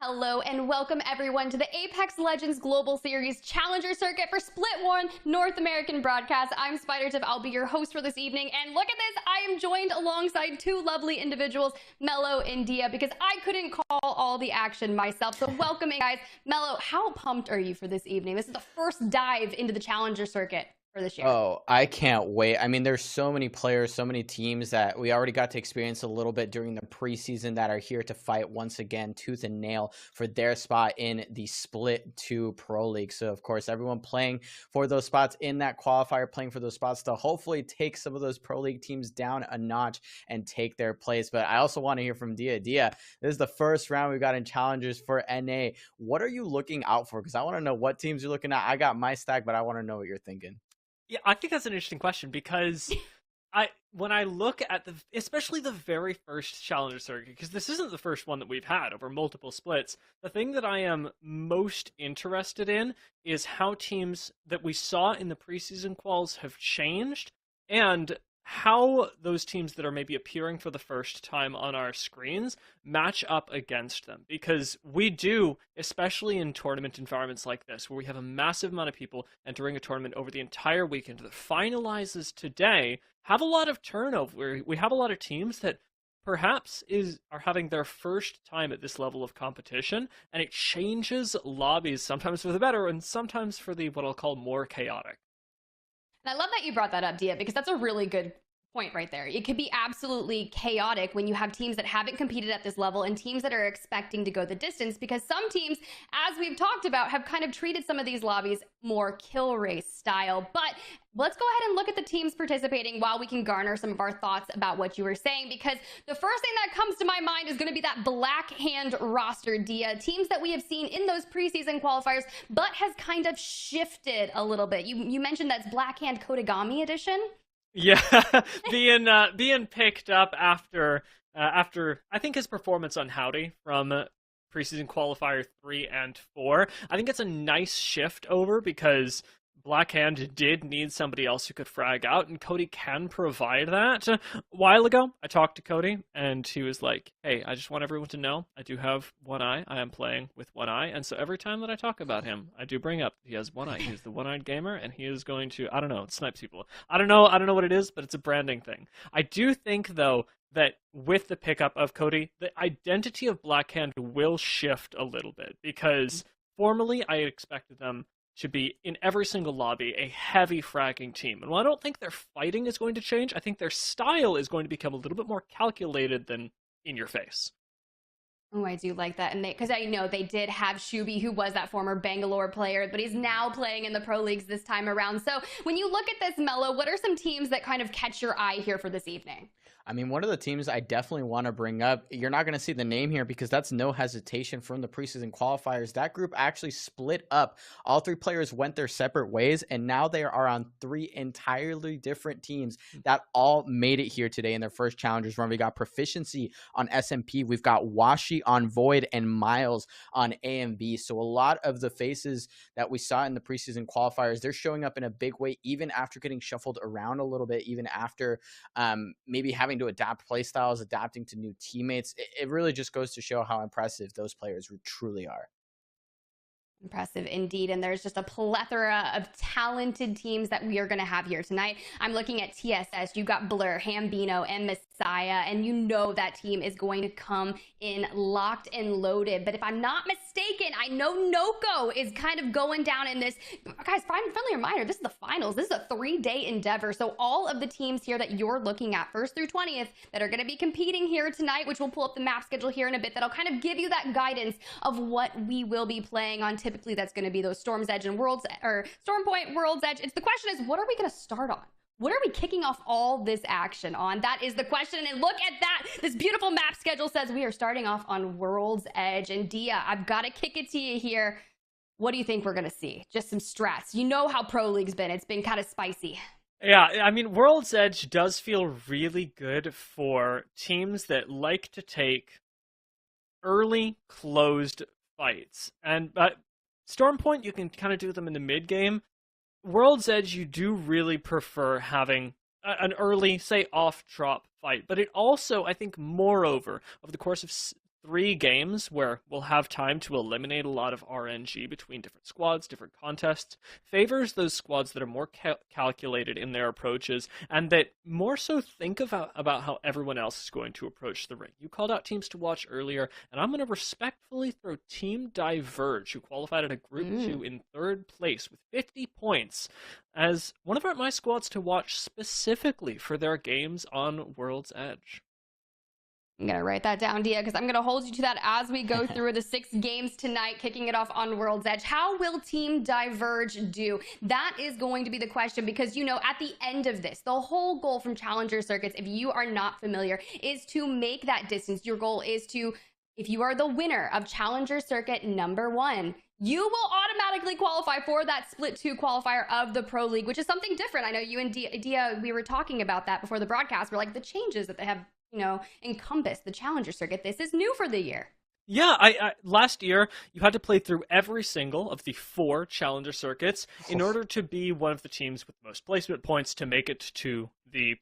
Hello and welcome everyone to the Apex Legends Global Series Challenger Circuit for Split 1 North American broadcast. I'm SpiderTiff, I'll be your host for this evening, and look at this, I am joined alongside two lovely individuals, Mello and Dia, because I couldn't call all the action myself, so welcome in guys. Mello, how pumped are you for this evening? This is the first dive into the Challenger Circuit for this year. Oh, I can't wait. I mean, there's so many players, so many teams that we already got to experience a little bit during the preseason that are here to fight once again, tooth and nail, for their spot in the Split 2 Pro League. So, of course, everyone playing for those spots in that qualifier, playing for those spots to hopefully take some of those Pro League teams down a notch and take their place. But I also want to hear from Dia. Dia, this is the first round we've got in Challengers for NA. What are you looking out for? Because I want to know what teams you're looking at. I got my stack, but I want to know what you're thinking. Yeah, I think that's an interesting question because when I look at especially the very first Challenger Circuit, because this isn't the first one that we've had over multiple splits, the thing that I am most interested in is how teams that we saw in the preseason quals have changed and how those teams that are maybe appearing for the first time on our screens match up against them. Because we do, especially in tournament environments like this, where we have a massive amount of people entering a tournament over the entire weekend that finalizes today, have a lot of turnover. We have a lot of teams that perhaps are having their first time at this level of competition, and it changes lobbies, sometimes for the better and sometimes for the what I'll call more chaotic. And I love that you brought that up, Dia, because that's a really good point right there. It could be absolutely chaotic when you have teams that haven't competed at this level and teams that are expecting to go the distance, because some teams, as we've talked about, have kind of treated some of these lobbies more kill race style. But let's go ahead and look at the teams participating while we can garner some of our thoughts about what you were saying, because the first thing that comes to my mind is going to be that Black Hand roster, Dia. Teams that we have seen in those preseason qualifiers, but has kind of shifted a little bit. You mentioned that's Black Hand Kodagami edition. Yeah, being picked up after I think his performance on Howdy from preseason qualifier 3 and 4. I think it's a nice shift over because Blackhand did need somebody else who could frag out, and Cody can provide that. A while ago, I talked to Cody, and he was like, hey, I just want everyone to know I do have one eye. I am playing with one eye, and so every time that I talk about him, I do bring up he has one eye. He's the one-eyed gamer, and he is going to, I don't know, it snipes people. I don't know what it is, but it's a branding thing. I do think, though, that with the pickup of Cody, the identity of Blackhand will shift a little bit, because formerly I expected them to be, in every single lobby, a heavy fragging team. And while I don't think their fighting is going to change, I think their style is going to become a little bit more calculated than in your face. Oh, I do like that. And because I know they did have Shubi, who was that former Bangalore player, but he's now playing in the pro leagues this time around. So when you look at this, Mello, what are some teams that kind of catch your eye here for this evening? I mean, one of the teams I definitely want to bring up, you're not going to see the name here because that's no hesitation from the preseason qualifiers. That group actually split up. All three players went their separate ways, and now they are on three entirely different teams that all made it here today in their first Challengers run. We got Proficiency on SMP. We've got Washi on Void and Miles on AMB. So a lot of the faces that we saw in the preseason qualifiers, they're showing up in a big way, even after getting shuffled around a little bit, even after maybe having to adapt play styles, adapting to new teammates. It really just goes to show how impressive those players truly are. Impressive indeed. And there's just a plethora of talented teams that we are going to have here tonight. I'm looking at TSS. You've got Blur, Hambino, and Messiah. And you know that team is going to come in locked and loaded. But if I'm not mistaken, I know Noko is kind of going down in this. Guys, friendly reminder, this is the finals. This is a 3-day endeavor. So all of the teams here that you're looking at, 1st through 20th, that are going to be competing here tonight, which we'll pull up the map schedule here in a bit, that'll kind of give you that guidance of what we will be playing on. Typically, that's going to be those Storm's Edge and Storm Point, World's Edge. The question is, what are we going to start on? What are we kicking off all this action on? That is the question. And look at that. This beautiful map schedule says we are starting off on World's Edge. And Dia, I've got to kick it to you here. What do you think we're going to see? Just some stress. You know how Pro League's been. It's been kind of spicy. Yeah, I mean, World's Edge does feel really good for teams that like to take early, closed fights. And Storm Point, you can kind of do them in the mid game. World's Edge, you do really prefer having an early, say, off-drop fight. But it also, I think, moreover, over the course of 3 games where we'll have time to eliminate a lot of RNG between different squads, different contests, favors those squads that are more calculated in their approaches and that more so think about how everyone else is going to approach the ring. You called out teams to watch earlier, and I'm going to respectfully throw Team Diverge, who qualified at a Group 2 in 3rd place with 50 points, as one of my squads to watch specifically for their games on World's Edge. I'm going to write that down, Dia, because I'm going to hold you to that as we go through the 6 games tonight, kicking it off on World's Edge. How will Team Diverge do? That is going to be the question, because, you know, at the end of this, the whole goal from Challenger Circuits, if you are not familiar, is to make that distance. Your goal is to, if you are the winner of Challenger Circuit number 1, you will automatically qualify for that Split 2 qualifier of the Pro League, which is something different. I know you and Dia, we were talking about that before the broadcast. We're like, the changes that they have, you know, encompass the Challenger Circuit. This is new for the year. Yeah, I last year you had to play through every single of the 4 Challenger Circuits in order to be one of the teams with the most placement points to make it to the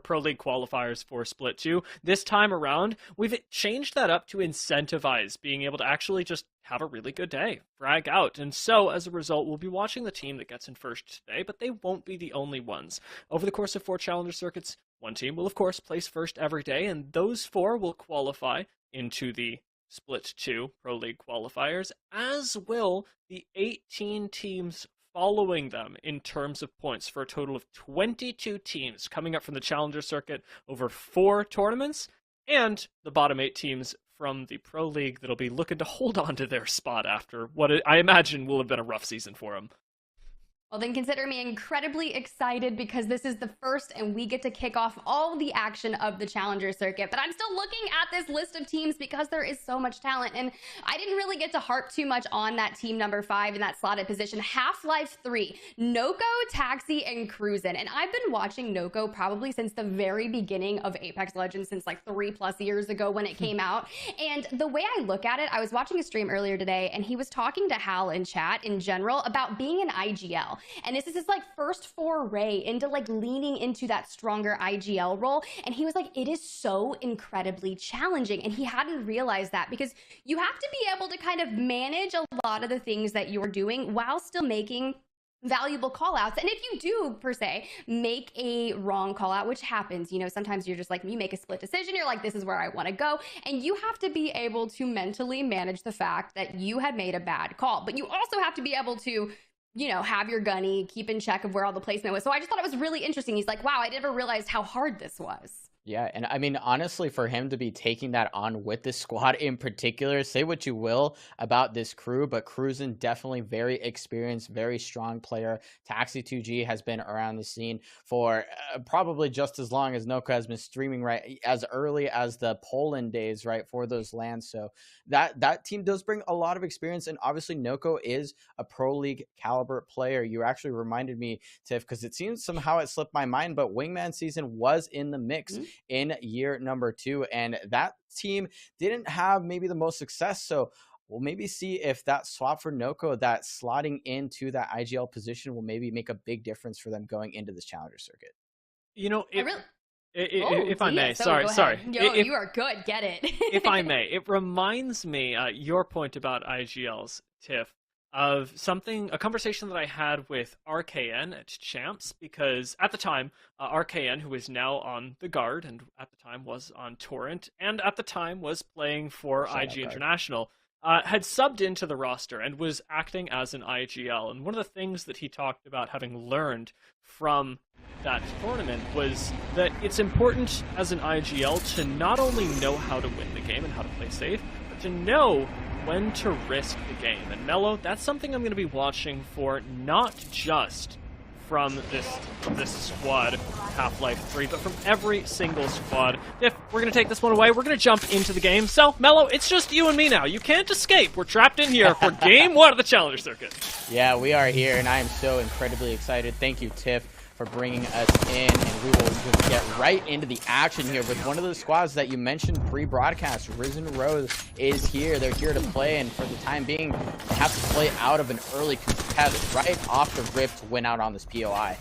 Pro League qualifiers for Split 2. This time around, we've changed that up to incentivize being able to actually just have a really good day, frag out. And so, as a result, we'll be watching the team that gets in first today, but they won't be the only ones. Over the course of 4 Challenger Circuits, one team will, of course, place first every day, and those 4 will qualify into the Split 2 Pro League qualifiers, as will the 18 teams following them in terms of points, for a total of 22 teams coming up from the Challenger Circuit over 4 tournaments, and the bottom 8 teams from the Pro League that'll be looking to hold on to their spot after what I imagine will have been a rough season for them. Well, then consider me incredibly excited, because this is the first and we get to kick off all the action of the Challenger Circuit. But I'm still looking at this list of teams because there is so much talent, and I didn't really get to harp too much on that team number 5 in that slotted position. Half-Life 3, Noko, Taxi, and Cruisin'. And I've been watching Noko probably since the very beginning of Apex Legends, since like 3+ years ago when it came out. And the way I look at it, I was watching a stream earlier today, and he was talking to Hal in chat in general about being an IGL. And this is his like first foray into like leaning into that stronger IGL role. And he was like, it is so incredibly challenging. And he hadn't realized that, because you have to be able to kind of manage a lot of the things that you're doing while still making valuable call outs. And if you do, per se, make a wrong call out, which happens, you know, sometimes you're just like, you make a split decision, you're like, this is where I want to go. And you have to be able to mentally manage the fact that you had made a bad call. But you also have to be able to, you know, have your gunny, keep in check of where all the placement was. So I just thought it was really interesting. He's like, wow, I never realized how hard this was. Yeah, and I mean, honestly, for him to be taking that on with this squad in particular, say what you will about this crew, but Cruisin' definitely very experienced, very strong player. Taxi 2G has been around the scene for probably just as long as Noko has been streaming, right, as early as the Poland days, right, for those lands. So that team does bring a lot of experience, and obviously Noko is a Pro League caliber player. You actually reminded me, Tiff, because it seems somehow it slipped my mind, but Wingman season was in the mix in year number 2, and that team didn't have maybe the most success. So we'll maybe see if that swap for Noko, that slotting into that IGL position, will maybe make a big difference for them going into this Challenger Circuit. You know, If I may, sorry. Yo, if, you are good. Get it. If I may, it reminds me, your point about IGLs, Tiff, of a conversation that I had with RKN at Champs, because at the time, RKN, who is now on the Guard, and at the time was on Torrent, and at the time was playing for IG International, had subbed into the roster and was acting as an IGL. And one of the things that he talked about having learned from that tournament was that it's important as an IGL to not only know how to win the game and how to play safe, but to know when to risk the game. And Mello, that's something I'm going to be watching for, not just from this squad, Half-Life 3, but from every single squad. If we're going to take this one away, we're going to jump into the game. So, Mello, it's just you and me now. You can't escape. We're trapped in here for Game 1 of the Challenger Circuit. Yeah, we are here, and I am so incredibly excited. Thank you, Tiff, for bringing us in, and we will just get right into the action here with one of the squads that you mentioned pre-broadcast. Risen Rose is here. They're here to play, and for the time being, they have to play out of an early contest right off the rip to win out on this POI.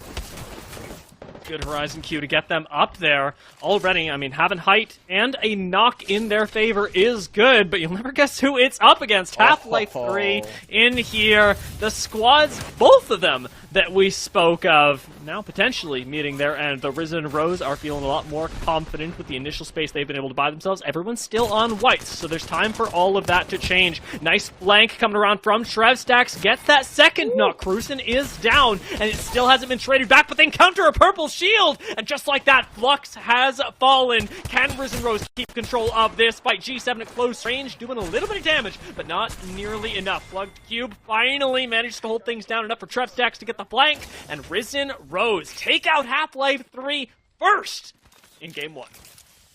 Good Horizon Q to get them up there already. I mean, having height and a knock in their favor is good, but you'll never guess who it's up against. Half-Life 3 in here. The squads, both of them that we spoke of, now potentially meeting their end. The Risen Rose are feeling a lot more confident with the initial space they've been able to buy themselves. Everyone's still on whites, so there's time for all of that to change. Nice flank coming around from Shrevstacks. Gets that second knock. Cruisen is down, and it still hasn't been traded back, but they encounter a purple shield, and just like that, Flux has fallen. Can Risen Rose keep control of this fight? G7 at close range, doing a little bit of damage, but not nearly enough. Plugged Cube finally manages to hold things down enough for Shrevstacks to get the flank, and Risen Rose take out Half-Life 3 first in game 1.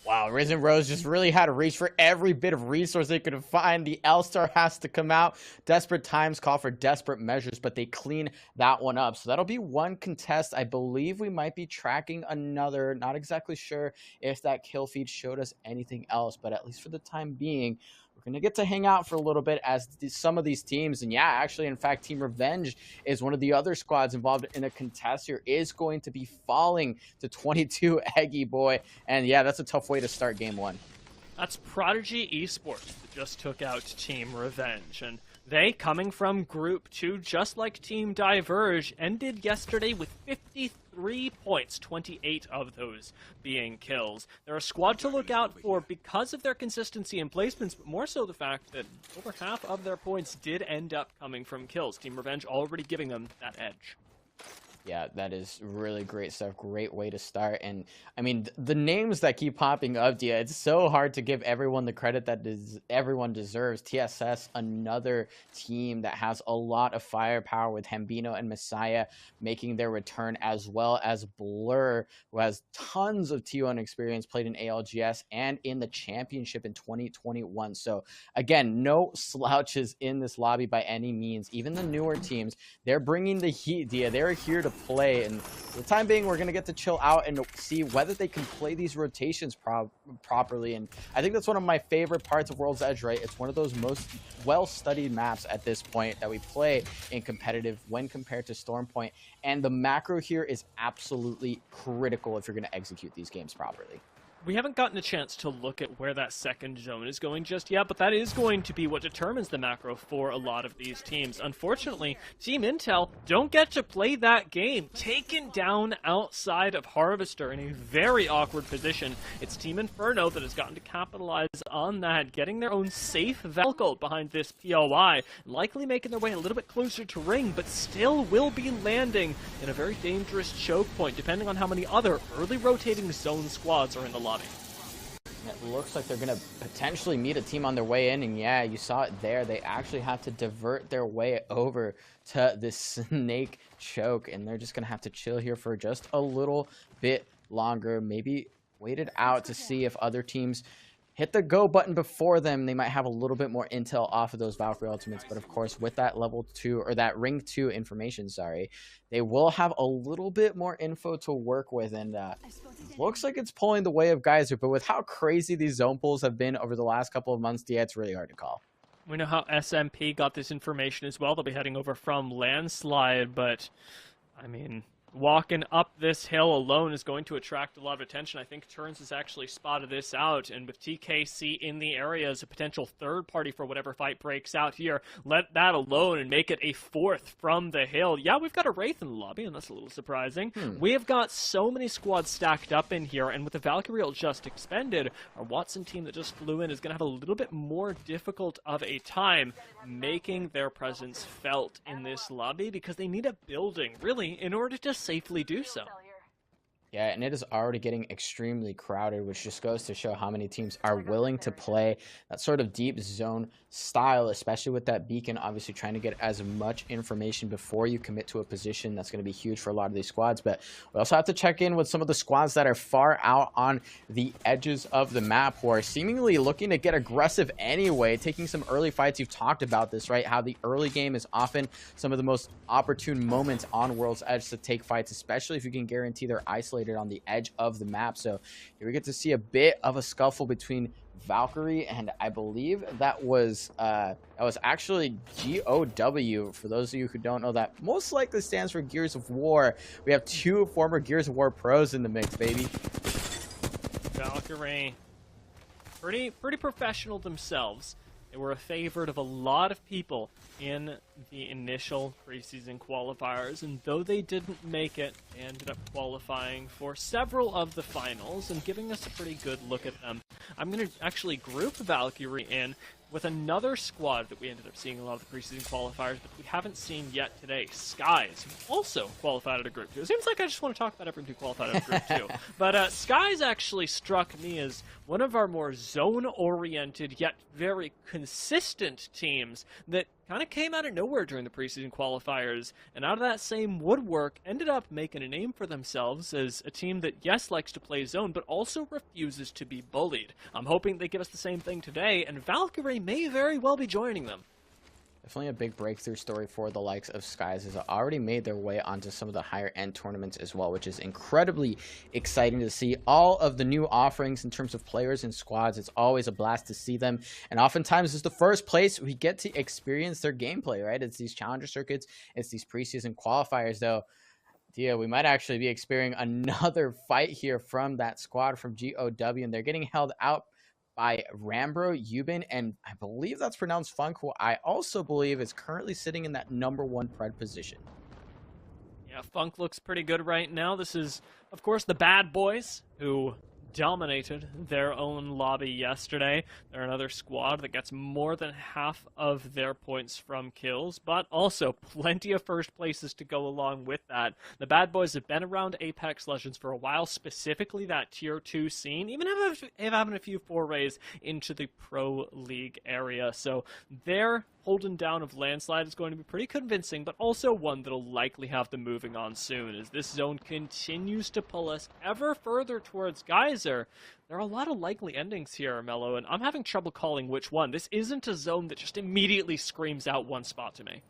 Wow, Risen Rose just really had to reach for every bit of resource they could find. The L-Star has to come out. Desperate times call for desperate measures, but they clean that one up. So that'll be one contest. I believe we might be tracking another. Not exactly sure if that kill feed showed us anything else, but at least for the time being, we're going to get to hang out for a little bit as some of these teams, and yeah, actually, in fact, Team Revenge is one of the other squads involved in a contest here, is going to be falling to 22 Eggy Boy. And yeah, that's a tough way to start game 1. That's Prodigy Esports that just took out Team Revenge, and they, coming from Group 2, just like Team Diverge, ended yesterday with 53 points, 28 of those being kills. They're a squad to look out for because of their consistency in placements, but more so the fact that over half of their points did end up coming from kills. Team Revenge already giving them that edge. Yeah, that is really great stuff. Great way to start. And I mean, the names that keep popping up, Dia, it's so hard to give everyone the credit that everyone deserves. TSS, another team that has a lot of firepower with Hambino and Messiah making their return, as well as Blur, who has tons of T1 experience, played in ALGS and in the championship in 2021. So again, no slouches in this lobby by any means. Even the newer teams, they're bringing the heat, Dia. They're here to play, and for the time being, we're going to get to chill out and see whether they can play these rotations properly. And I think that's one of my favorite parts of World's Edge, right? It's one of those most well-studied maps at this point that we play in competitive when compared to Stormpoint, and the macro here is absolutely critical if you're going to execute these games properly. We haven't gotten a chance to look at where that second zone is going just yet, but that is going to be what determines the macro for a lot of these teams. Unfortunately, Team Intel don't get to play that game. Taken down outside of Harvester in a very awkward position. It's Team Inferno that has gotten to capitalize on that, getting their own safe Valkyrie behind this POI, likely making their way a little bit closer to ring, but still will be landing in a very dangerous choke point, depending on how many other early rotating zone squads are in the lobby. It looks like they're going to potentially meet a team on their way in, and yeah, you saw it there. They actually have to divert their way over to this snake choke, and they're just going to have to chill here for just a little bit longer. Maybe wait it out to see if other teams hit the go button before them. They might have a little bit more intel off of those Valkyrie ultimates, but of course with that level 2 or that ring 2 information, they will have a little bit more info to work with, and looks like it's pulling the way of Geyser. But with how crazy these zone pulls have been over the last couple of months, yeah, it's really hard to call. We know how SMP got this information as well. They'll be heading over from Landslide, but I mean, walking up this hill alone is going to attract a lot of attention. I think Turns has actually spotted this out, and with TKC in the area as a potential third party for whatever fight breaks out here, let that alone and make it a fourth from the hill. Yeah, we've got a Wraith in the lobby, and that's a little surprising. We have got so many squads stacked up in here, and with the Valkyrie ult just expended, our Watson team that just flew in is going to have a little bit more difficult of a time making their presence felt in this lobby, because they need a building, really, in order to safely do so. Yeah, and it is already getting extremely crowded, which just goes to show how many teams are willing to play that sort of deep zone style, especially with that beacon, obviously trying to get as much information before you commit to a position. That's going to be huge for a lot of these squads. But we also have to check in with some of the squads that are far out on the edges of the map, who are seemingly looking to get aggressive anyway, taking some early fights. You've talked about this, right? How the early game is often some of the most opportune moments on World's Edge to take fights, especially if you can guarantee their isolate isolated on the edge of the map. So here we get to see a bit of a scuffle between Valkyrie, and I believe that was actually GOW. For those of you who don't know, that most likely stands for Gears of War. We have 2 former Gears of War pros in the mix, baby. Valkyrie, pretty professional themselves. They were a favorite of a lot of people in the initial preseason qualifiers, and though they didn't make it, they ended up qualifying for several of the finals and giving us a pretty good look at them. I'm going to actually group Valkyrie in with another squad that we ended up seeing a lot of the preseason qualifiers, but we haven't seen yet today. Skies, who also qualified out of Group 2. It seems like I just want to talk about everyone who qualified out of Group 2. But Skies actually struck me as one of our more zone-oriented, yet very consistent teams that kind of came out of nowhere during the preseason qualifiers, and out of that same woodwork ended up making a name for themselves as a team that, yes, likes to play zone, but also refuses to be bullied. I'm hoping they give us the same thing today, and Valkyrie may very well be joining them. Definitely a big breakthrough story for the likes of Skies, as they already made their way onto some of the higher end tournaments as well, which is incredibly exciting to see. All of the new offerings in terms of players and squads, it's always a blast to see them, and oftentimes it's the first place we get to experience their gameplay, right? It's these challenger circuits, it's these preseason qualifiers, though. Yeah, we might actually be experiencing another fight here from that squad from GOW, and they're getting held out by Rambro, Euban, and I believe that's pronounced Funk, who I also believe is currently sitting in that #1 pred position. Yeah, Funk looks pretty good right now. This is, of course, the Bad Boys, who dominated their own lobby yesterday. They're another squad that gets more than half of their points from kills, but also plenty of first places to go along with that. The Bad Boys have been around Apex Legends for a while, specifically that Tier 2 scene, even having a few forays into the Pro League area. So their holding down of Landslide is going to be pretty convincing, but also one that'll likely have them moving on soon, as this zone continues to pull us ever further towards Geyser. There are a lot of likely endings here, Mello, and I'm having trouble calling which one. This isn't a zone that just immediately screams out one spot to me.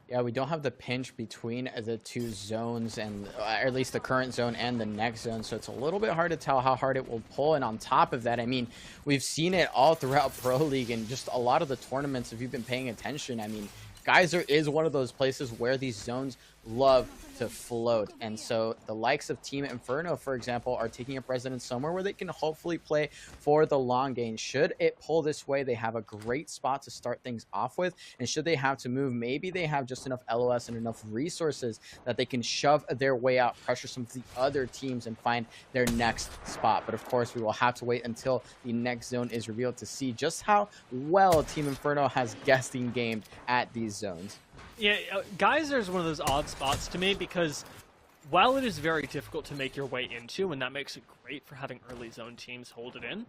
Yeah, we don't have the pinch between the 2 zones, and or at least the current zone and the next zone, so it's a little bit hard to tell how hard it will pull. And on top of that, I mean, we've seen it all throughout Pro League and just a lot of the tournaments, if you've been paying attention. I mean, Geyser is one of those places where these zones love to float, and so the likes of Team Inferno, for example, are taking up residence somewhere where they can hopefully play for the long game. Should it pull this way, they have a great spot to start things off with, and should they have to move, maybe they have just enough LOS and enough resources that they can shove their way out, pressure some of the other teams, and find their next spot. But of course, we will have to wait until the next zone is revealed to see just how well Team Inferno has guessing gamed at these zones. Yeah, Geyser is one of those odd spots to me, because while it is very difficult to make your way into, and that makes it great for having early zone teams hold it in,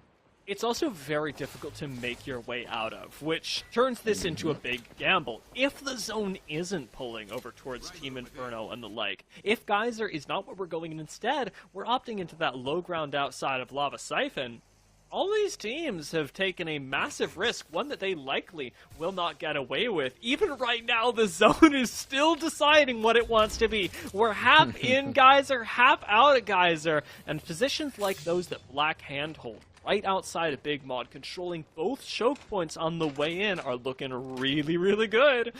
it's also very difficult to make your way out of, which turns this into a big gamble. If the zone isn't pulling over towards Team Inferno and the like, if Geyser is not what we're going in instead, we're opting into that low ground outside of Lava Siphon. All these teams have taken a massive risk, one that they likely will not get away with. Even right now, the zone is still deciding what it wants to be. We're half in Geyser, half out at Geyser, and positions like those that Black handhold right outside of Big Mod, controlling both choke points on the way in, are looking really, really good.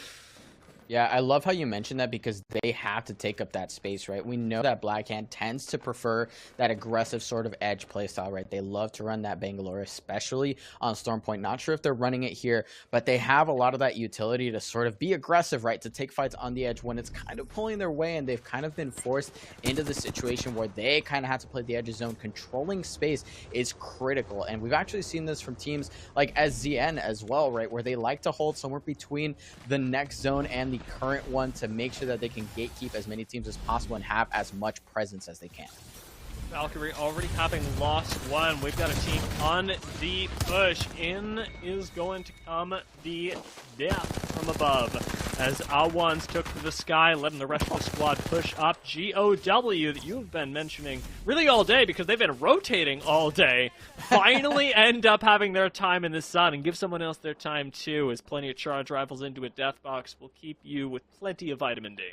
Yeah, I love how you mentioned that, because they have to take up that space, right? We know that Blackhand tends to prefer that aggressive sort of edge playstyle, right? They love to run that Bangalore, especially on Stormpoint. Not sure if they're running it here, but they have a lot of that utility to sort of be aggressive, right? To take fights on the edge when it's kind of pulling their way, and they've kind of been forced into the situation where they kind of have to play the edge zone. Controlling space is critical, and we've actually seen this from teams like SZN as well, right? Where they like to hold somewhere between the next zone and the current one to make sure that they can gatekeep as many teams as possible and have as much presence as they can. Valkyrie already having lost one. We've got a team on the push. In is going to come the death from above, as Awans took to the sky, letting the rest of the squad push up. GOW, that you've been mentioning really all day because they've been rotating all day, finally end up having their time in the sun, and give someone else their time too, as plenty of charge rifles into a death box will keep you with plenty of vitamin D.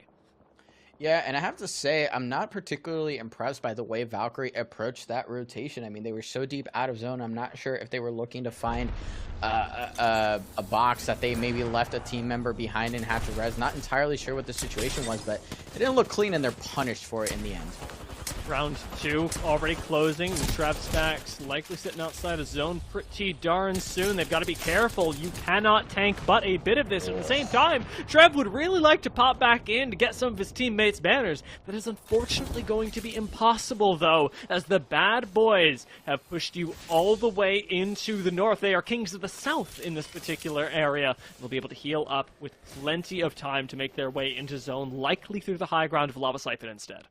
Yeah, and I have to say, I'm not particularly impressed by the way Valkyrie approached that rotation. I mean, they were so deep out of zone. I'm not sure if they were looking to find a box that they maybe left a team member behind and had to res. Not entirely sure what the situation was, but it didn't look clean, and they're punished for it in the end. Round 2 already closing. The trap stacks likely sitting outside of zone pretty darn soon. They've got to be careful. You cannot tank but a bit of this. At the same time, Trev would really like to pop back in to get some of his teammates' banners. That is unfortunately going to be impossible, though, as the bad boys have pushed you all the way into the north. They are kings of the south in this particular area. They'll be able to heal up with plenty of time to make their way into zone, likely through the high ground of Lava Siphon instead.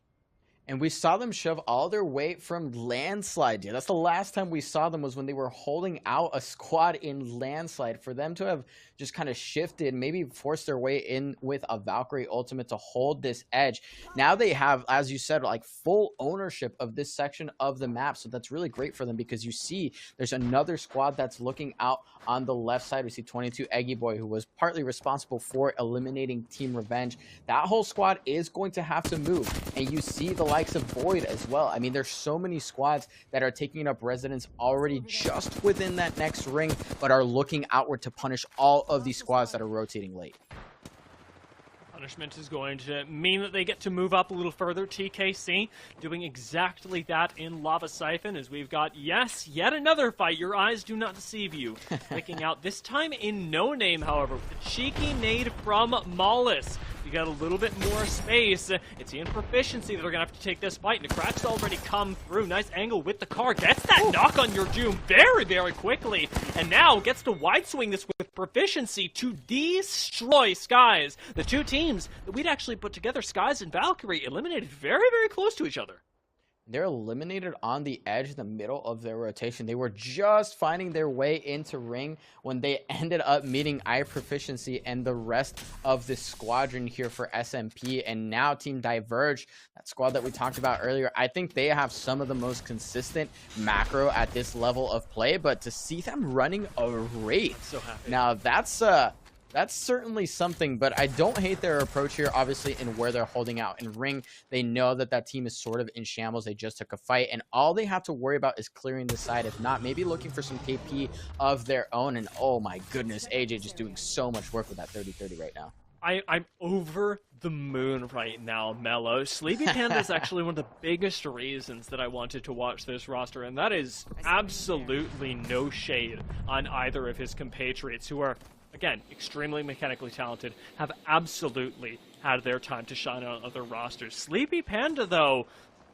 And we saw them shove all their weight from Landslide. That's the last time we saw them, was when they were holding out a squad in Landslide. For them to have just kind of shifted, maybe forced their way in with a Valkyrie ultimate to hold this edge. Now they have, as you said, like full ownership of this section of the map. So that's really great for them, because you see there's another squad that's looking out on the left side. We see 22 Eggy Boy, who was partly responsible for eliminating Team Revenge. That whole squad is going to have to move. And you see the likes of Void as well. I mean, there's so many squads that are taking up residence already just within that next ring, but are looking outward to punish all of these squads that are rotating late. Punishment is going to mean that they get to move up a little further. TKC doing exactly that in Lava Siphon, as we've got, yes, yet another fight. Your eyes do not deceive you. Clicking out, this time in No Name, however, with a cheeky nade from Mollis. You got a little bit more space. It's in Proficiency that are going to have to take this fight, and the crack's already come through. Nice angle with the car. Gets that knock on your Doom very, very quickly. And now gets to wide swing this with Proficiency to destroy Skies. The two teams that we'd actually put together, Skies and Valkyrie, eliminated very, very close to each other. They're eliminated on the edge in the middle of their rotation. They were just finding their way into ring when they ended up meeting Eye Proficiency and the rest of the squadron here for SMP. And now Team Diverge, that squad that we talked about earlier, I think they have some of the most consistent macro at this level of play. But to see them running a Wraith, so happy. Now that's certainly something, but I don't hate their approach here, obviously, in where they're holding out. In ring, they know that that team is sort of in shambles. They just took a fight, and all they have to worry about is clearing the side. If not, maybe looking for some KP of their own. And oh my goodness, AJ just doing so much work with that 30-30 right now. I'm over the moon right now, Mello. Sleepy Panda is actually one of the biggest reasons that I wanted to watch this roster, and that is absolutely no shade on either of his compatriots, who are, again, extremely mechanically talented, have absolutely had their time to shine on other rosters. Sleepy Panda, though,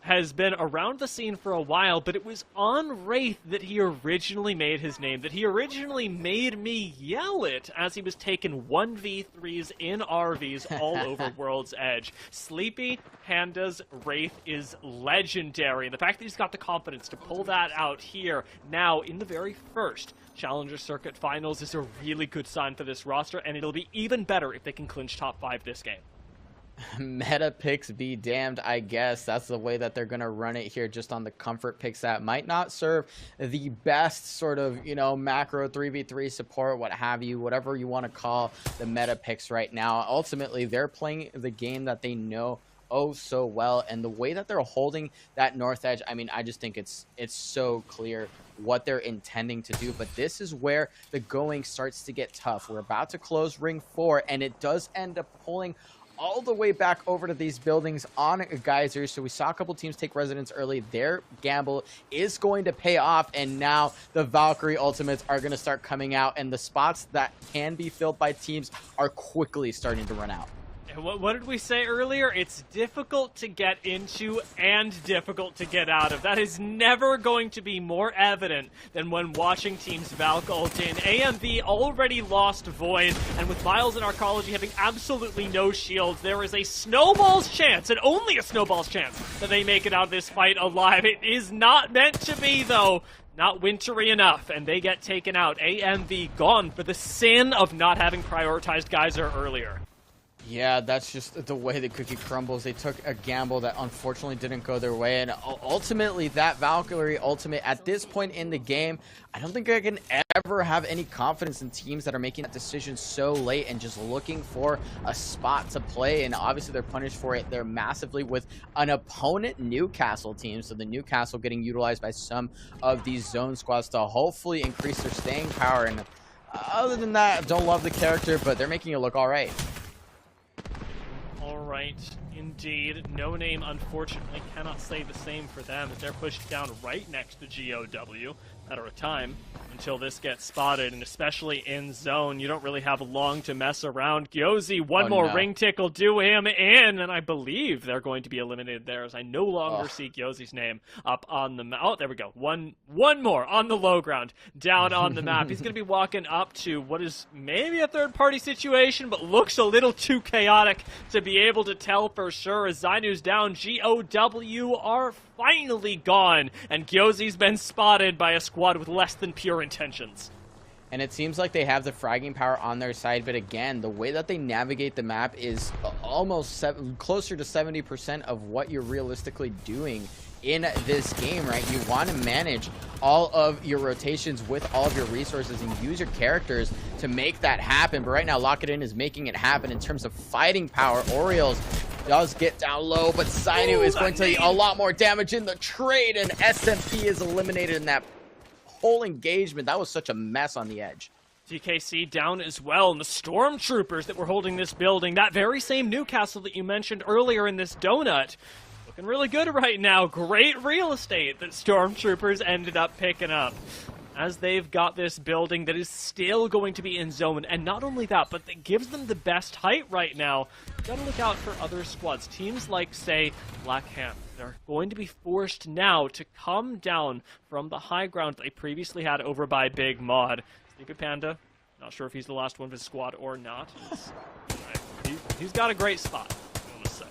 has been around the scene for a while, but it was on Wraith that he originally made his name, that he originally made me yell it as he was taking 1v3s in RVs all over World's Edge. Sleepy Panda's Wraith is legendary. The fact that he's got the confidence to pull that out here now in the very first Challenger Circuit Finals is a really good sign for this roster, and it'll be even better if they can clinch top 5 this game. Meta picks be damned, I guess. That's the way that they're going to run it here, just on the comfort picks that might not serve the best sort of, you know, macro 3v3 support, what have you, whatever you want to call the meta picks right now. Ultimately, they're playing the game that they know oh so well, and the way that they're holding that north edge, I mean, I just think it's so clear what they're intending to do. But this is where the going starts to get tough. We're about to close ring 4, and it does end up pulling all the way back over to these buildings on Geysers. So we saw a couple teams take residence early. Their gamble is going to pay off, and now the Valkyrie ultimates are going to start coming out, and the spots that can be filled by teams are quickly starting to run out. What did we say earlier? It's difficult to get into and difficult to get out of. That is never going to be more evident than when watching teams Valk ult in. AMV already lost Void, and with Miles and Arcology having absolutely no shields, there is a snowball's chance, and only a snowball's chance, that they make it out of this fight alive. It is not meant to be, though. Not wintry enough, and they get taken out. AMV gone for the sin of not having prioritized Geyser earlier. Yeah, that's just the way the cookie crumbles. They took a gamble that unfortunately didn't go their way, and ultimately that Valkyrie ultimate at this point in the game, I don't think I can ever have any confidence in teams that are making that decision so late and just looking for a spot to play. And obviously they're punished for it there massively with an opponent Newcastle team, so the Newcastle getting utilized by some of these zone squads to hopefully increase their staying power. And other than that, I don't love the character, but they're making it look all right. All right, indeed. No Name, unfortunately, cannot say the same for them as they're pushed down right next to GOW. Matter of time until this gets spotted, and especially in zone, you don't really have long to mess around. Gyozy, one more ring tick will do him in, and I believe they're going to be eliminated there, as I no longer see Gyozy's name up on the map. Oh, there we go. One more on the low ground, down on the map. He's going to be walking up to what is maybe a third-party situation, but looks a little too chaotic to be able to tell for sure. As Zainu's down, GOW are finally gone, and Gyozy's been spotted by a squad with less than pure intentions. And it seems like they have the fragging power on their side, but again, the way that they navigate the map is almost closer to 70% of what you're realistically doing in this game, right? You want to manage all of your rotations with all of your resources and use your characters to make that happen. But right now, Lock It In is making it happen in terms of fighting power. Orioles does get down low, but Zainu is going to do a lot more damage in the trade, and SMP is eliminated in that whole engagement. That was such a mess on the edge. TKC down as well, and the stormtroopers that were holding this building, that very same Newcastle that you mentioned earlier in this donut, looking really good right now. Great real estate that stormtroopers ended up picking up, as they've got this building that is still going to be in zone. And not only that, but that gives them the best height right now. You've got to look out for other squads. Teams like, say, Black Hand, they're going to be forced now to come down from the high ground they previously had over by Big Mod. Sleepy Panda, not sure if he's the last one of his squad or not. He's got a great spot, I must say.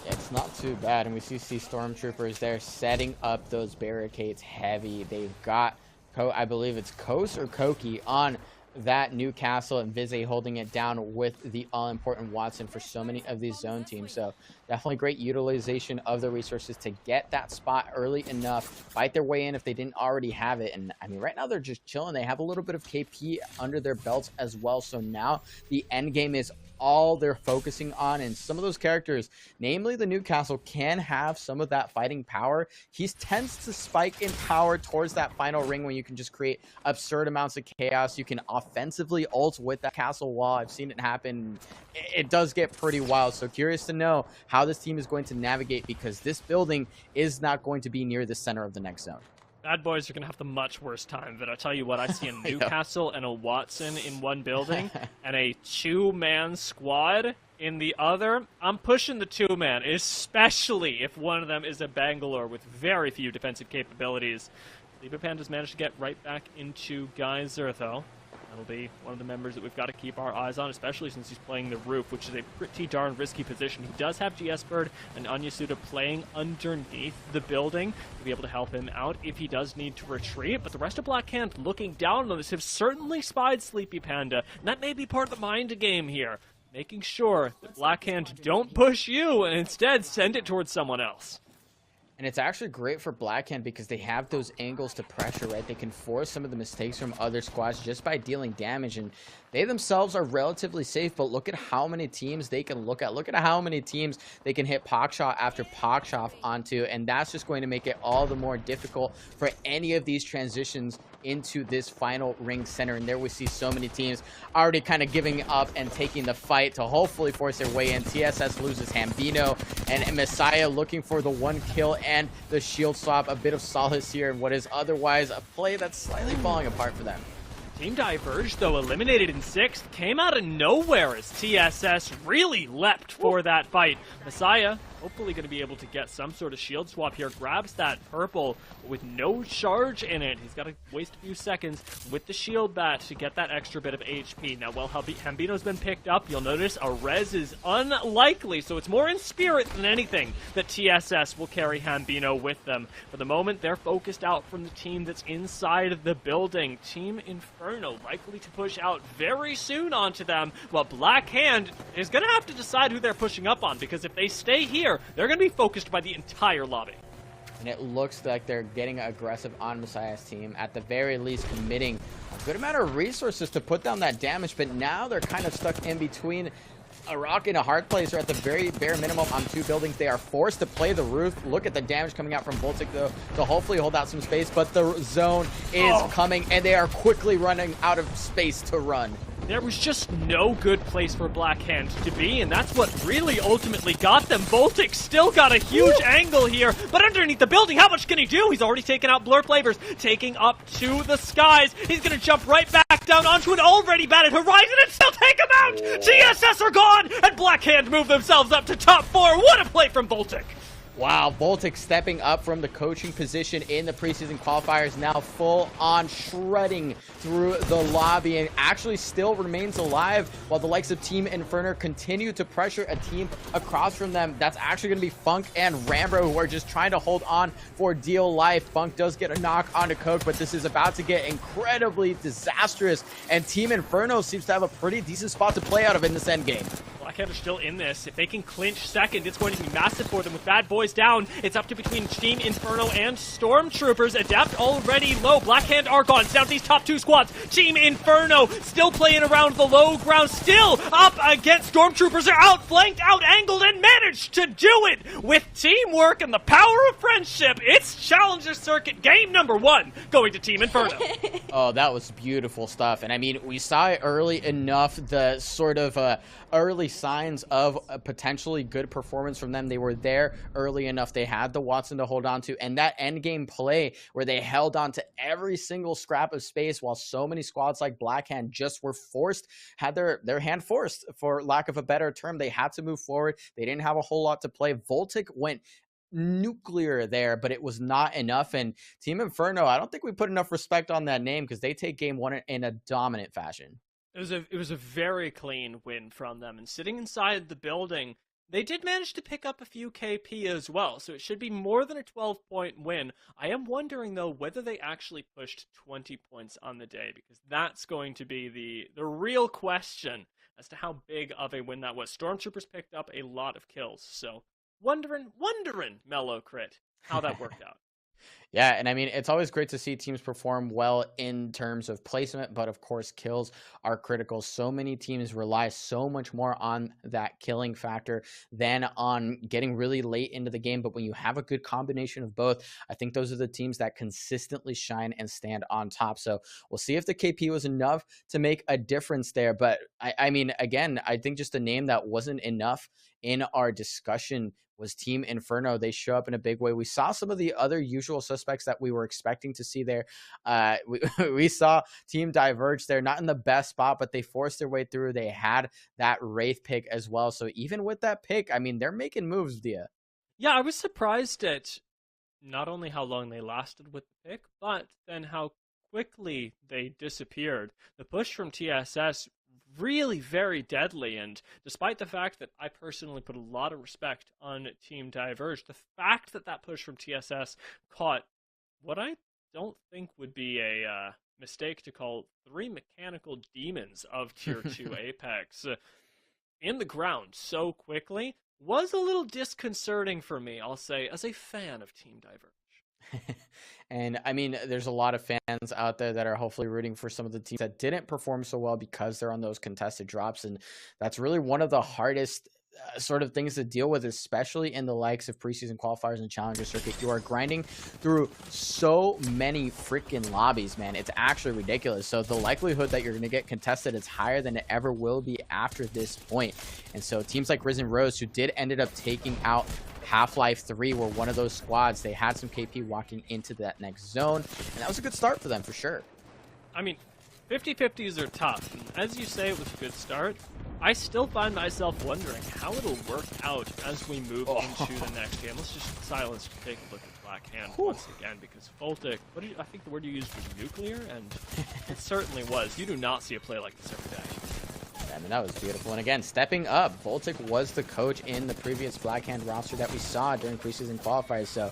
Yeah, it's not too bad, and we see stormtroopers there setting up those barricades heavy. They've got, I believe it's Kos or Koki on that Newcastle, and Vize holding it down with the all-important Watson for so many of these zone teams. So definitely great utilization of the resources to get that spot early enough, fight their way in if they didn't already have it. And I mean, right now they're just chilling. They have a little bit of KP under their belts as well. So now the end game is all they're focusing on, and some of those characters, namely the Newcastle, can have some of that fighting power. He tends to spike in power towards that final ring when you can just create absurd amounts of chaos. You can offensively ult with that castle wall. I've seen it happen. It does get pretty wild. So curious to know how this team is going to navigate, because this building is not going to be near the center of the next zone. Bad boys are going to have the much worse time, but I tell you what, I see a Newcastle and a Watson in one building and a two-man squad in the other. I'm pushing the two-man, especially if one of them is a Bangalore with very few defensive capabilities. Sleepy Panda's managed to get right back into Geyser, though. That'll be one of the members that we've got to keep our eyes on, especially since he's playing the roof, which is a pretty darn risky position. He does have GS Bird and Anyasuda playing underneath the building to be able to help him out if he does need to retreat. But the rest of Black Hand looking down on this have certainly spied Sleepy Panda, and that may be part of the mind game here, making sure that Black Hand don't push you and instead send it towards someone else. And it's actually great for Black Hand because they have those angles to pressure, right? They can force some of the mistakes from other squads just by dealing damage, and they themselves are relatively safe, but look at how many teams they can look at. Look at how many teams they can hit Pogshot after Pogshot onto, and that's just going to make it all the more difficult for any of these transitions into this final ring center. And there we see so many teams already kind of giving up and taking the fight to hopefully force their way in. TSS loses Hambino, and Messiah looking for the one kill and the shield swap. A bit of solace here in what is otherwise a play that's slightly falling apart for them. Team Diverge, though, eliminated in 6th, came out of nowhere as TSS really leapt for that fight. Messiah hopefully going to be able to get some sort of shield swap here. Grabs that purple with no charge in it. He's got to waste a few seconds with the shield bat to get that extra bit of HP. Now, while Hambino's been picked up, you'll notice a res is unlikely, so it's more in spirit than anything that TSS will carry Hambino with them. For the moment, they're focused out from the team that's inside of the building. Team Inferno likely to push out very soon onto them, while Black Hand is going to have to decide who they're pushing up on, because if they stay here, they're going to be focused by the entire lobby. And it looks like they're getting aggressive on Messiah's team, at the very least committing a good amount of resources to put down that damage, but now they're kind of stuck in between a rock and a hard place, or at the very bare minimum on two buildings. They are forced to play the roof. Look at the damage coming out from Voltic, though, to hopefully hold out some space, but the zone is coming, and they are quickly running out of space to run. There was just no good place for Black Hand to be, and that's what really ultimately got them. Voltic still got a huge angle here, but underneath the building, how much can he do? He's already taken out Blur Flavors, taking up to the skies. He's going to jump right back down onto an already batted Horizon and still take him out! TSS are gone, and Black Hand move themselves up to top 4. What a play from Voltic! Wow, Voltic stepping up from the coaching position in the preseason qualifiers, now full on shredding through the lobby, and actually still remains alive while the likes of Team Inferno continue to pressure a team across from them. That's actually going to be Funk and Rambro, who are just trying to hold on for dear life. Funk does get a knock onto Coke, but this is about to get incredibly disastrous, and Team Inferno seems to have a pretty decent spot to play out of in this endgame. Blackhand are still in this. If they can clinch second, it's going to be massive for them. With Bad Boys down, it's up to between Team Inferno and Stormtroopers. Adapt already low. Blackhand are gone. It's down to these top two squads. Team Inferno still playing around the low ground, still up against Stormtroopers. They're outflanked, out-angled, and managed to do it with teamwork and the power of friendship. It's Challenger Circuit game number 1 going to Team Inferno. Oh, that was beautiful stuff. And I mean, we saw it early enough, the sort of early signs of a potentially good performance from them. They were there early enough. They had the Watson to hold on to, and that end game play where they held on to every single scrap of space while so many squads like Blackhand just were forced, had their hand forced, for lack of a better term. They had to move forward. They didn't have a whole lot to play. Voltic went nuclear there, but it was not enough. And Team Inferno, I don't think we put enough respect on that name, because they take game 1 in a dominant fashion. It was a very clean win from them, and sitting inside the building, they did manage to pick up a few KP as well, so it should be more than a 12-point win. I am wondering, though, whether they actually pushed 20 points on the day, because that's going to be the real question as to how big of a win that was. Stormtroopers picked up a lot of kills, so wondering, Mellow Crit, how that worked out. Yeah, and I mean, it's always great to see teams perform well in terms of placement, but of course, kills are critical. So many teams rely so much more on that killing factor than on getting really late into the game. But when you have a good combination of both, I think those are the teams that consistently shine and stand on top. So we'll see if the KP was enough to make a difference there. But I mean, again, I think just a name that wasn't enough in our discussion was Team Inferno. They show up in a big way. We saw some of the other usual suspects that we were expecting to see there. We saw Team Diverge there, not in the best spot, but they forced their way through. They had that Wraith pick as well. So even with that pick, I mean, they're making moves, Dia. Yeah, I was surprised at not only how long they lasted with the pick, but then how quickly they disappeared. The push from TSS really very deadly, and despite the fact that I personally put a lot of respect on Team Diverge, the fact that that push from TSS caught what I don't think would be a mistake to call 3 mechanical demons of Tier 2 Apex in the ground so quickly was a little disconcerting for me, I'll say, as a fan of Team Diverge. And I mean, there's a lot of fans out there that are hopefully rooting for some of the teams that didn't perform so well because they're on those contested drops. And that's really one of the hardest sort of things to deal with, especially in the likes of preseason qualifiers and Challenger Circuit. You are grinding through so many freaking lobbies, man. It's actually ridiculous. So the likelihood that you're going to get contested is higher than it ever will be after this point. And so teams like Risen Rose, who ended up taking out Half-Life 3, were one of those squads. They had some KP walking into that next zone, and that was a good start for them for sure. I mean, 50-50s are tough. And as you say, it was a good start. I still find myself wondering how it'll work out as we move into the next game. Let's just silence to take a look at Black Hand once again, because Voltic, I think the word you used was nuclear, and it certainly was. You do not see a play like this every day. I mean, that was beautiful. And again, stepping up, Voltic was the coach in the previous Black Hand roster that we saw during preseason qualifiers. So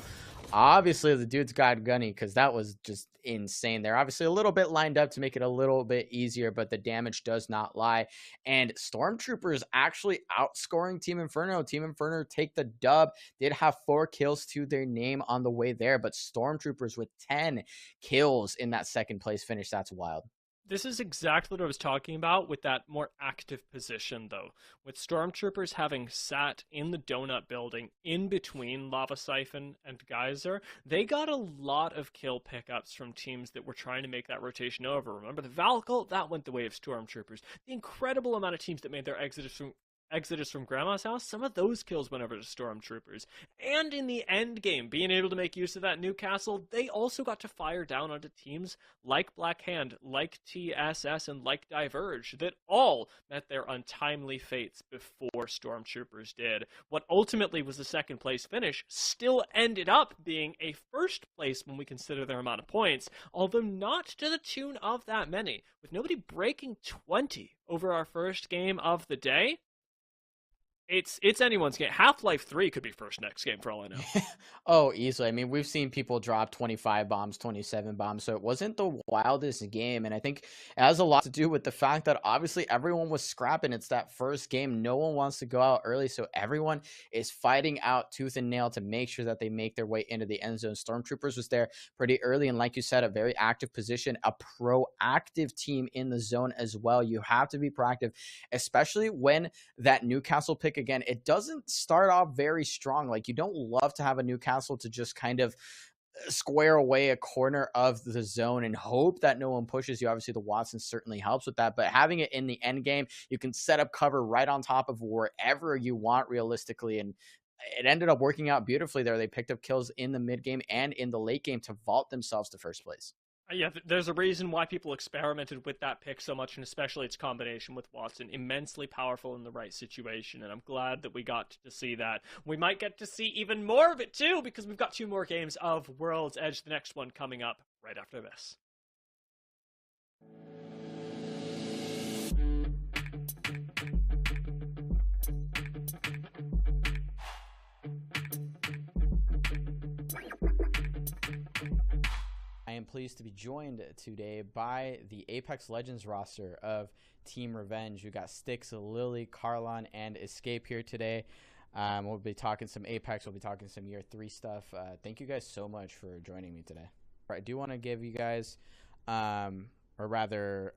obviously the dude's got gunny, because that was just insane. They're obviously a little bit lined up to make it a little bit easier, but the damage does not lie. And Stormtroopers actually outscoring Team Inferno. Team Inferno take the dub. Did have 4 kills to their name on the way there, but Stormtroopers with 10 kills in that second place finish. That's wild. This is exactly what I was talking about with that more active position, though. With Stormtroopers having sat in the donut building in between Lava Siphon and Geyser, they got a lot of kill pickups from teams that were trying to make that rotation over. Remember the Valkyrie? That went the way of Stormtroopers. The incredible amount of teams that made their Exodus from Grandma's house, some of those kills went over to Stormtroopers. And in the end game, being able to make use of that Newcastle, they also got to fire down onto teams like Black Hand, like TSS, and like Diverge, that all met their untimely fates before Stormtroopers did. What ultimately was the second place finish still ended up being a first place when we consider their amount of points, although not to the tune of that many. With nobody breaking 20 over our first game of the day, it's anyone's game. Half-Life 3 could be first next game for all I know. Oh, easily. I mean, we've seen people drop 25 bombs, 27 bombs, so it wasn't the wildest game. And I think it has a lot to do with the fact that obviously everyone was scrapping. It's that first game. No one wants to go out early, so everyone is fighting out tooth and nail to make sure that they make their way into the end zone. Stormtroopers was there pretty early, and like you said, a very active position, a proactive team in the zone as well. You have to be proactive, especially when that Newcastle pick, again, it doesn't start off very strong. Like, you don't love to have a Newcastle to just kind of square away a corner of the zone and hope that no one pushes you. Obviously, the Watson certainly helps with that, but having it in the end game, you can set up cover right on top of wherever you want realistically, and it ended up working out beautifully there. They picked up kills in the mid game and in the late game to vault themselves to first place. Yeah, there's a reason why people experimented with that pick so much, and especially its combination with Watson. Immensely powerful in the right situation, and I'm glad that we got to see that. We might get to see even more of it, too, because we've got 2 more games of World's Edge, the next one coming up right after this. I am pleased to be joined today by the Apex Legends roster of Team Revenge. We got Styx, Lily, Carlon, and Escape here today. We'll be talking some Apex. We'll be talking some Year 3 stuff. Thank you guys so much for joining me today. I do want to give you guys, or rather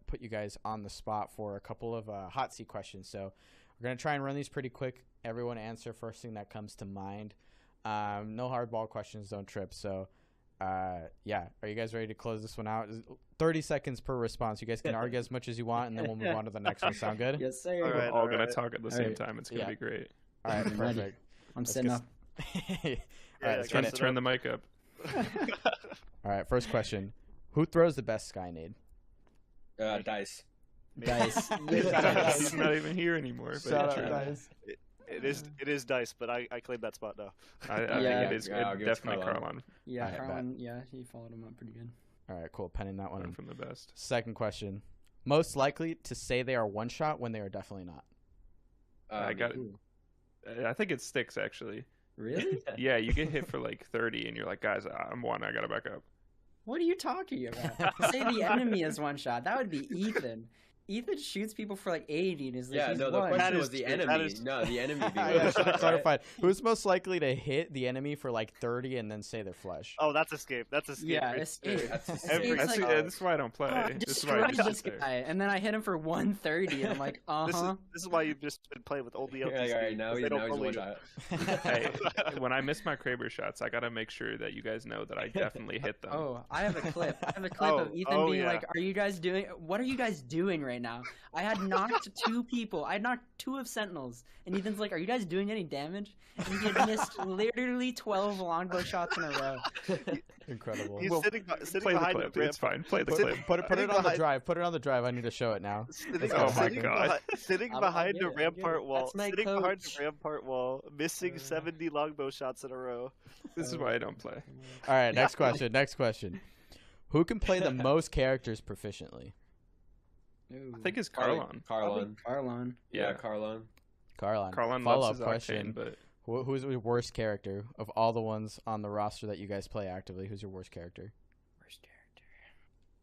put you guys on the spot for a couple of hot seat questions. So we're going to try and run these pretty quick. Everyone answer first thing that comes to mind. No hardball questions, don't trip. So yeah, are you guys ready to close this one out? 30 seconds per response. You guys can argue as much as you want, and then we'll move on to the next one. Sound good? Yes, sir. We're all going to talk at the same time. It's going to be great. All right, perfect. I'm setting up. All right, let's turn the mic up. All right, first question. Who throws the best sky nade? Dice. Dice. He's not even here anymore. But Shout out, Dice. It is Dice, but I claim that spot now. I think it is definitely Carlon. Yeah, All right, Carlon. Yeah, he followed him up pretty good. All right, cool. Penning that one. Learn from the best. Second question. Most likely to say they are one shot when they are definitely not. I got it. I think it sticks, actually. Really? Yeah, you get hit for like 30, and you're like, guys, I'm one. I got to back up. What are you talking about? Say the enemy is one shot. That would be Ethan. Ethan shoots people for like 80 and is like, the question was the enemy. No, the enemy being Yeah, should have clarified. Who's most likely to hit the enemy for like 30 and then say they're flush? Oh, that's Escape. That's Escape. Yeah, right Escape. there. That's That's why I don't play. I This is why I destroyed just this sit there. guy, and then I hit him for 130, and I'm like, This is why you've just been playing with old You're LTC. like, all right, now they he's don't one bully shot. Hey, when I miss my Kraber shots, I got to make sure that you guys know that I definitely hit them. Oh, I have a clip. I have a clip of Ethan being yeah. like, "Are you guys doing? What are you guys doing right right now. I had knocked 2 people. I had knocked 2 of Sentinels. And Ethan's like, are you guys doing any damage? And he had missed literally 12 longbow shots in a row. Incredible. He's Well, sitting play the behind clip. the It's fine. Play the Put clip. it on the drive. Put it on the drive. I need to show it now. Oh my God. Sitting I'll behind get the it, I'll get rampart it. wall. That's my Sitting behind coach. the rampart wall, missing 70 longbow shots in a row. This is why I don't play. All right, next question. Next question. Who can play the most characters proficiently? I think it's Carlon. Carlon. Yeah, Carlon. Carlon. Carlon Follow loves up his question. Octane, but Who's your worst character of all the ones on the roster that you guys play actively? Who's your worst character?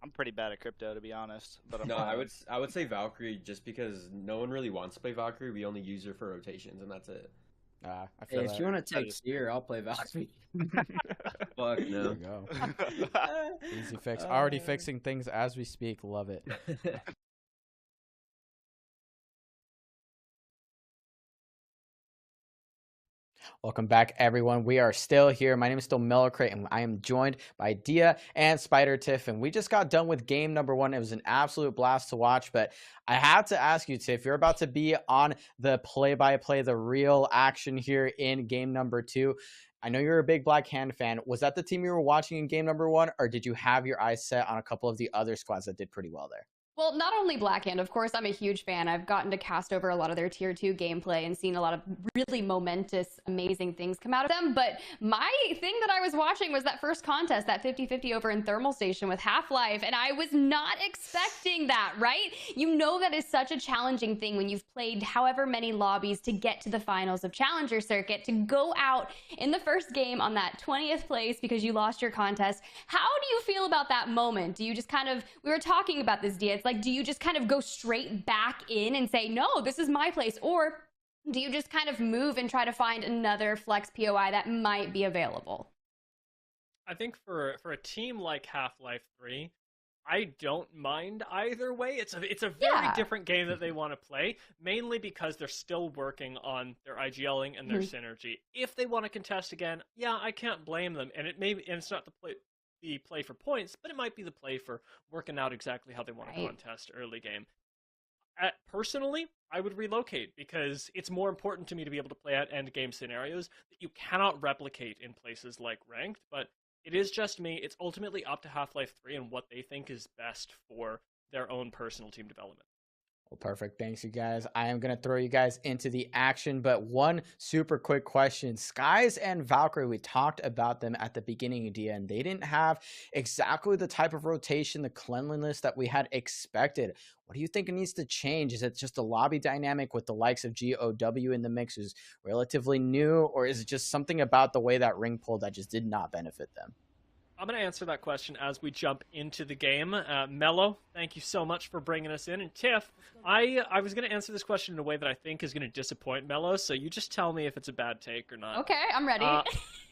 I'm pretty bad at crypto, to be honest. But I'm No, I would say Valkyrie just because no one really wants to play Valkyrie. We only use her for rotations, and that's it. I Hey, feel if that. you want to take Seer, I'll play Valkyrie. Fuck There no. we go. Easy fix. Already fixing things as we speak. Love it. Welcome back, everyone. We are still here. My name is still Mellocrate, and I am joined by Dia and Spider Tiff. And we just got done with game number 1. It was an absolute blast to watch. But I have to ask you, Tiff, you're about to be on the play-by-play, the real action here in game number 2. I know you're a big Black Hand fan. Was that the team you were watching in game number 1, or did you have your eyes set on a couple of the other squads that did pretty well there? Well, not only Blackhand, of course, I'm a huge fan. I've gotten to cast over a lot of their tier 2 gameplay and seen a lot of really momentous, amazing things come out of them. But my thing that I was watching was that first contest, that 50-50 over in Thermal Station with Half-Life. And I was not expecting that, right? You know that is such a challenging thing when you've played however many lobbies to get to the finals of Challenger Circuit, to go out in the first game on that 20th place because you lost your contest. How do you feel about that moment? Do you just kind of, we were talking about this, Dia, like, do you just kind of go straight back in and say, no, this is my place? Or do you just kind of move and try to find another flex POI that might be available? I think for a team like Half-Life 3, I don't mind either way. It's a very different game that they want to play, mainly because they're still working on their IGLing and their synergy. If they want to contest again, yeah, I can't blame them. And it's not the play for points, but it might be the play for working out exactly how they want to contest early game. Personally, I would relocate because it's more important to me to be able to play at end game scenarios that you cannot replicate in places like ranked, but it is just me. It's ultimately up to Half-Life 3 and what they think is best for their own personal team development. Well, perfect. Thanks, you guys. I am going to throw you guys into the action, but one super quick question. Skies and Valkyrie, we talked about them at the beginning, Dia, and they didn't have exactly the type of rotation, the cleanliness that we had expected. What do you think it needs to change? Is it just a lobby dynamic with the likes of GOW in the mix who's relatively new, or is it just something about the way that ring pulled that just did not benefit them? I'm going to answer that question as we jump into the game. Mello, thank you so much for bringing us in. And Tiff, I was going to answer this question in a way that I think is going to disappoint Mello, so you just tell me if it's a bad take or not. Okay, I'm ready.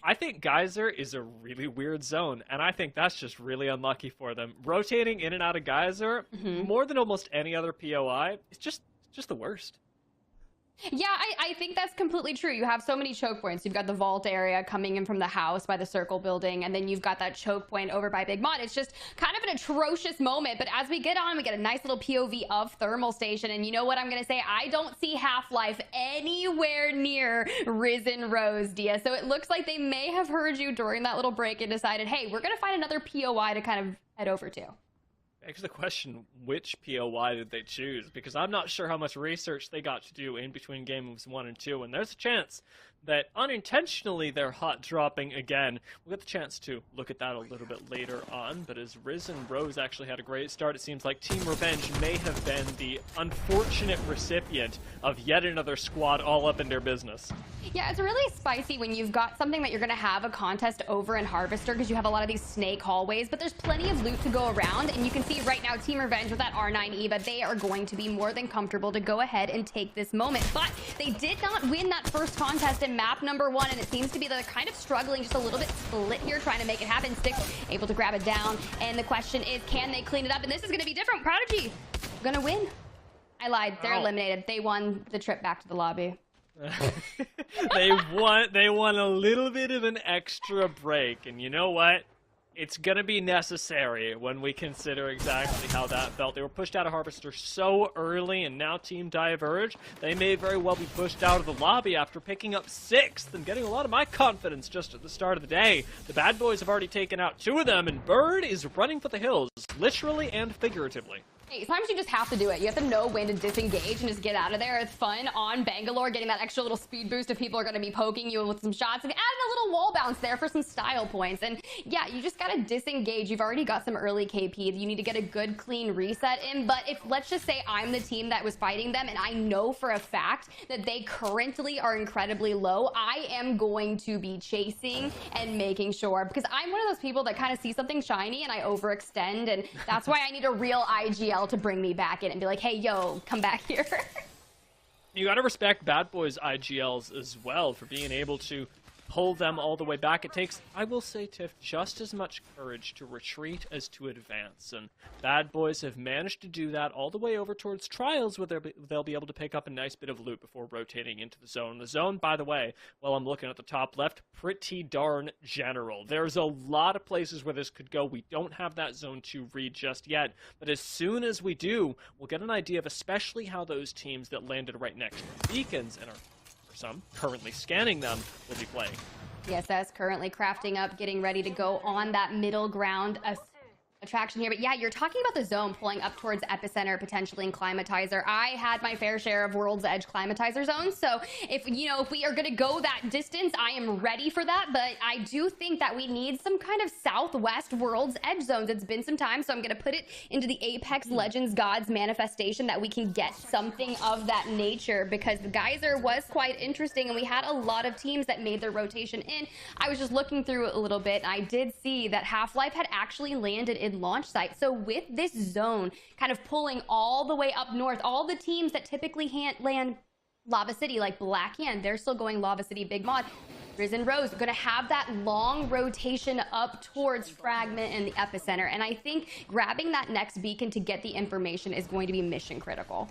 I think Geyser is a really weird zone, and I think that's just really unlucky for them. Rotating in and out of Geyser, more than almost any other POI, it's just the worst. Yeah, I think that's completely true. You have so many choke points. You've got the vault area coming in from the house by the circle building, and then you've got that choke point over by Big Mod. It's just kind of an atrocious moment, but as we get on, we get a nice little POV of Thermal Station, and you know what I'm going to say? I don't see Half-Life anywhere near Risen Rose, Dia, so it looks like they may have heard you during that little break and decided, hey, we're going to find another POI to kind of head over to. Begs the question, which POI did they choose? Because I'm not sure how much research they got to do in between game moves 1 and 2, and there's a chance that unintentionally they're hot dropping again. We'll get the chance to look at that a little bit later on, but as Risen Rose actually had a great start, it seems like Team Revenge may have been the unfortunate recipient of yet another squad all up in their business. Yeah, it's really spicy when you've got something that you're going to have a contest over in Harvester because you have a lot of these snake hallways, but there's plenty of loot to go around, and you can see right now Team Revenge with that R9 Eva, they are going to be more than comfortable to go ahead and take this moment, but they did not win that first contest in map number 1, and it seems to be that they're kind of struggling just a little bit split here, trying to make it happen. Stick able to grab it down, and the question is, can they clean it up? And this is going to be different. Prodigy gonna win. I lied. They're eliminated. They won the trip back to the lobby. They won a little bit of an extra break, and you know what? It's going to be necessary when we consider exactly how that felt. They were pushed out of Harvester so early, and now Team Diverge, they may very well be pushed out of the lobby after picking up 6th and getting a lot of my confidence just at the start of the day. The bad boys have already taken out 2 of them, and Bird is running for the hills, literally and figuratively. Hey, sometimes you just have to do it. You have to know when to disengage and just get out of there. It's fun on Bangalore, getting that extra little speed boost if people are going to be poking you with some shots, and adding a little wall bounce there for some style points. And yeah, you just got to disengage. You've already got some early KP. You need to get a good, clean reset in. But if, let's just say I'm the team that was fighting them, and I know for a fact that they currently are incredibly low, I am going to be chasing and making sure, because I'm one of those people that kind of see something shiny and I overextend, and that's why I need a real IGL to bring me back in and be like, hey, yo, come back here. You got to respect Bad Boys IGLs as well for being able to pull them all the way back. It takes, I will say, Tiff, just as much courage to retreat as to advance. And Bad Boys have managed to do that all the way over towards Trials, where they'll be able to pick up a nice bit of loot before rotating into the zone. The zone, by the way, while I'm looking at the top left, pretty darn general. There's a lot of places where this could go. We don't have that zone 2 read just yet, but as soon as we do, we'll get an idea of especially how those teams that landed right next to the beacons and are some currently scanning them will be playing. ESS currently crafting up, getting ready to go on that middle ground attraction here. But yeah, you're talking about the zone pulling up towards Epicenter, potentially in Climatizer. I had my fair share of World's Edge Climatizer zones, so if we are going to go that distance, I am ready for that. But I do think that we need some kind of Southwest World's Edge zones. It's been some time, so I'm going to put it into the Apex Legends Gods manifestation that we can get something of that nature, because the Geyser was quite interesting, and we had a lot of teams that made their rotation in. I was just looking through it a little bit, and I did see that Half-Life had actually landed in launch site. So with this zone kind of pulling all the way up north, all the teams that typically land Lava City, like Black Hand, they're still going Lava City Big Mod. Risen Rose going to have that long rotation up towards Fragment and the Epicenter. And I think grabbing that next beacon to get the information is going to be mission critical.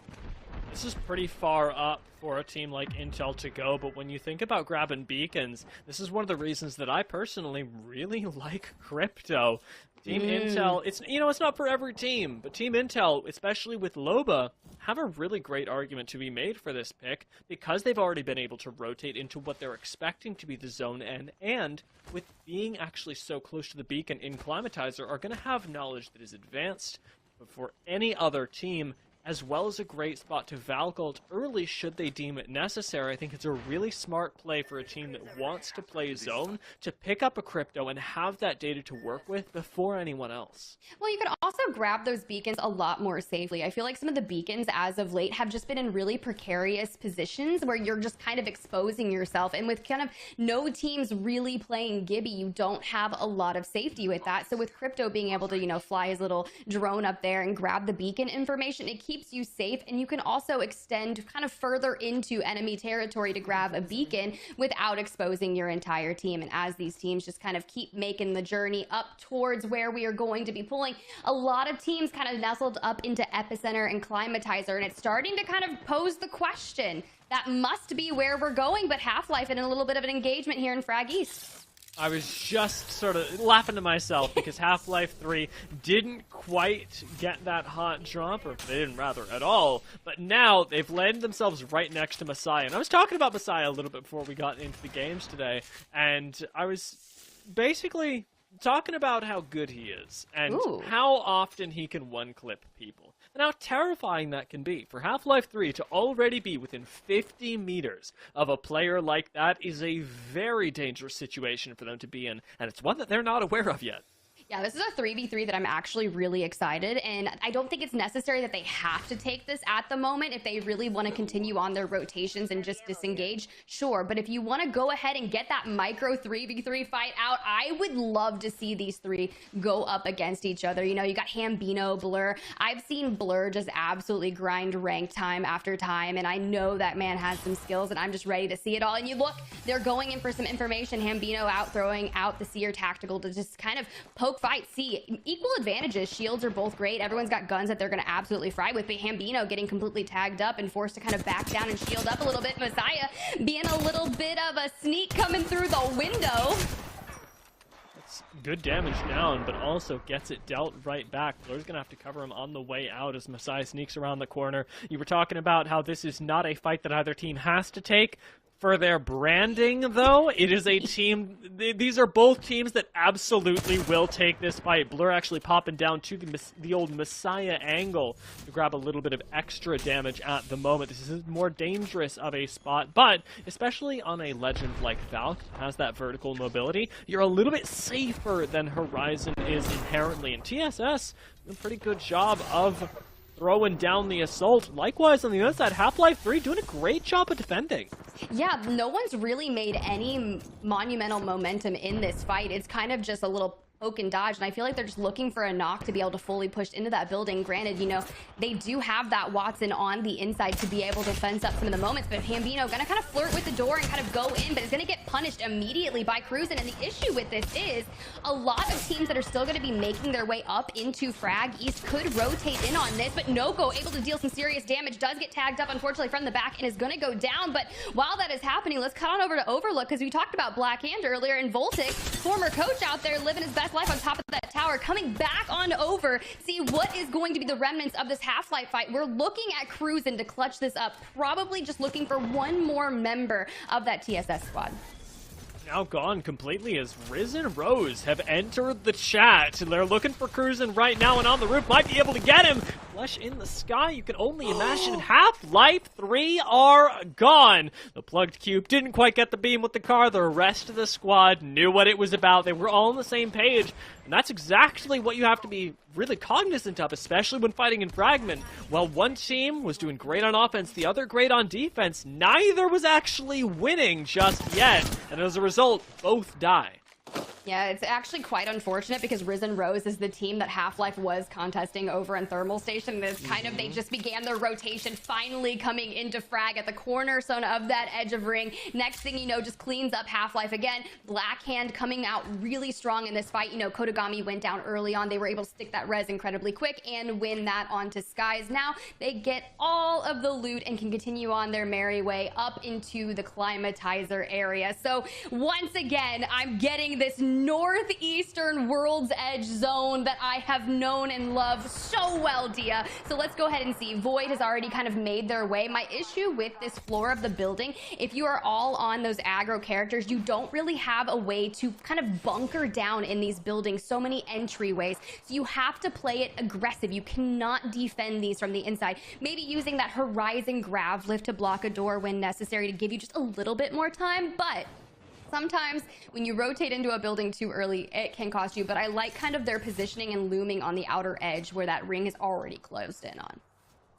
This is pretty far up for a team like Intel to go, but when you think about grabbing beacons, this is one of the reasons that I personally really like Crypto. Team Intel, it's not for every team, but Team Intel, especially with Loba, have a really great argument to be made for this pick, because they've already been able to rotate into what they're expecting to be the zone end, and with being actually so close to the beacon in Climatizer, are going to have knowledge that is advanced before any other team, as well as a great spot to Valgold early should they deem it necessary. I think it's a really smart play for a team that wants to play zone to pick up a Crypto and have that data to work with before anyone else. Well, you could also grab those beacons a lot more safely. I feel like some of the beacons as of late have just been in really precarious positions where you're just kind of exposing yourself. And with kind of no teams really playing Gibby, you don't have a lot of safety with that. So with Crypto being able to, fly his little drone up there and grab the beacon information, it keeps you safe, and you can also extend kind of further into enemy territory to grab a beacon without exposing your entire team. And as these teams just kind of keep making the journey up towards where we are going to be pulling, a lot of teams kind of nestled up into Epicenter and Climatizer, and it's starting to kind of pose the question that must be where we're going. But Half-Life in a little bit of an engagement here in Frag East. I was just sort of laughing to myself because Half-Life 3 didn't quite get that hot drop, or they didn't rather at all, but now they've landed themselves right next to Messiah. And I was talking about Messiah a little bit before we got into the games today, and I was basically talking about how good he is and how often he can one-clip people. And how terrifying that can be. For Half-Life 3 to already be within 50 meters of a player like that is a very dangerous situation for them to be in, and it's one that they're not aware of yet. Yeah, this is a 3v3 that I'm actually really excited, and I don't think it's necessary that they have to take this at the moment. If they really want to continue on their rotations and just disengage, sure. But if you want to go ahead and get that micro 3v3 fight out, I would love to see these three go up against each other. You got Hambino, Blur. I've seen Blur just absolutely grind rank time after time, and I know that man has some skills, and I'm just ready to see it all. And you look, they're going in for some information. Hambino out throwing out the Seer Tactical to just kind of poke fight. See, equal advantages. Shields are both great. Everyone's got guns that they're going to absolutely fry with. But Hambino getting completely tagged up and forced to kind of back down and shield up a little bit. Messiah being a little bit of a sneak coming through the window. gets good damage down, but also gets it dealt right back. Blur's going to have to cover him on the way out as Masai sneaks around the corner. You were talking about how this is not a fight that either team has to take. For their branding, though, it is a team. These are both teams that absolutely will take this fight. Blur actually popping down to the old Messiah angle to grab a little bit of extra damage at the moment. This is more dangerous of a spot, but especially on a legend like Valk, has that vertical mobility, you're a little bit safer than Horizon is inherently. And TSS, a pretty good job of throwing down the assault. Likewise, on the other side, Half-Life 3 doing a great job of defending. Yeah, no one's really made any monumental momentum in this fight. It's kind of just a little poke and dodge, and I feel like they're just looking for a knock to be able to fully push into that building. Granted, you know, they do have that Watson on the inside to be able to fence up some of the moments, but Hambino gonna kind of flirt with the door and kind of go in, but is gonna get punished immediately by Cruisin'. And the issue with this is a lot of teams that are still gonna be making their way up into Frag East could rotate in on this, but Noko able to deal some serious damage, does get tagged up unfortunately from the back and is gonna go down. But while that is happening, let's cut on over to Overlook, because we talked about Black Hand earlier, and Voltic, former coach out there living his best life on top of that tower, coming back on over. See what is going to be the remnants of this Half-Life fight. We're looking at Cruisin' to clutch this up, probably just looking for one more member of that TSS squad. Now gone completely as Riz and Rose have entered the chat. They're looking for Cruisin' right now, and on the roof might be able to get him. Flesh in the sky, you can only imagine. Half-Life 3 are gone. The plugged cube didn't quite get the beam with the car. The rest of the squad knew what it was about. They were all on the same page, and that's exactly what you have to be really cognizant of, especially when fighting in Fragment. While one team was doing great on offense, the other great on defense, neither was actually winning just yet, and as a result, both die. Yeah, it's actually quite unfortunate because Risen Rose is the team that Half-Life was contesting over in Thermal Station. And it's kind of, they just began their rotation, finally coming into Frag at the cornerstone of that edge of ring. Next thing you know, just cleans up Half-Life again. Black Hand coming out really strong in this fight. You know, Kodagami went down early on. They were able to stick that res incredibly quick and win that onto Skies. Now they get all of the loot and can continue on their merry way up into the climatizer area. So once again, I'm getting this northeastern World's Edge zone that I have known and loved so well, Dia. So let's go ahead and see. Void has already kind of made their way. My issue with this floor of the building, if you are all on those aggro characters, you don't really have a way to kind of bunker down in these buildings. So many entryways. So you have to play it aggressive. You cannot defend these from the inside. Maybe using that Horizon Grav lift to block a door when necessary to give you just a little bit more time, but sometimes when you rotate into a building too early, it can cost you, but I like kind of their positioning and looming on the outer edge where that ring is already closed in on.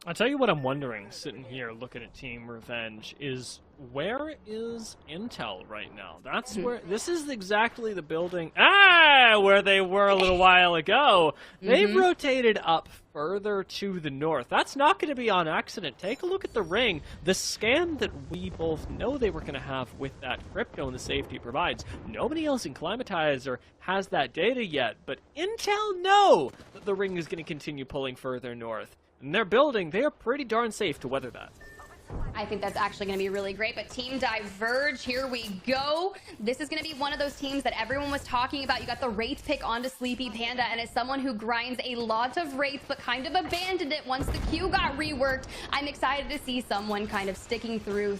I'll tell you what I'm wondering, sitting here looking at Team Revenge, is where is Intel right now? That's where, this is exactly the building, where they were a little while ago. They've rotated up further to the north. That's not going to be on accident. Take a look at the ring. The scan that we both know they were going to have with that crypto and the safety it provides. Nobody else in Climatizer has that data yet, but Intel know that the ring is going to continue pulling further north. And their building, they are pretty darn safe to weather that. I think that's actually going to be really great, but Team Diverge, here we go. This is going to be one of those teams that everyone was talking about. You got the Wraith pick onto Sleepy Panda, and as someone who grinds a lot of Wraiths but kind of abandoned it once the queue got reworked, I'm excited to see someone kind of sticking through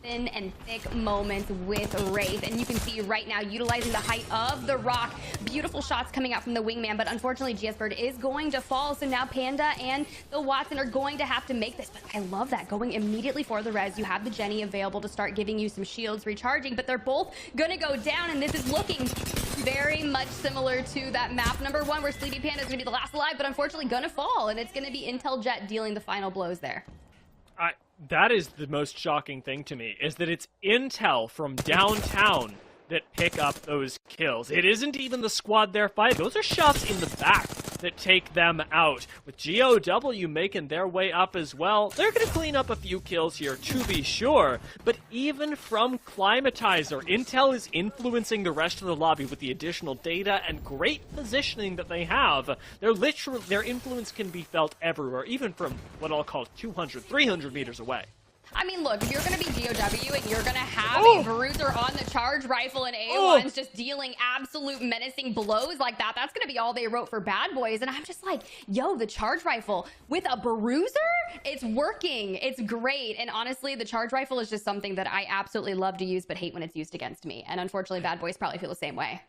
thin and thick moments with Wraith. And you can see right now, utilizing the height of the rock, beautiful shots coming out from the wingman, but unfortunately GS Bird is going to fall. So now Panda and the Watson are going to have to make this, but I love that, going immediately for the res. You have the Jenny available to start giving you some shields recharging, but they're both gonna go down, and this is looking very much similar to that map number 1 where Sleepy Panda is gonna be the last alive, but unfortunately gonna fall, and it's gonna be Intel Jet dealing the final blows there. That is the most shocking thing to me, is that it's Intel from downtown that pick up those kills. It isn't even the squad they're fighting. Those are shots in the back that take them out. With GOW making their way up as well, they're going to clean up a few kills here, to be sure. But even from Climatizer, Intel is influencing the rest of the lobby with the additional data and great positioning that they have. Their influence can be felt everywhere, even from what I'll call 200, 300 meters away. I mean, look, if you're going to be GOW and you're going to have a bruiser on the charge rifle and A1's just dealing absolute menacing blows like that, that's going to be all they wrote for Bad Boys. And I'm just like, yo, the charge rifle with a bruiser? It's working. It's great. And honestly, the charge rifle is just something that I absolutely love to use, but hate when it's used against me. And unfortunately, Bad Boys probably feel the same way.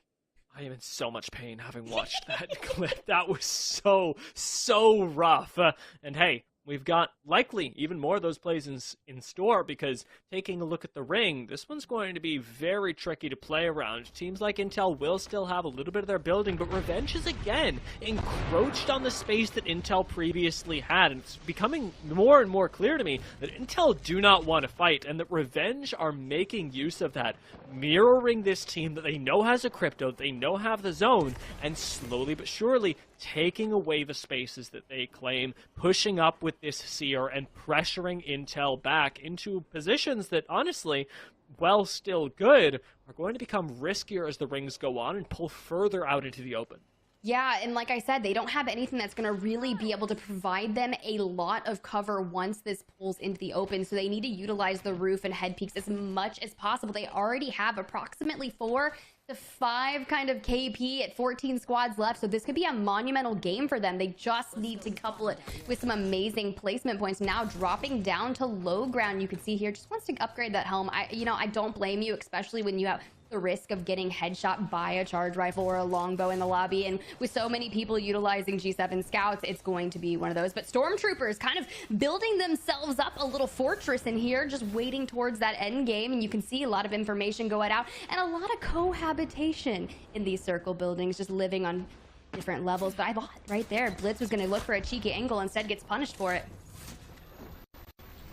I am in so much pain having watched that clip. That was so rough. And hey, we've got likely even more of those plays in store, because taking a look at the ring, this one's going to be very tricky to play around. Teams like Intel will still have a little bit of their building, but Revenge is again encroached on the space that Intel previously had. And it's becoming more and more clear to me that Intel do not want to fight, and that Revenge are making use of that, mirroring this team that they know has a crypto, that they know have the zone, and slowly but surely taking away the spaces that they claim, pushing up with this Seer and pressuring Intel back into positions that, honestly, while still good, are going to become riskier as the rings go on and pull further out into the open. Yeah, and like I said, they don't have anything that's going to really be able to provide them a lot of cover once this pulls into the open, so they need to utilize the roof and head peaks as much as possible. They already have approximately 4 to 5 kind of KP at 14 squads left, so this could be a monumental game for them. They just need to couple it with some amazing placement points. Now dropping down to low ground, you can see here, just wants to upgrade that helm. I don't blame you, especially when you have the risk of getting headshot by a charge rifle or a longbow in the lobby, and with so many people utilizing G7 scouts, it's going to be one of those. But stormtroopers kind of building themselves up a little fortress in here, just waiting towards that end game, and you can see a lot of information going out and a lot of cohabitation in these circle buildings, just living on different levels. But I thought right there Blitz was going to look for a cheeky angle, instead gets punished for it.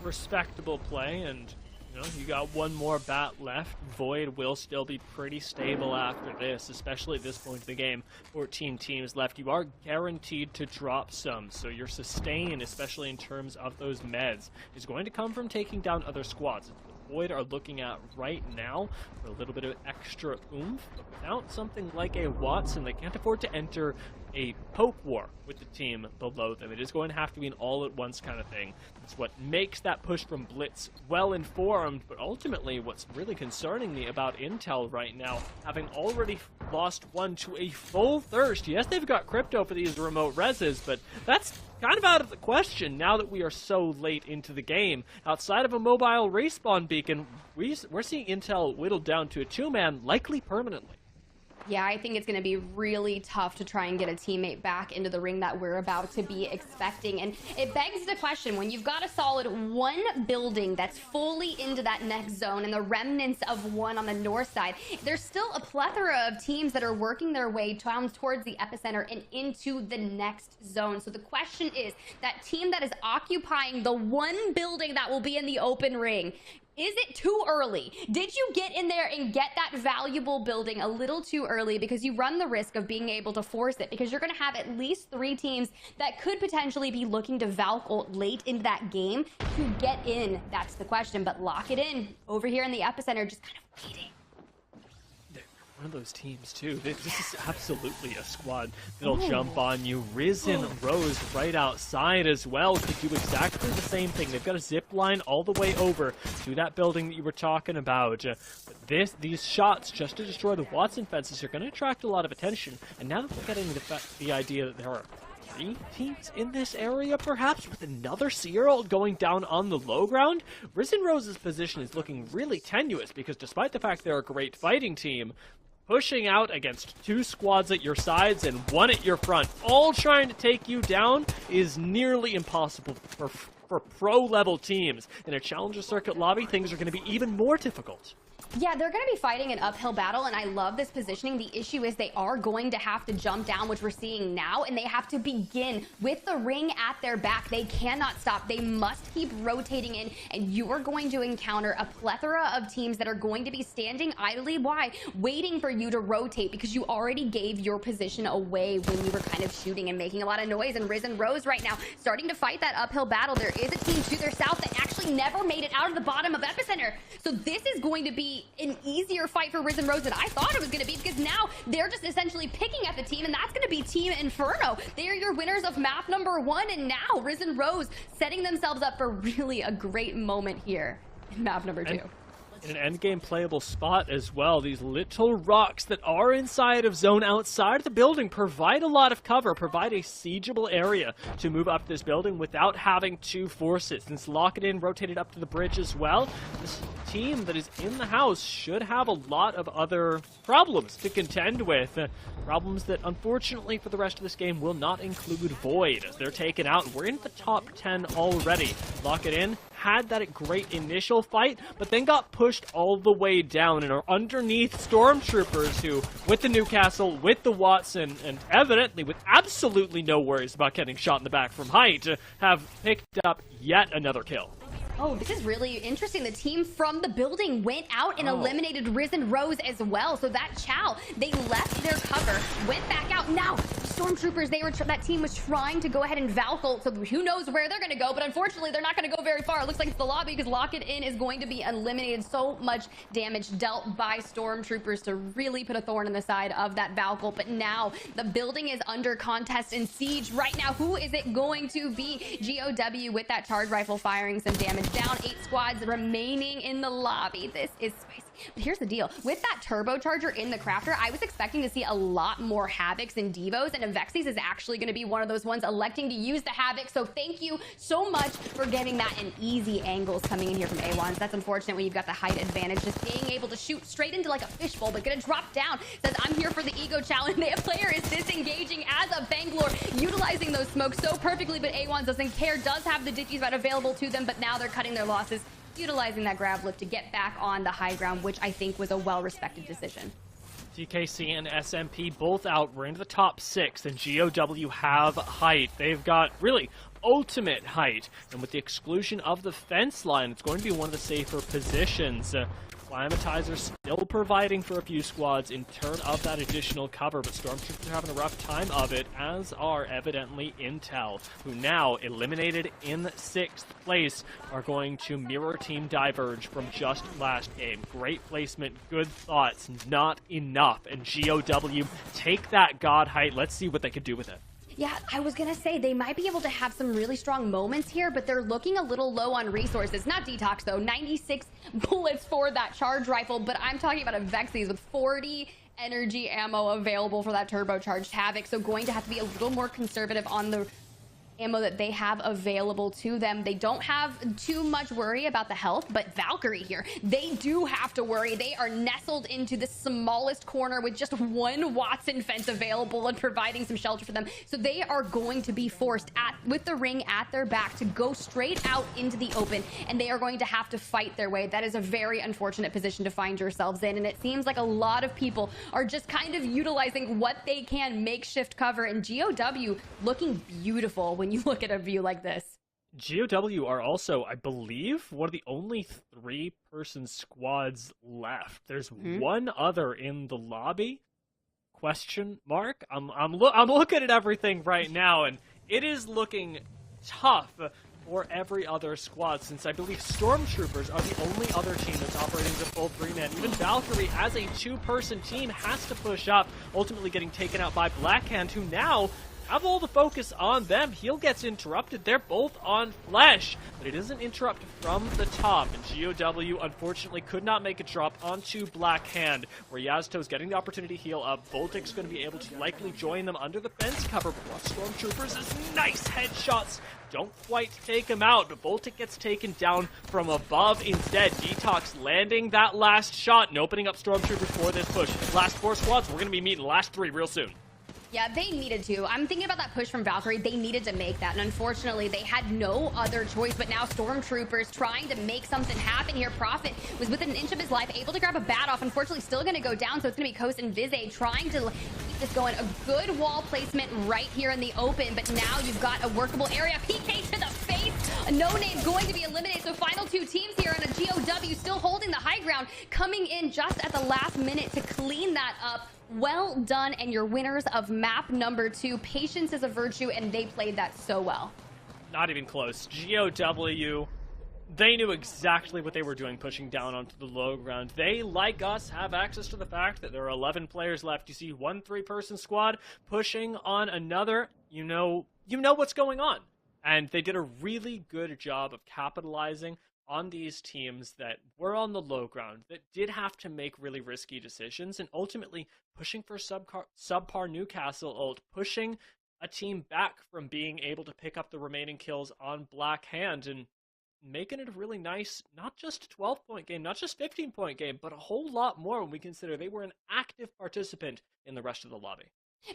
Respectable play, and you got one more bat left. Void will still be pretty stable after this, especially at this point in the game. 14 teams left. You are guaranteed to drop some, so your sustain, especially in terms of those meds, is going to come from taking down other squads. The Void are looking at right now for a little bit of extra oomph, but without something like a Watson, they can't afford to enter a poke war with the team below them. It is going to have to be an all-at-once kind of thing. It's what makes that push from Blitz well-informed, but ultimately what's really concerning me about Intel right now, having already lost one to a full thirst. Yes, they've got crypto for these remote reses, but that's kind of out of the question now that we are so late into the game. Outside of a mobile respawn beacon, we're seeing Intel whittled down to a 2-man, likely permanently. Yeah, I think it's going to be really tough to try and get a teammate back into the ring that we're about to be expecting. And it begs the question, when you've got a solid 1 building that's fully into that next zone and the remnants of 1 on the north side, there's still a plethora of teams that are working their way down towards the epicenter and into the next zone. So the question is, that team that is occupying the 1 building that will be in the open ring, is it too early? Did you get in there and get that valuable building a little too early, because you run the risk of being able to force it, because you're going to have at least 3 teams that could potentially be looking to Valk ult late into that game to get in? That's the question. But lock it in over here in the epicenter, just kind of waiting. One of those teams too. This is absolutely a squad that'll jump on you. Risen Rose right outside as well could do exactly the same thing. They've got a zip line all the way over to that building that you were talking about. These shots just to destroy the Watson fences are going to attract a lot of attention. And now that we're getting the idea that there are 3 teams in this area, perhaps, with another Seer ult going down on the low ground, Risen Rose's position is looking really tenuous, because despite the fact they're a great fighting team, pushing out against 2 squads at your sides and 1 at your front, all trying to take you down, is nearly impossible for pro-level teams. In a Challenger Circuit lobby, things are going to be even more difficult. Yeah, they're going to be fighting an uphill battle, and I love this positioning. The issue is they are going to have to jump down, which we're seeing now, and they have to begin with the ring at their back. They cannot stop. They must keep rotating in, and you are going to encounter a plethora of teams that are going to be standing idly by, waiting for you to rotate, because you already gave your position away when you were kind of shooting and making a lot of noise. And Risen Rose right now starting to fight that uphill battle. There is a team to their south that actually never made it out of the bottom of Epicenter. So this is going to be an easier fight for Risen Rose than I thought it was going to be, because now they're just essentially picking at the team, and that's going to be Team Inferno. They are your winners of map number 1, and now Risen Rose setting themselves up for really a great moment here in map number 2. In an endgame playable spot as well. These little rocks that are inside of zone outside of the building provide a lot of cover, provide a siegeable area to move up this building without having to force it. Since Lock It In rotated up to the bridge as well, this team that is in the house should have a lot of other problems to contend with. Problems that unfortunately for the rest of this game will not include Void, as they're taken out. We're in the top 10 already. Lock It In had that great initial fight, but then got pushed all the way down and are underneath Stormtroopers who, with the Newcastle, with the Watson, and evidently with absolutely no worries about getting shot in the back from height, have picked up yet another kill. Oh, this is really interesting. The team from the building went out and eliminated Risen Rose as well. So that Chow, they left their cover, went back out. Now, Stormtroopers, that team was trying to go ahead and Valkyrie, so who knows where they're going to go, but unfortunately, they're not going to go very far. It looks like it's the lobby, because Lock It In is going to be eliminated. So much damage dealt by Stormtroopers to really put a thorn in the side of that Valkyrie. But now, the building is under contest and siege right now. Who is it going to be? GOW with that charge rifle firing some damage. Down 8 squads remaining in the lobby. This is spicy. But here's the deal. With that turbocharger in the crafter, I was expecting to see a lot more Havocs and Devos, and Avexis is actually going to be one of those ones electing to use the Havoc. So thank you so much for getting that in easy angles coming in here from A1s. That's unfortunate when you've got the height advantage, just being able to shoot straight into like a fishbowl, but gonna drop down. Says, I'm here for the ego challenge. The player is disengaging as a Bangalore, utilizing those smokes so perfectly, but A1s doesn't care, does have the Dickies available to them, but now they're cutting their losses, utilizing that grab lift to get back on the high ground, which I think was a well-respected decision. TKC and SMP both out. We're into the top 6, and GOW have height. They've got really ultimate height, and with the exclusion of the fence line, it's going to be one of the safer positions. Climatizer still providing for a few squads in turn of that additional cover, but Stormtroopers are having a rough time of it, as are evidently Intel, who now, eliminated in 6th place, are going to mirror Team Diverge from just last game. Great placement, good thoughts, not enough, and GOW take that god height. Let's see what they could do with it. Yeah, I was gonna say they might be able to have some really strong moments here, but they're looking a little low on resources. Not Detox though, 96 bullets for that charge rifle, but I'm talking about a Vexes with 40 energy ammo available for that turbocharged Havoc, so going to have to be a little more conservative on the ammo that they have available to them. They don't have too much worry about the health, but Valkyrie here, they do have to worry. They are nestled into the smallest corner with just 1 Watson fence available and providing some shelter for them. So they are going to be forced with the ring at their back to go straight out into the open, and they are going to have to fight their way. That is a very unfortunate position to find yourselves in, and it seems like a lot of people are just kind of utilizing what they can, makeshift cover, and GOW looking beautiful when you look at a view like this. GOW are also, I believe, one of the only 3-person squads left. There's one other in the lobby. Question mark? I'm looking at everything right now, and it is looking tough for every other squad, since I believe Stormtroopers are the only other team that's operating as a full 3-man. Even Valkyrie, as a 2-person team, has to push up, ultimately getting taken out by Blackhand, who now have all the focus on them. Heal gets interrupted. They're both on Flesh, but it doesn't interrupt from the top, and GOW unfortunately could not make a drop onto Blackhand, where Yazto's getting the opportunity to heal up. Voltic's going to be able to likely join them under the fence cover, but Stormtroopers' nice headshots don't quite take him out, but Voltic gets taken down from above instead. Detox landing that last shot and opening up Stormtroopers for this push. Last 4 squads, we're going to be meeting the last 3 real soon. Yeah, they needed to. I'm thinking about that push from Valkyrie. They needed to make that, and unfortunately, they had no other choice. But now Stormtroopers trying to make something happen here. Prophet was within an inch of his life, able to grab a bat off. Unfortunately, still going to go down, so it's going to be Coast and Vize trying to keep this going. A good wall placement right here in the open, but now you've got a workable area. PK to the face. No Name going to be eliminated. So final 2 teams here, and a GOW still holding the high ground, coming in just at the last minute to clean that up. Well done, and your winners of map number 2. Patience is a virtue, and they played that so well. Not even close. GOW, they knew exactly what they were doing pushing down onto the low ground. They, like us, have access to the fact that there are 11 players left. You see one 3-person squad pushing on another, you know what's going on. And they did a really good job of capitalizing on these teams that were on the low ground, that did have to make really risky decisions, and ultimately pushing for subpar Newcastle ult, pushing a team back from being able to pick up the remaining kills on Black Hand, and making it a really nice, not just 12-point game, not just 15-point game, but a whole lot more when we consider they were an active participant in the rest of the lobby.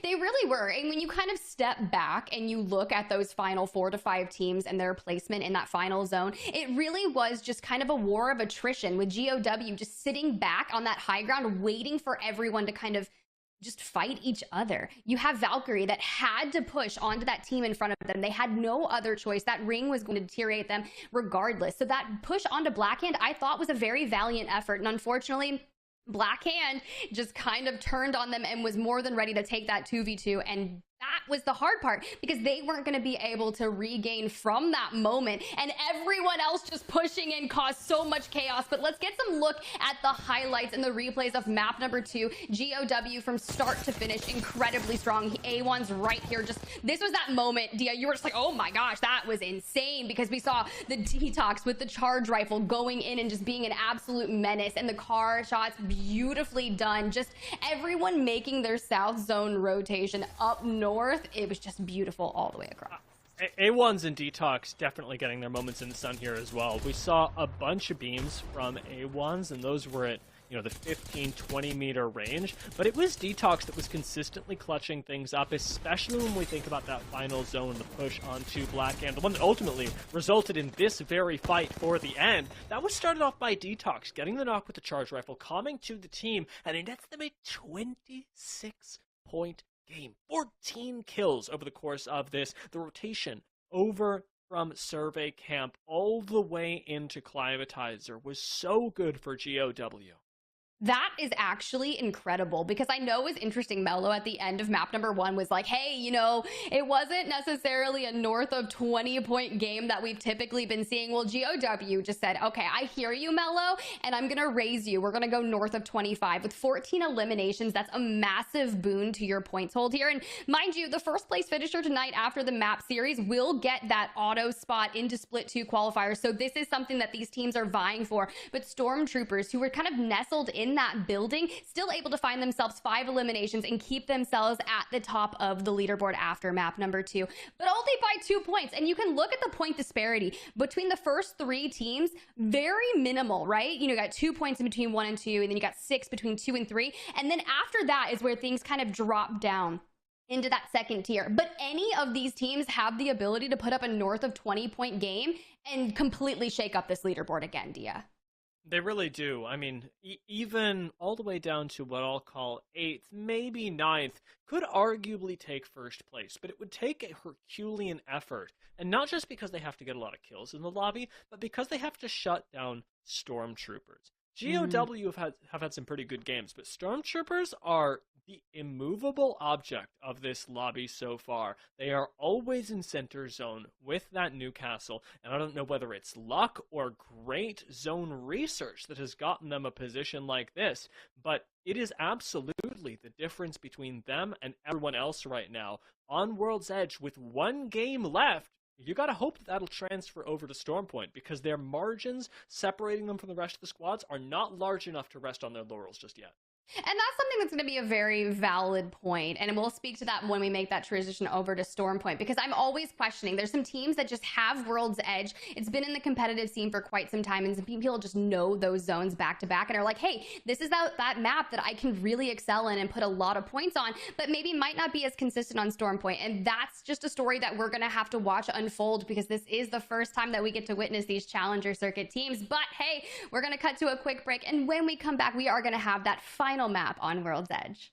They really were. And when you kind of step back and you look at those final 4 to 5 teams and their placement in that final zone, it really was just kind of a war of attrition with GOW just sitting back on that high ground, waiting for everyone to kind of just fight each other. You have Valkyrie that had to push onto that team in front of them. They had no other choice. That ring was going to deteriorate them regardless. So that push onto Blackhand, I thought, was a very valiant effort. And unfortunately, Blackhand just kind of turned on them and was more than ready to take that 2v2, and that was the hard part because they weren't going to be able to regain from that moment, and everyone else just pushing in caused so much chaos. But let's get some look at the highlights and the replays of map number 2. GOW from start to finish, incredibly strong. A1's right here. Just, this was that moment, Dia, you were just like, oh my gosh, that was insane, because we saw the Detox with the charge rifle going in and just being an absolute menace, and the car shots beautifully done. Just everyone making their south zone rotation up north. It was just beautiful all the way across. A1s and Detox definitely getting their moments in the sun here as well. We saw a bunch of beams from A1s, and those were at, the 15-20 meter range, but it was Detox that was consistently clutching things up, especially when we think about that final zone, the push onto Blackhand, the one that ultimately resulted in this very fight for the end. That was started off by Detox, getting the knock with the charge rifle, coming to the team, and it nets them a 26-point game. 14 kills over the course of this. The rotation over from Survey Camp all the way into Climatizer was so good for GOW. That is actually incredible, because I know it was interesting. Mello at the end of map number 1 was like, hey, it wasn't necessarily a north of 20-point game that we've typically been seeing. Well, GOW just said, okay, I hear you, Mello, and I'm going to raise you. We're going to go north of 25 with 14 eliminations. That's a massive boon to your points hold here. And mind you, the first place finisher tonight after the map series will get that auto spot into split 2 qualifiers. So this is something that these teams are vying for. But Stormtroopers, who were kind of nestled in that building, still able to find themselves 5 eliminations and keep themselves at the top of the leaderboard after map number 2, but only by 2 points. And you can look at the point disparity between the first 3 teams, very minimal, right? You got 2 points in between 1 and 2, and then you got 6 between 2 and 3, and then after that is where things kind of drop down into that second tier. But any of these teams have the ability to put up a north of 20-point game and completely shake up this leaderboard again, Dia. They really do. I mean, even all the way down to what I'll call 8th, maybe 9th, could arguably take first place, but it would take a Herculean effort. And not just because they have to get a lot of kills in the lobby, but because they have to shut down Stormtroopers. GOW have had some pretty good games, but Stormtroopers are the immovable object of this lobby so far. They are always in center zone with that Newcastle, and I don't know whether it's luck or great zone research that has gotten them a position like this, but it is absolutely the difference between them and everyone else right now. On World's Edge, with 1 game left, you gotta hope that that'll transfer over to Stormpoint, because their margins separating them from the rest of the squads are not large enough to rest on their laurels just yet. And that's something that's going to be a very valid point, and we'll speak to that when we make that transition over to Stormpoint, because I'm always questioning. There's some teams that just have World's Edge. It's been in the competitive scene for quite some time, and some people just know those zones back to back and are like, hey, this is that map that I can really excel in and put a lot of points on, but maybe might not be as consistent on Stormpoint. And that's just a story that we're going to have to watch unfold, because this is the first time that we get to witness these Challenger Circuit teams. But hey, we're going to cut to a quick break, and when we come back, we are going to have that final map on World's Edge.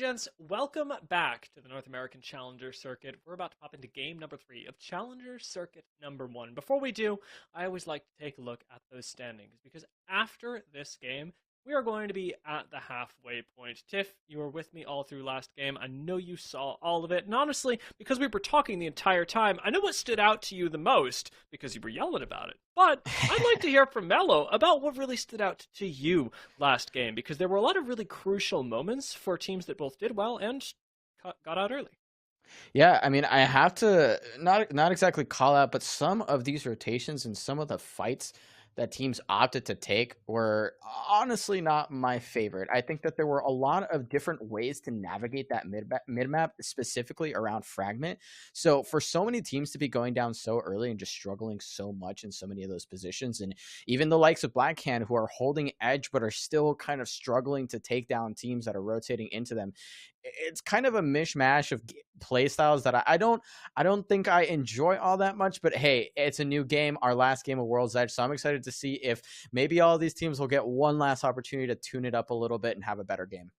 Gents, welcome back to the North American Challenger Circuit. We're about to pop into game number 3 of Challenger Circuit number 1. Before we do, I always like to take a look at those standings, because after this game, we are going to be at the halfway point. Tiff, you were with me all through last game. I know you saw all of it. And honestly, because we were talking the entire time, I know what stood out to you the most, because you were yelling about it. But I'd like to hear from Mello about what really stood out to you last game, because there were a lot of really crucial moments for teams that both did well and got out early. Yeah, I mean, I have to not exactly call out, but some of these rotations and some of the fights that teams opted to take were honestly not my favorite. I think that there were a lot of different ways to navigate that mid-map, specifically around Fragment. So for so many teams to be going down so early and just struggling so much in so many of those positions, and even the likes of Blackhand, who are holding edge but are still kind of struggling to take down teams that are rotating into them, it's kind of a mishmash of play styles that I don't think I enjoy all that much. But hey, it's a new game, our last game of World's Edge, so I'm excited to see if maybe all of these teams will get one last opportunity to tune it up a little bit and have a better game.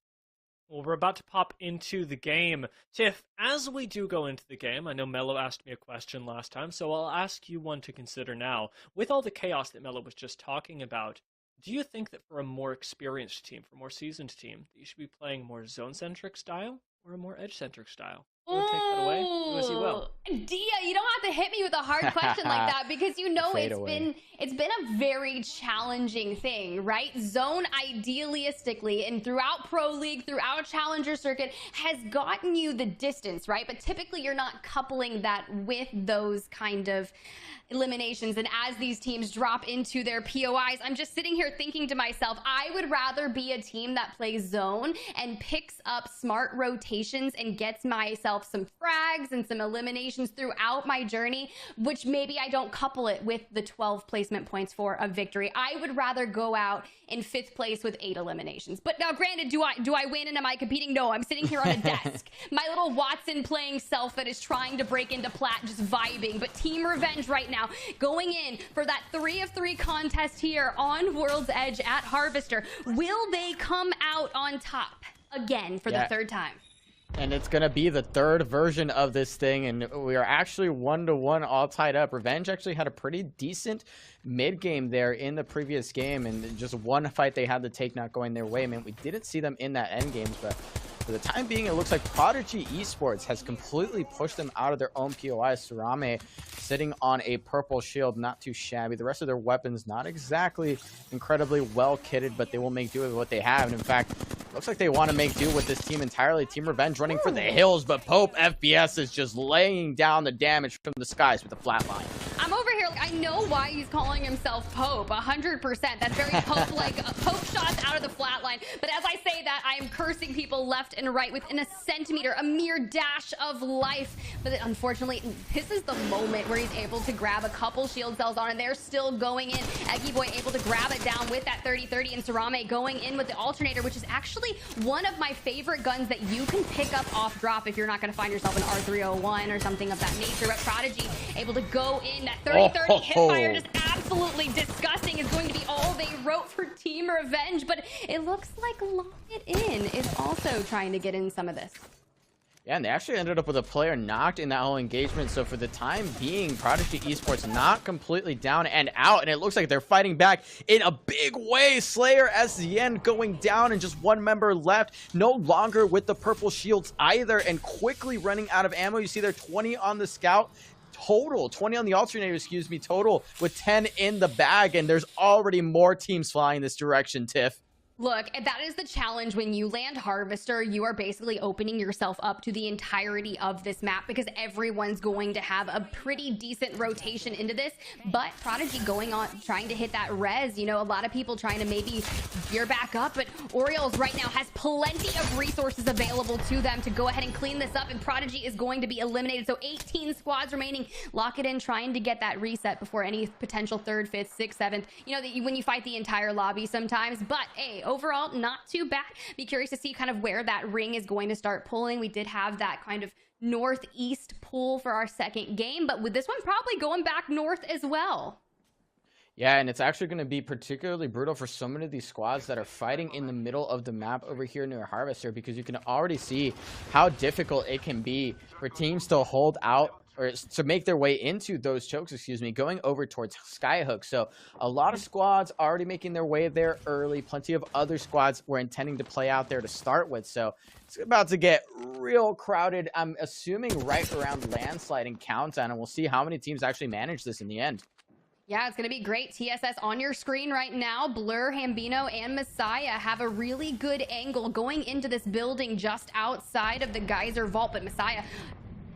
Well, we're about to pop into the game. Tiff, as we do go into the game, I know Mello asked me a question last time, so I'll ask you one to consider now. With all the chaos that Mello was just talking about, do you think that for a more experienced team, for a more seasoned team, that you should be playing more zone-centric style or a more edge-centric style? We'll take that away. Do as you will. Dia, you don't have to hit me with a hard question like that, because you know it's been a very challenging thing, right? Zone idealistically and throughout Pro League, throughout Challenger Circuit, has gotten you the distance, right? But typically you're not coupling that with those kind of eliminations. And as these teams drop into their POIs, I'm just sitting here thinking to myself, I would rather be a team that plays zone and picks up smart rotations and gets myself some frags and some eliminations throughout my journey, which maybe I don't couple it with the 12 placement points for a victory. I would rather go out in 5th place with 8 eliminations. But now granted, do I win and am I competing? No, I'm sitting here on a desk. My little Watson playing self that is trying to break into plat, just vibing. But Team Revenge right now, going in for that 3 of 3 contest here on World's Edge at Harvester. Will they come out on top again for the 3rd time? And it's going to be the 3rd version of this thing, and we are actually 1-1 all tied up. Revenge actually had a pretty decent mid-game there in the previous game, and just one fight they had to take not going their way. Man, we didn't see them in that end games, but for the time being, it looks like Prodigy Esports has completely pushed them out of their own POI. Surame sitting on a purple shield, not too shabby. The rest of their weapons not exactly incredibly well kitted, but they will make do with what they have. And in fact, looks like they want to make do with this team entirely. Team Revenge running for the hills, but Pope FBS is just laying down the damage from the skies with the flatline. I'm over here, I know why he's calling himself Pope, 100%. That's very Pope-like, Pope shots out of the flatline. But as I say that, I am cursing people left and right within a centimeter, a mere dash of life. But unfortunately, this is the moment where he's able to grab a couple shield cells on, and they're still going in. Eggy Boy able to grab it down with that 30-30, and Surame going in with the alternator, which is actually one of my favorite guns that you can pick up off drop if you're not going to find yourself an R301 or something of that nature. But Prodigy able to go in. That 30-30 hipfire, just absolutely disgusting, is going to be all they wrote for Team Revenge. But it looks like Lock It In is also trying to get in some of this. Yeah, and they actually ended up with a player knocked in that whole engagement. So for the time being, Prodigy Esports not completely down and out. And it looks like they're fighting back in a big way. Slayer SZN going down and just one member left. No longer with the purple shields either. And quickly running out of ammo. You see there 20 on the scout. Total 20 on the alternator, excuse me, total with 10 in the bag. And there's already more teams flying this direction, Tiff. Look, that is the challenge. When you land Harvester, you are basically opening yourself up to the entirety of this map, because everyone's going to have a pretty decent rotation into this. But Prodigy going on, trying to hit that res, you know, a lot of people trying to maybe gear back up, but Orioles right now has plenty of resources available to them to go ahead and clean this up, and Prodigy is going to be eliminated. So 18 squads remaining. Lock It In trying to get that reset before any potential 3rd, 5th, 6th, 7th. You know, that when you fight the entire lobby sometimes, but hey, overall, not too bad. Be curious to see kind of where that ring is going to start pulling. We did have that kind of northeast pull for our 2nd game, but with this one probably going back north as well. Yeah, and it's actually going to be particularly brutal for so many of these squads that are fighting in the middle of the map over here near Harvester, because you can already see how difficult it can be for teams to hold out or to make their way into those chokes, going over towards Skyhook. So a lot of squads already making their way there early. Plenty of other squads were intending to play out there to start with. So it's about to get real crowded, I'm assuming right around landslide and countdown, and we'll see how many teams actually manage this in the end. Yeah, it's going to be great. TSS on your screen right now. Blur, Hambino, and Messiah have a really good angle going into this building just outside of the Geyser Vault. But Messiah,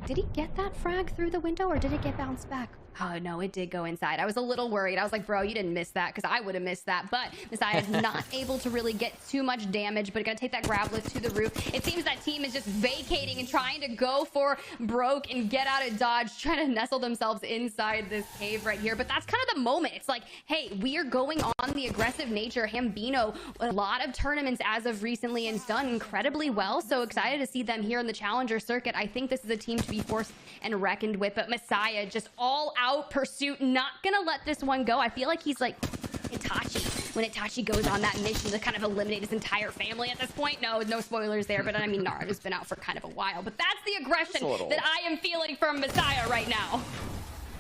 did he get that frag through the window or did it get bounced back? Oh, no, it did go inside. I was a little worried. I was like, bro, you didn't miss that, because I would have missed that. But Messiah is not able to really get too much damage, but going to take that grab lift to the roof. It seems that team is just vacating and trying to go for broke and get out of dodge, trying to nestle themselves inside this cave right here. But that's kind of the moment. It's like, hey, we are going on the aggressive nature. Hambino, a lot of tournaments as of recently, and done incredibly well. So excited to see them here in the Challenger circuit. I think this is a team to be forced and reckoned with. But Messiah just all out pursuit, not gonna let this one go. I feel like he's like Itachi when Itachi goes on that mission to kind of eliminate his entire family at this point. No spoilers there, but I mean, Naruto's been out for kind of a while. But that's the aggression that I am feeling from Messiah right now.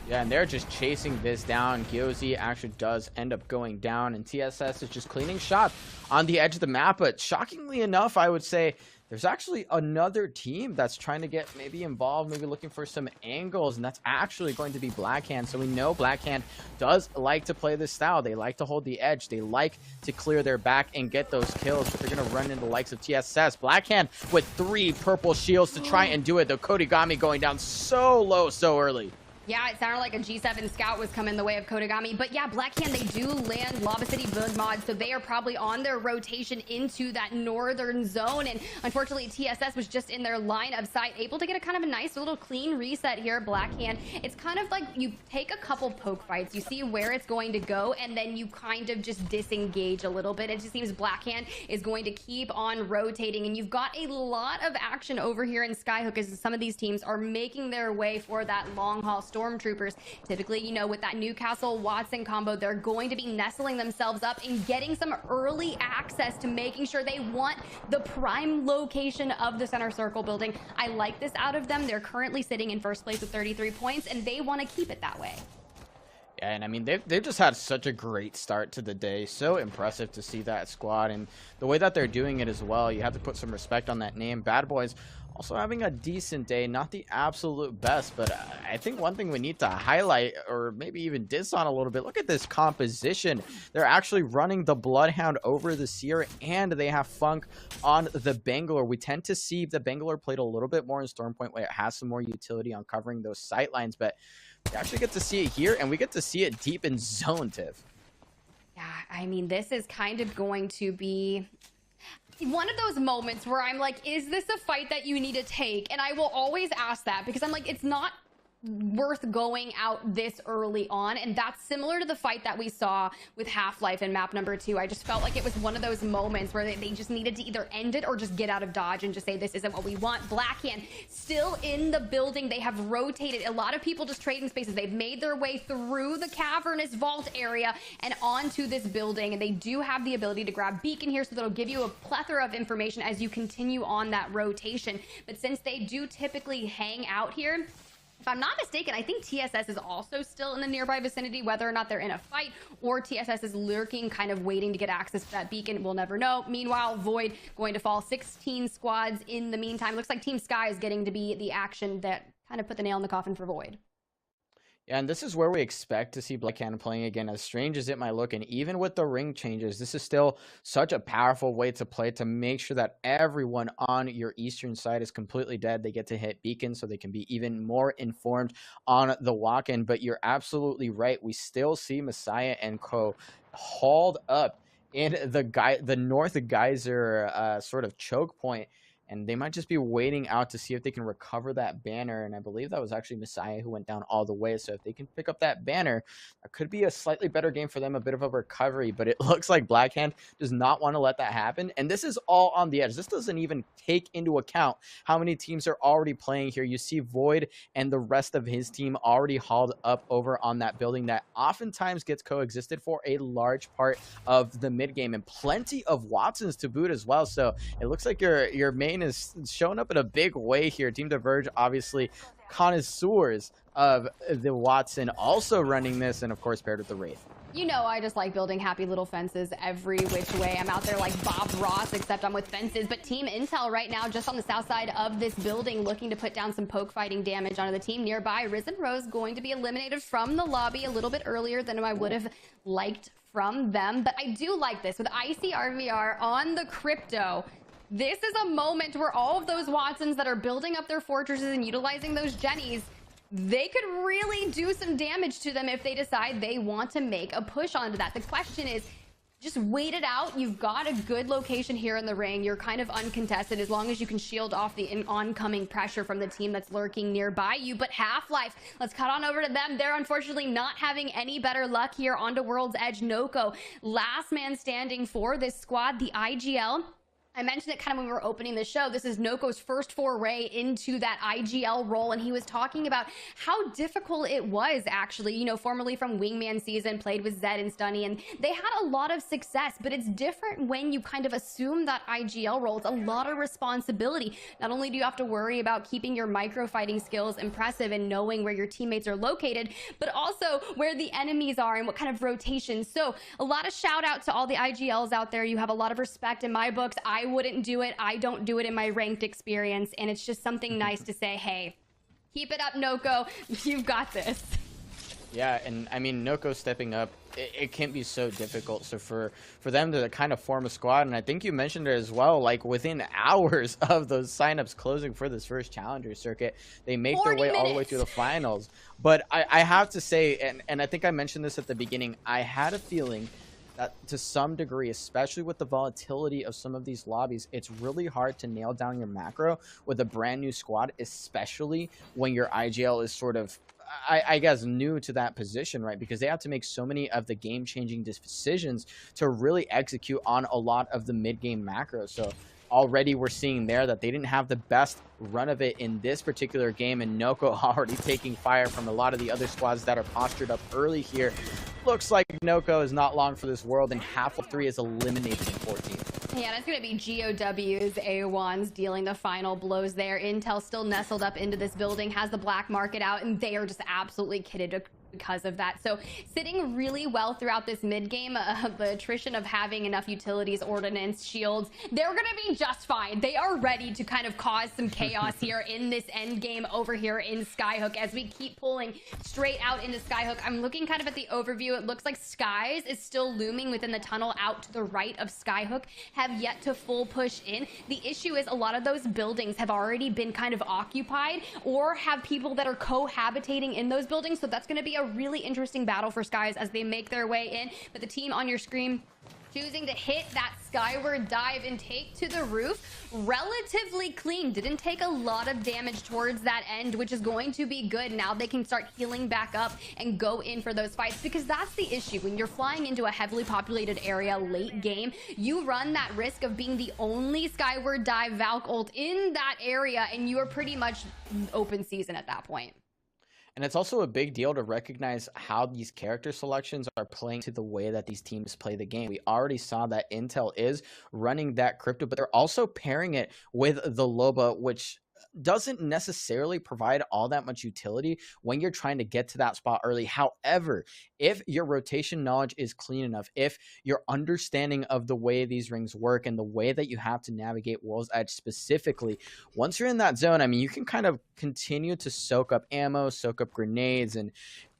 Yeah, and they're just chasing this down. Gyozi actually does end up going down, and TSS is just cleaning shot on the edge of the map. But shockingly enough, I would say there's actually another team that's trying to get maybe involved, maybe looking for some angles, and that's actually going to be Blackhand. So we know Blackhand does like to play this style. They like to hold the edge. They like to clear their back and get those kills, but they're going to run into the likes of TSS. Blackhand with 3 purple shields to try and do it. The Kodigami going down so low so early. Yeah, it sounded like a G7 scout was coming the way of Kodagami. But yeah, Blackhand, they do land Lava City Bug Mod, so they are probably on their rotation into that northern zone. And unfortunately, TSS was just in their line of sight, able to get a kind of a nice little clean reset here. Blackhand, it's kind of like you take a couple poke fights, you see where it's going to go, and then you kind of just disengage a little bit. It just seems Blackhand is going to keep on rotating, and you've got a lot of action over here in Skyhook as some of these teams are making their way for that long haul Stormtroopers. Typically, you know, with that Newcastle-Watson combo, they're going to be nestling themselves up and getting some early access to making sure they want the prime location of the center circle building. I like this out of them. They're currently sitting in first place with 33 points, and they want to keep it that way. Yeah, and I mean, they've just had such a great start to the day. So impressive to see that squad, and the way that they're doing it as well. You have to put some respect on that name. Bad Boys also having a decent day, not the absolute best, but I think one thing we need to highlight, or maybe even diss on a little bit, look at this composition. They're actually running the Bloodhound over the Seer, and they have Funk on the Bangalore. We tend to see the Bangalore played a little bit more in Stormpoint, where it has some more utility on covering those sight lines, but we actually get to see it here, and we get to see it deep in zone, Tiff. Yeah, I mean, this is kind of going to be one of those moments where I'm like, is this a fight that you need to take? And I will always ask that, because I'm like, it's not worth going out this early on. And that's similar to the fight that we saw with Half-Life in map number 2. I just felt like it was one of those moments where they just needed to either end it or just get out of dodge and just say, this isn't what we want. Blackhand still in the building. They have rotated. A lot of people just trading spaces. They've made their way through the cavernous vault area and onto this building. And they do have the ability to grab beacon here, so that'll give you a plethora of information as you continue on that rotation. But since they do typically hang out here, if I'm not mistaken, I think TSS is also still in the nearby vicinity, whether or not they're in a fight or TSS is lurking, kind of waiting to get access to that beacon. We'll never know. Meanwhile, Void going to fall 16 squads in the meantime. Looks like Team Sky is getting to be the action that kind of put the nail in the coffin for Void. Yeah, and this is where we expect to see Blackhand playing again, as strange as it might look. And even with the ring changes, this is still such a powerful way to play, to make sure that everyone on your eastern side is completely dead. They get to hit beacon, so they can be even more informed on the walk-in. But you're absolutely right. We still see Messiah and Co. hauled up in the North Geyser sort of choke point. and they might just be waiting out to see if they can recover that banner. And I believe that was actually Messiah who went down all the way. So if they can pick up that banner, it could be a slightly better game for them, a bit of a recovery. But it looks like Blackhand does not want to let that happen. And this is all on the edge. This doesn't even take into account how many teams are already playing here. You see Void and the rest of his team already hauled up over on that building that oftentimes gets coexisted for a large part of the mid game, and plenty of Watsons to boot as well. So it looks like your main is showing up in a big way here. Team Diverge, obviously connoisseurs of the Watson, also running this, and of course paired with the Wraith. You know, I just like building happy little fences every which way. I'm out there like Bob Ross, except I'm with fences. But Team Intel right now, just on the south side of this building, looking to put down some poke fighting damage onto the team nearby. Risen Rose going to be eliminated from the lobby a little bit earlier than I would have liked from them. But I do like this with ICRVR on the crypto. This is a moment where all of those Watsons that are building up their fortresses and utilizing those Jennies, they could really do some damage to them if they decide they want to make a push onto that. The question is, just wait it out. You've got a good location here in the ring. You're kind of uncontested as long as you can shield off the oncoming pressure from the team that's lurking nearby you. But Half-Life, let's cut on over to them. They're unfortunately not having any better luck here onto World's Edge. Noko, last man standing for this squad, the IGL. I mentioned it kind of when we were opening the show. This is Noko's first foray into that IGL role, and he was talking about how difficult it was actually, you know, formerly from Wingman season, played with Zed and Stunny, and they had a lot of success, but it's different when you kind of assume that IGL role. It's a lot of responsibility. Not only do you have to worry about keeping your micro fighting skills impressive and knowing where your teammates are located, but also where the enemies are and what kind of rotations. So a lot of shout out to all the IGLs out there. You have a lot of respect in my books. I wouldn't do it. I don't do it in my ranked experience. And it's just something nice to say, hey, keep it up, Noko. You've got this. Yeah, and I mean, Noko stepping up, it can't be so difficult. So for them to kind of form a squad, and I think you mentioned it as well, like within hours of those signups closing for this first challenger circuit, they make their way all the way through the finals. But I have to say, and I think I mentioned this at the beginning, I had a feeling that to some degree, especially with the volatility of some of these lobbies, it's really hard to nail down your macro with a brand new squad, especially when your IGL is sort of, I guess, new to that position, right? Because they have to make so many of the game-changing decisions to really execute on a lot of the mid-game macros. So already we're seeing there that they didn't have the best run of it in this particular game, and Noko already taking fire from a lot of the other squads that are postured up early here. Looks like Noko is not long for this world, and half of 3 is eliminated in 14. Yeah, that's going to be GOW's A1s dealing the final blows there. Intel still nestled up into this building, has the black market out, and they are just absolutely kitted because of that. So sitting really well throughout this mid game, the attrition of having enough utilities, ordnance, shields, they're going to be just fine. They are ready to kind of cause some chaos here in this end game over here in Skyhook as we keep pulling straight out into Skyhook. I'm looking kind of at the overview. It looks like Skies is still looming within the tunnel out to the right of Skyhook, have yet to full push in. The issue is a lot of those buildings have already been kind of occupied or have people that are cohabitating in those buildings. So that's going to be a really interesting battle for Skies as they make their way in. But the team on your screen choosing to hit that skyward dive and take to the roof relatively clean. Didn't take a lot of damage towards that end, which is going to be good. Now they can start healing back up and go in for those fights, because that's the issue. When you're flying into a heavily populated area late game, you run that risk of being the only skyward dive Valk ult in that area, and you are pretty much open season at that point. And it's also a big deal to recognize how these character selections are playing to the way that these teams play the game. We already saw that Intel is running that crypto, but they're also pairing it with the Loba, which doesn't necessarily provide all that much utility when you're trying to get to that spot early. However, if your rotation knowledge is clean enough, if your understanding of the way these rings work and the way that you have to navigate World's Edge specifically, once you're in that zone, I mean, you can kind of continue to soak up ammo, soak up grenades, and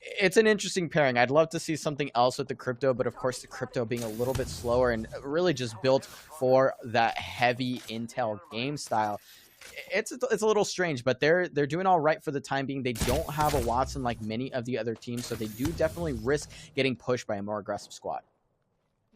it's an interesting pairing. I'd love to see something else with the crypto, but of course the crypto being a little bit slower and really just built for that heavy Intel game style. It's a little strange, but they're doing all right for the time being. They don't have a Watson like many of the other teams, so they do definitely risk getting pushed by a more aggressive squad.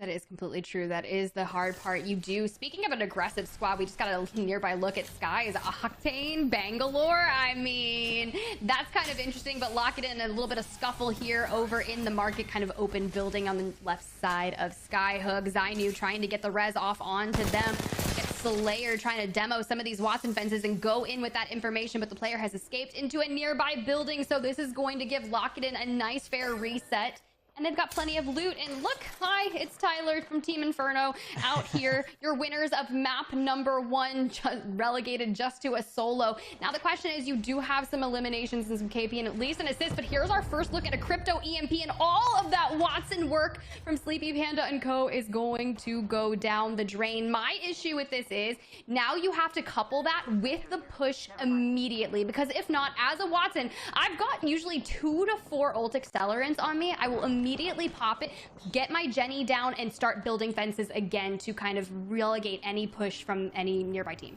That is completely true. That is the hard part. You do. Speaking of an aggressive squad, we just got a nearby look at Sky's Octane Bangalore. I mean, that's kind of interesting, but lock it in a little bit of scuffle here over in the market, kind of open building on the left side of Skyhook. Zainu trying to get the res off onto them. Slayer trying to demo some of these Watson fences and go in with that information, but the player has escaped into a nearby building, so this is going to give Lock It In a nice fair reset. And they've got plenty of loot. And look, hi, it's Tyler from Team Inferno out here. Your winners of map number 1, relegated just to a solo. Now the question is, you do have some eliminations and some KP and at least an assist, but here's our first look at a crypto EMP, and all of that Watson work from Sleepy Panda and co is going to go down the drain. My issue with this is, now you have to couple that with the push immediately, because if not, as a Watson, I've got usually 2 to 4 ult accelerants on me. I will immediately pop it, get my Jenny down, and start building fences again to kind of relegate any push from any nearby team.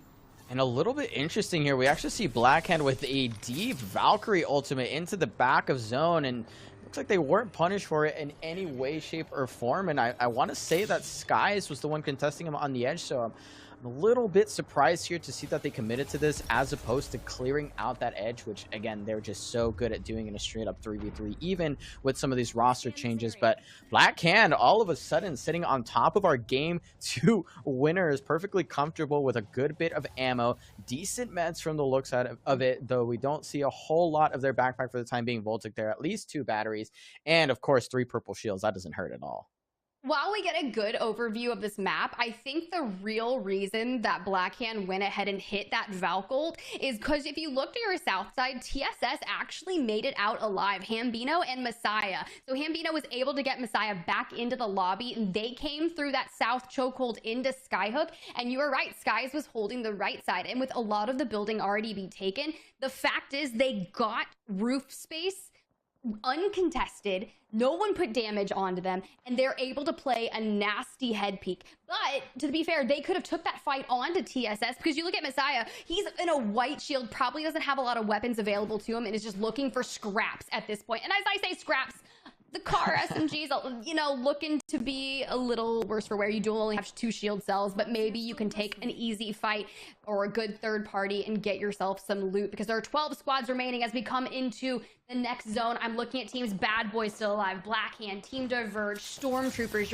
And a little bit interesting here, we actually see Blackhand with a deep Valkyrie ultimate into the back of zone, and looks like they weren't punished for it in any way, shape, or form. And I want to say that Skies was the one contesting him on the edge, so I'm a little bit surprised here to see that they committed to this as opposed to clearing out that edge, which again, they're just so good at doing in a straight up 3v3, even with some of these roster changes. But Blackhand all of a sudden sitting on top of our game 2 winners, perfectly comfortable with a good bit of ammo, decent meds from the looks of it, though we don't see a whole lot of their backpack for the time being. Voltic there, at least 2 batteries, and of course 3 purple shields. That doesn't hurt at all. While we get a good overview of this map, I think the real reason that Blackhand went ahead and hit that Valk ult is because if you look to your south side, TSS actually made it out alive, Hambino and Messiah. So Hambino was able to get Messiah back into the lobby, and they came through that south chokehold into Skyhook. And you were right, Skies was holding the right side. And with a lot of the building already be taken, the fact is they got roof space uncontested, no one put damage onto them, and they're able to play a nasty head peek. But to be fair, they could have took that fight on to TSS, because you look at Messiah, he's in a white shield, probably doesn't have a lot of weapons available to him, and is just looking for scraps at this point. And as I say scraps, the car SMGs, you know, looking to be a little worse for wear. You do only have 2 shield cells, but maybe you can take an easy fight or a good third party and get yourself some loot, because there are 12 squads remaining as we come into the next zone. I'm looking at teams Bad Boys still alive, Blackhand, Team Diverge, Stormtroopers.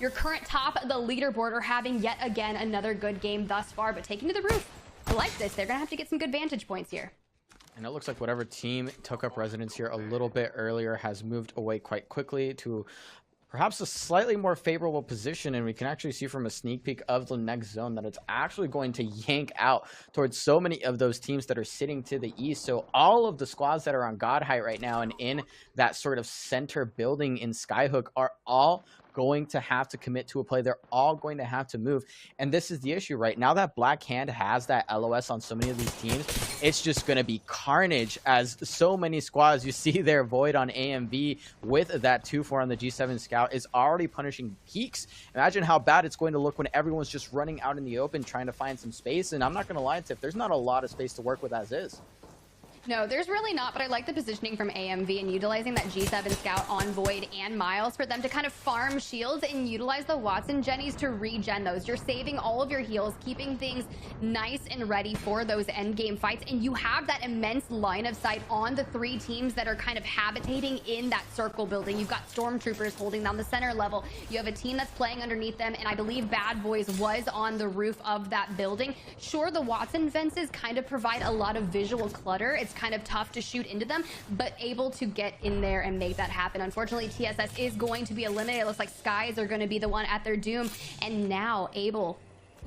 Your current top of the leaderboard are having yet again another good game thus far, but taking to the roof. I like this. They're gonna have to get some good vantage points here. And it looks like whatever team took up residence here a little bit earlier has moved away quite quickly to perhaps a slightly more favorable position. And we can actually see from a sneak peek of the next zone that it's actually going to yank out towards so many of those teams that are sitting to the east. So all of the squads that are on God height right now and in that sort of center building in Skyhook are all going to have to commit to a play. They're all going to have to move. And this is the issue right now, that Blackhand has that LOS on so many of these teams. It's just going to be carnage, as so many squads you see there. Void on AMV with that 2-4 on the G7 Scout is already punishing peaks. Imagine how bad it's going to look when everyone's just running out in the open trying to find some space. And I'm not going to lie, Tiff, there's not a lot of space to work with as is. No, there's really not, but I like the positioning from AMV and utilizing that G7 Scout on Void and Miles for them to kind of farm shields and utilize the Watson Jennies to regen those. You're saving all of your heals, keeping things nice and ready for those end game fights, and you have that immense line of sight on the 3 teams that are kind of habitating in that circle building. You've got Stormtroopers holding down the center level. You have a team that's playing underneath them, and I believe Bad Boys was on the roof of that building. Sure, the Watson fences kind of provide a lot of visual clutter. It's kind of tough to shoot into them, but able to get in there and make that happen. Unfortunately, TSS is going to be eliminated. It looks like Skies are going to be the one at their doom, and now able...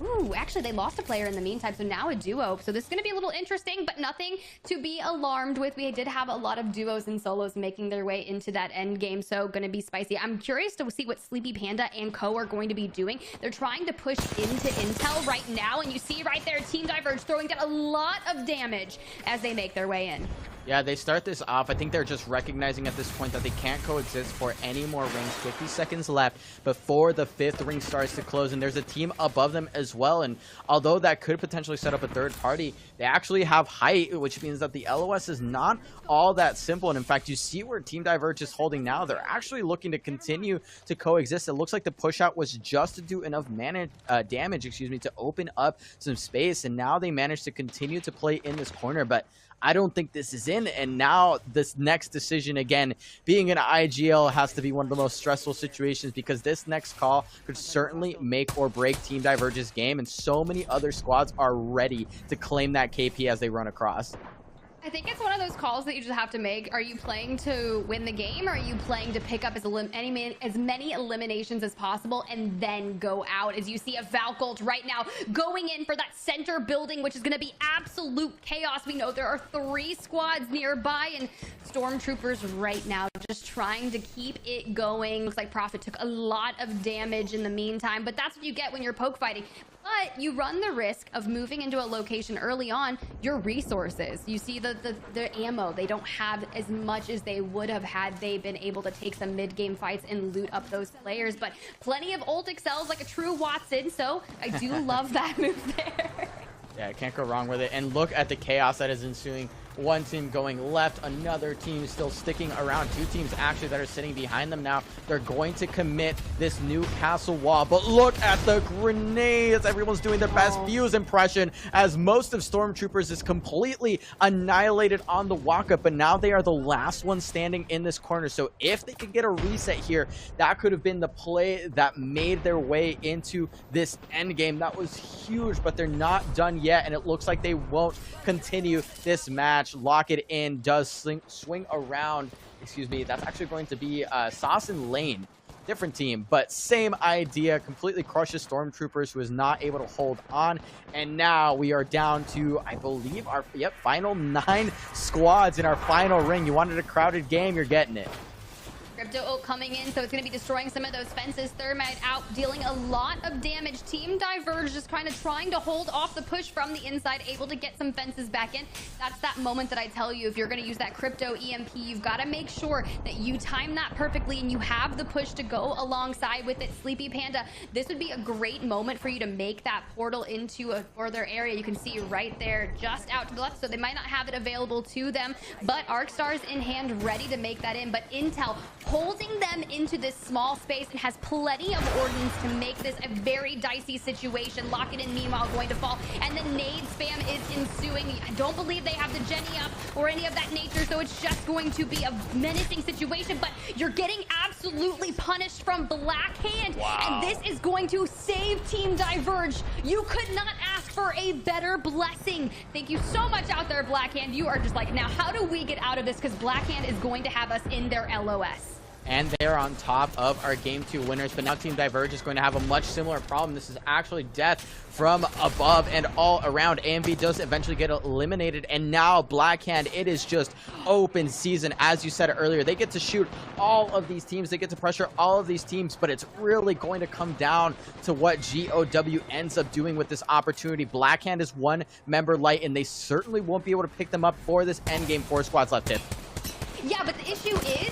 Ooh, actually, they lost a player in the meantime, so now a duo. So this is going to be a little interesting, but nothing to be alarmed with. We did have a lot of duos and solos making their way into that end game, so going to be spicy. I'm curious to see what Sleepy Panda and co are going to be doing. They're trying to push into intel right now, and you see right there, Team Diverge throwing down a lot of damage as they make their way in. Yeah, they start this off. I think they're just recognizing at this point that they can't coexist for any more rings. 50 seconds left before the 5th ring starts to close, and there's a team above them as well. And although that could potentially set up a third party, they actually have height, which means that the LOS is not all that simple. And in fact, you see where Team Diverge is holding now. They're actually looking to continue to coexist. It looks like the push out was just to do enough damage, to open up some space. And now they managed to continue to play in this corner, but I don't think this is in. And now this next decision, again, being an IGL, has to be one of the most stressful situations, because this next call could certainly make or break Team Diverge's game, and so many other squads are ready to claim that KP as they run across. I think it's one of those calls that you just have to make. Are you playing to win the game, or are you playing to pick up as many eliminations as possible and then go out? As you see a Valcolt right now going in for that center building, which is going to be absolute chaos. We know there are 3 squads nearby, and Stormtroopers right now just trying to keep it going. Looks like Prophet took a lot of damage in the meantime, but that's what you get when you're poke fighting. But you run the risk of moving into a location early on, your resources. You see the ammo, they don't have as much as they would have had they been able to take some mid-game fights and loot up those players. But plenty of ult excels like a true Watson, so I do love that move there. Yeah, can't go wrong with it. And look at the chaos that is ensuing. One team going left, another team still sticking around. 2 teams actually that are sitting behind them now. They're going to commit this new castle wall. But look at the grenades. Everyone's doing their best Fuse impression, as most of Stormtroopers is completely annihilated on the walk-up. But now they are the last one standing in this corner. So if they could get a reset here, that could have been the play that made their way into this end game. That was huge, but they're not done yet. And it looks like they won't continue this match. Lock it in, does swing around. That's actually going to be Sauce and Lane. Different team, but same idea. Completely crushes Stormtroopers, who is not able to hold on. And now we are down to, I believe, our final 9 squads in our final ring. You wanted a crowded game, you're getting it. Crypto ult coming in, so it's going to be destroying some of those fences. Thermite out, dealing a lot of damage. Team Diverge just kind of trying to hold off the push from the inside, able to get some fences back in. That's that moment that I tell you, if you're going to use that crypto EMP, you've got to make sure that you time that perfectly and you have the push to go alongside with it. Sleepy Panda, this would be a great moment for you to make that portal into a further area. You can see right there, just out to the left, so they might not have it available to them, but Arcstars in hand, ready to make that in. But Intel holding them into this small space and has plenty of ordnance to make this a very dicey situation. Lock it in, meanwhile, going to fall, and the nade spam is ensuing. I don't believe they have the Jenny up or any of that nature, so it's just going to be a menacing situation, but you're getting absolutely punished from Blackhand, and this is going to save Team Diverge. You could not ask for a better blessing. Thank you so much out there, Blackhand. You are just like, now how do we get out of this? Because Blackhand is going to have us in their LOS. And they're on top of our Game 2 winners. But now Team Diverge is going to have a much similar problem. This is actually death from above and all around. AMV does eventually get eliminated. And now Blackhand, it is just open season. As you said earlier, they get to shoot all of these teams. They get to pressure all of these teams. But it's really going to come down to what GOW ends up doing with this opportunity. Blackhand is 1 member light, and they certainly won't be able to pick them up for this endgame. 4 squads left, Tip. Yeah, but the issue is,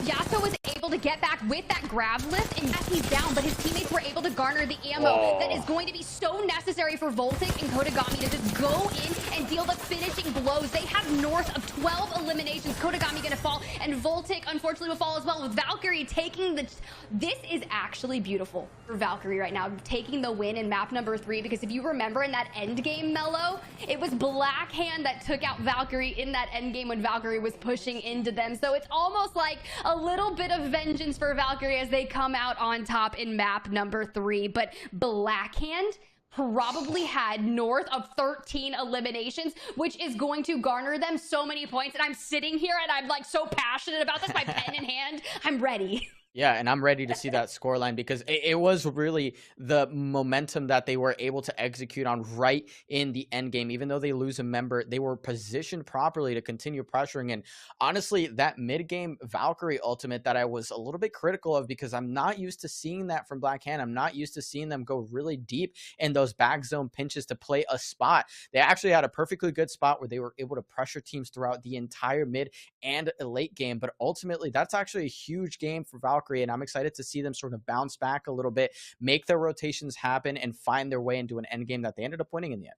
Yasuo was able to get back with that grab lift, and yes, he's down, but his teammates were able to garner the ammo that is going to be so necessary for Voltic and Kodagami to just go in and deal the finishing blows. They have north of 12 eliminations. Kodagami gonna fall, and Voltic unfortunately will fall as well, with Valkyrie taking the... This is actually beautiful for Valkyrie right now, taking the win in map number 3, because if you remember in that endgame, Mello, it was Blackhand that took out Valkyrie in that endgame when Valkyrie was pushing into them. So it's almost like a little bit of vengeance for Valkyrie as they come out on top in map number 3. But Blackhand probably had north of 13 eliminations, which is going to garner them so many points. And I'm sitting here and I'm like so passionate about this, my pen in hand. I'm ready. Yeah, and I'm ready to see that scoreline because it was really the momentum that they were able to execute on right in the end game. Even though they lose a member, they were positioned properly to continue pressuring. And honestly, that mid game Valkyrie ultimate that I was a little bit critical of because I'm not used to seeing that from Black Hand. I'm not used to seeing them go really deep in those back zone pinches to play a spot. They actually had a perfectly good spot where they were able to pressure teams throughout the entire mid and a late game. But ultimately, that's actually a huge game for Valkyrie, and I'm excited to see them sort of bounce back a little bit, make their rotations happen, and find their way into an end game that they ended up winning in the end.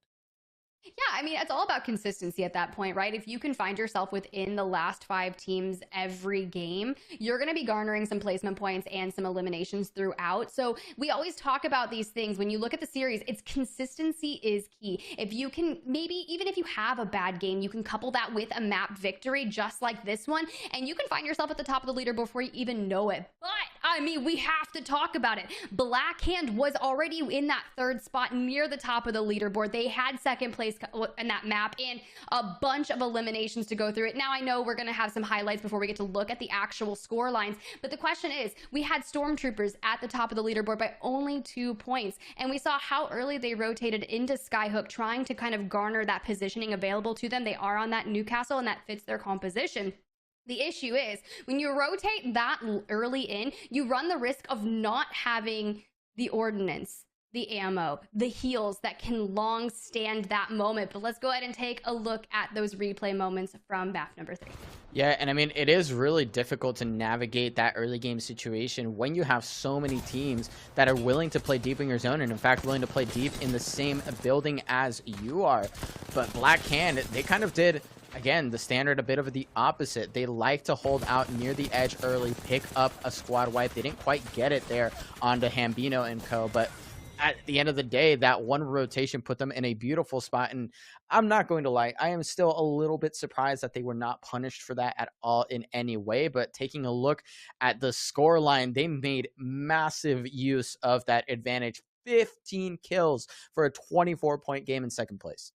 Yeah, I mean, it's all about consistency at that point, right? If you can find yourself within the last 5 teams every game, you're going to be garnering some placement points and some eliminations throughout. So we always talk about these things. When you look at the series, it's consistency is key. If you can, maybe even if you have a bad game, you can couple that with a map victory just like this one, and you can find yourself at the top of the leader before you even know it. But I mean, we have to talk about it. Black Hand was already in that 3rd spot near the top of the leaderboard. They had 2nd place in that map and a bunch of eliminations to go through it. Now I know we're going to have some highlights before we get to look at the actual score lines, but the question is, we had Stormtroopers at the top of the leaderboard by only 2 points, and we saw how early they rotated into Skyhook, trying to kind of garner that positioning available to them. They are on that Newcastle, and that fits their composition. The issue is, when you rotate that early in, you run the risk of not having the ordnance, the ammo, the heals that can long stand that moment. But let's go ahead and take a look at those replay moments from BAF number 3. Yeah, and I mean, it is really difficult to navigate that early game situation when you have so many teams that are willing to play deep in your zone and, in fact, willing to play deep in the same building as you are. But Black Hand, they kind of did, again, the standard, a bit of the opposite. They like to hold out near the edge early, pick up a squad wipe. They didn't quite get it there onto Hambino and co, but at the end of the day, that one rotation put them in a beautiful spot. And I'm not going to lie, I am still a little bit surprised that they were not punished for that at all in any way. But taking a look at the score line, they made massive use of that advantage. 15 kills for a 24-point game in 2nd place.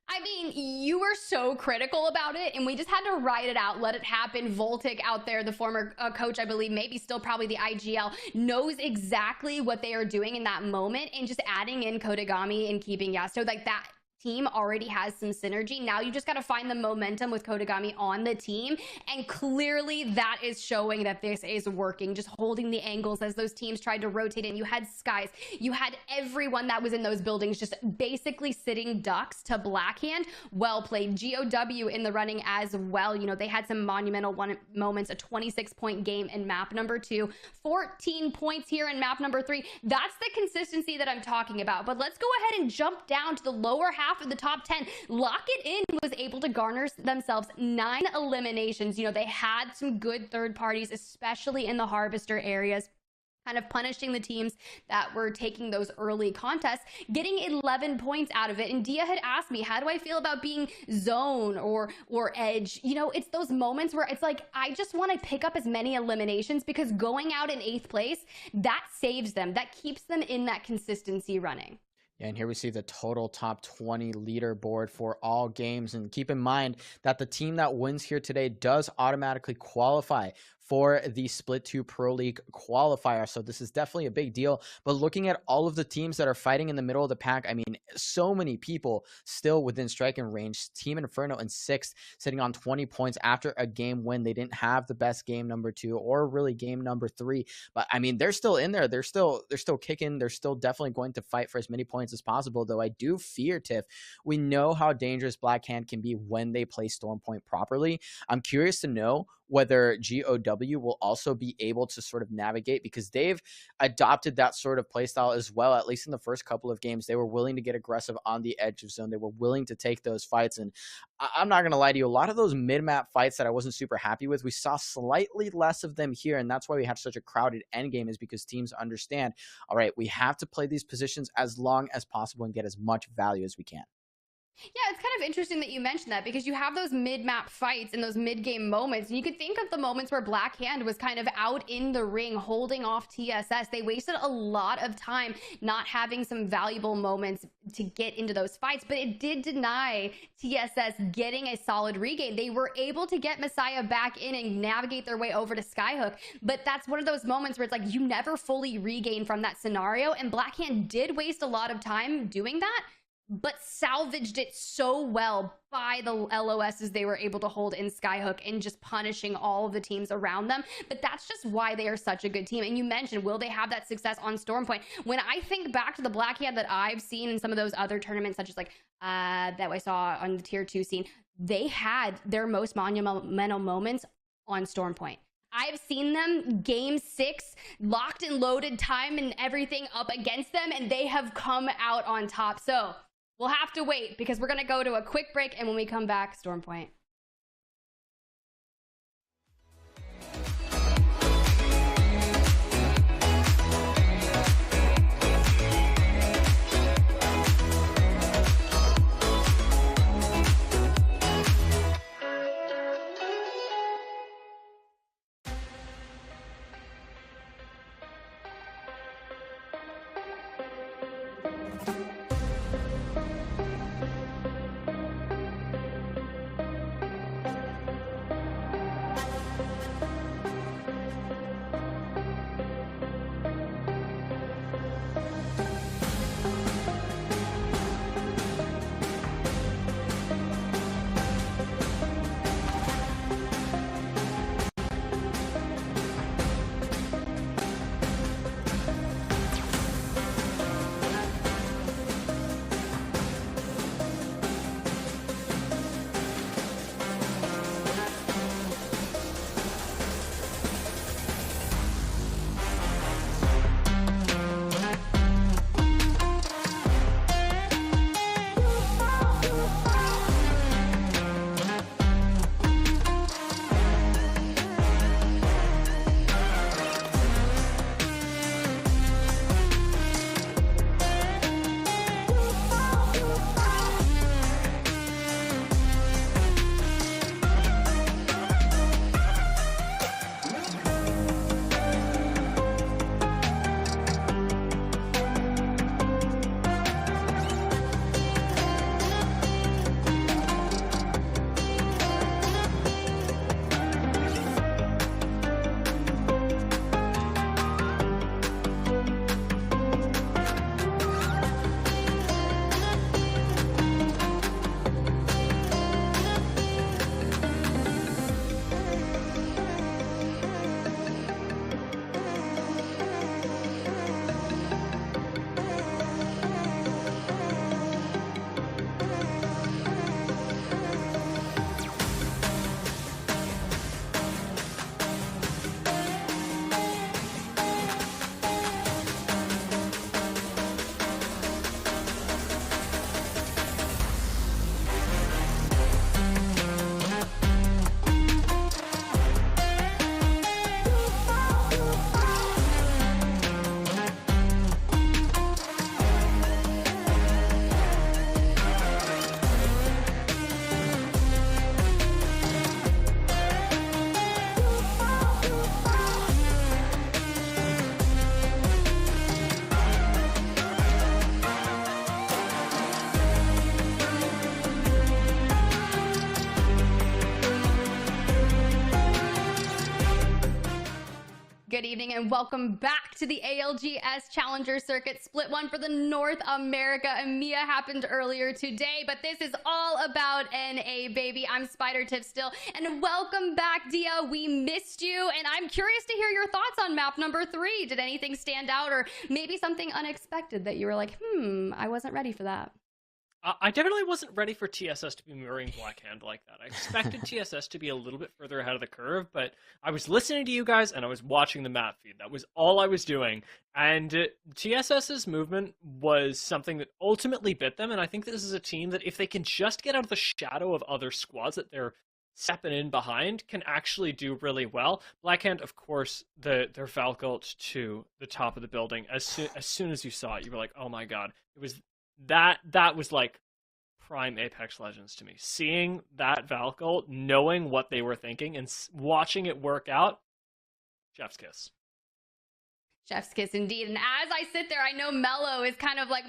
I mean, you were so critical about it, and we just had to ride it out, let it happen. Voltic out there, the former coach, I believe, maybe still probably the IGL, knows exactly what they are doing in that moment, and just adding in Kodagami and keeping Yasto, like that team already has some synergy. Now you just got to find the momentum with Kodagami on the team, and clearly that is showing that this is working. Just holding the angles as those teams tried to rotate in. You had Skies, you had everyone that was in those buildings just basically sitting ducks to Black Hand. Well played. GOW in the running as well. You know, they had some monumental moments, a 26-point game in map number 2, 14 points here in map number 3. That's the consistency that I'm talking about. But let's go ahead and jump down to the lower half of the top 10. Lock It In was able to garner themselves 9 eliminations. You know, they had some good third parties, especially in the harvester areas, kind of punishing the teams that were taking those early contests, getting 11 points out of it. And Dia had asked me, how do I feel about being zone or edge? You know, it's those moments where it's like, I just want to pick up as many eliminations, because going out in 8th place, that saves them. That keeps them in that consistency running. And here we see the total top 20 leaderboard for all games. And keep in mind that the team that wins here today does automatically qualify for the Split 2 Pro League qualifier. So this is definitely a big deal. But looking at all of the teams that are fighting in the middle of the pack, I mean, so many people still within striking range. Team Inferno in 6th, sitting on 20 points after a game win. They didn't have the best game number 2 or really game number 3. But I mean, they're still in there. They're still kicking. They're still definitely going to fight for as many points as possible. Though I do fear, Tiff, we know how dangerous Black Hand can be when they play Stormpoint properly. I'm curious to know whether GOW will also be able to sort of navigate, because they've adopted that sort of playstyle as well. At least in the first couple of games, they were willing to get aggressive on the edge of zone. They were willing to take those fights. And I'm not going to lie to you, a lot of those mid-map fights that I wasn't super happy with, we saw slightly less of them here. And that's why we have such a crowded endgame, is because teams understand, all right, we have to play these positions as long as possible and get as much value as we can. Yeah, it's kind of interesting that you mentioned that because you have those mid-map fights and those mid-game moments. And you could think of the moments where Black Hand was kind of out in the ring holding off TSS. They wasted a lot of time not having some valuable moments to get into those fights, but it did deny TSS getting a solid regain. They were able to get Messiah back in and navigate their way over to Skyhook, but that's one of those moments where it's like you never fully regain from that scenario, and Black Hand did waste a lot of time doing that, but salvaged it so well by the LOSs they were able to hold in Skyhook and just punishing all of the teams around them. But that's just why they are such a good team. And you mentioned, will they have that success on Stormpoint? When I think back to the Black Hand that I've seen in some of those other tournaments, such as like that I saw on the tier 2 scene, they had their most monumental moments on Stormpoint. I've seen them game 6, locked and loaded, time and everything up against them, and they have come out on top. So we'll have to wait because we're going to go to a quick break, and when we come back, Stormpoint. Good evening and welcome back to the ALGS Challenger Circuit Split 1 for the North America. EMEA happened earlier today, but this is all about NA, baby. I'm Spider Tiff still, and welcome back, Dia. We missed you, and I'm curious to hear your thoughts on map number 3. Did anything stand out, or maybe something unexpected that you were like, I wasn't ready for that? I definitely wasn't ready for TSS to be mirroring Black Hand like that. I expected TSS to be a little bit further ahead of the curve, but I was listening to you guys and I was watching the map feed. That was all I was doing. And TSS's movement was something that ultimately bit them, and I think this is a team that if they can just get out of the shadow of other squads that they're stepping in behind, can actually do really well. Black Hand, of course, their Valkult to the top of the building. As soon as you saw it, you were like, oh my god. It was that was like prime Apex Legends to me. Seeing that Valk ult, knowing what they were thinking, and watching it work out, chef's kiss. Chef's kiss indeed. And as I sit there, I know Mello is kind of like,